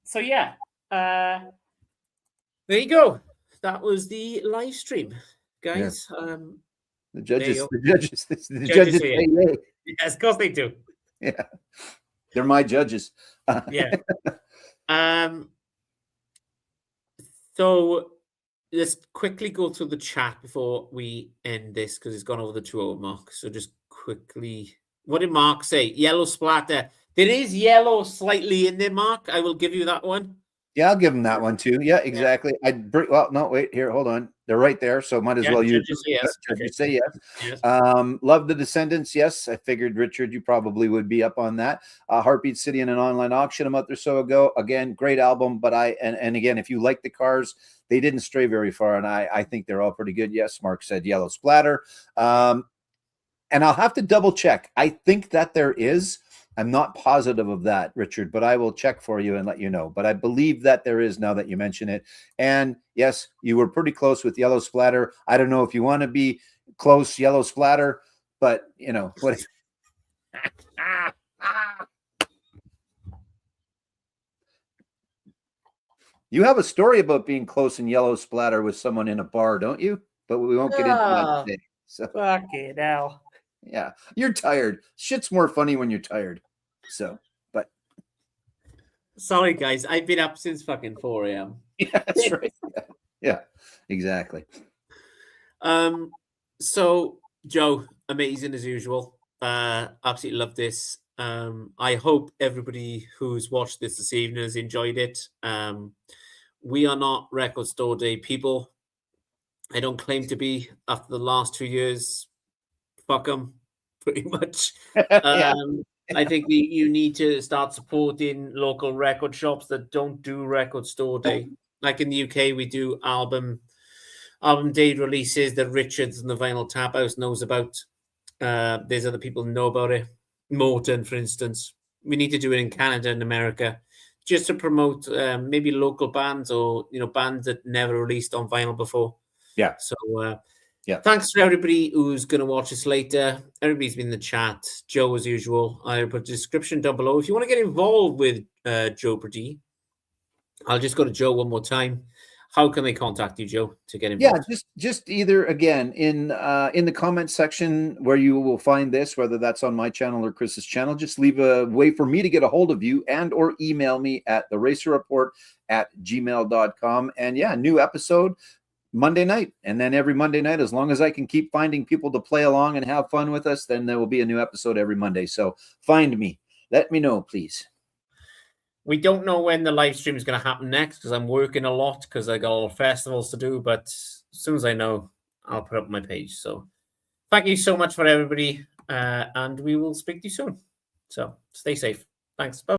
So yeah. There you go. That was the live stream, guys. Yeah. The judges say yay. Yes, of course they do. Yeah. They're my judges. Yeah. So let's quickly go through the chat before we end this, because it's gone over the 2-hour mark. So just quickly, what did Mark say? Yellow splatter. There is yellow slightly in there, Mark. I will give you that one. Yeah, I'll give them that one too. Yeah, exactly. Well, no, wait here. Hold on. They're right there, so might as well use. Yes. Judges say yes. Love the Descendants. Yes, I figured, Richard, you probably would be up on that. Heartbeat City in an online auction a month or so ago. Again, great album. But and again, if you like the Cars, they didn't stray very far, and I think they're all pretty good. Yes, Mark said Yellow Splatter. And I'll have to double check. I think that there is. I'm not positive of that, Richard, but I will check for you and let you know. But I believe that there is, now that you mention it. And yes, you were pretty close with Yellow Splatter. I don't know if you want to be close, Yellow Splatter, but you know what? You have a story about being close in Yellow Splatter with someone in a bar, don't you? But we won't get into that today. So fucking hell. Yeah, you're tired. Shit's more funny when you're tired. So, but sorry, guys, I've been up since fucking 4 a.m. Yeah, that's right. Yeah, exactly. So Joe, amazing as usual. Absolutely love this. I hope everybody who's watched this evening has enjoyed it. We are not Record Store Day people. I don't claim to be after the last 2 years. Fuck them, pretty much. I think you need to start supporting local record shops that don't do Record Store Day. Like in the UK, we do album day releases that Richards and the Vinyl Tap House knows about. There's other people who know about it. Morton, for instance. We need to do it in Canada and America, just to promote maybe local bands or bands that never released on vinyl before. Yeah. So Thanks for everybody who's going to watch this later. Everybody's been in the chat. Joe, as usual. I put a description down below. If you want to get involved with Joe Perdie, I'll just go to Joe one more time. How can they contact you, Joe, to get involved? Yeah, just either, again, in the comments section where you will find this, whether that's on my channel or Chris's channel, just leave a way for me to get a hold of you, and or email me at theracerreport@gmail.com. And yeah, new episode Monday night. And then every Monday night, as long as I can keep finding people to play along and have fun with us, then there will be a new episode every Monday. So find me. Let me know, please. We don't know when the live stream is going to happen next because I'm working a lot because I got a lot of festivals to do. But as soon as I know, I'll put up my page. So thank you so much for everybody. And we will speak to you soon. So stay safe. Thanks. Bye.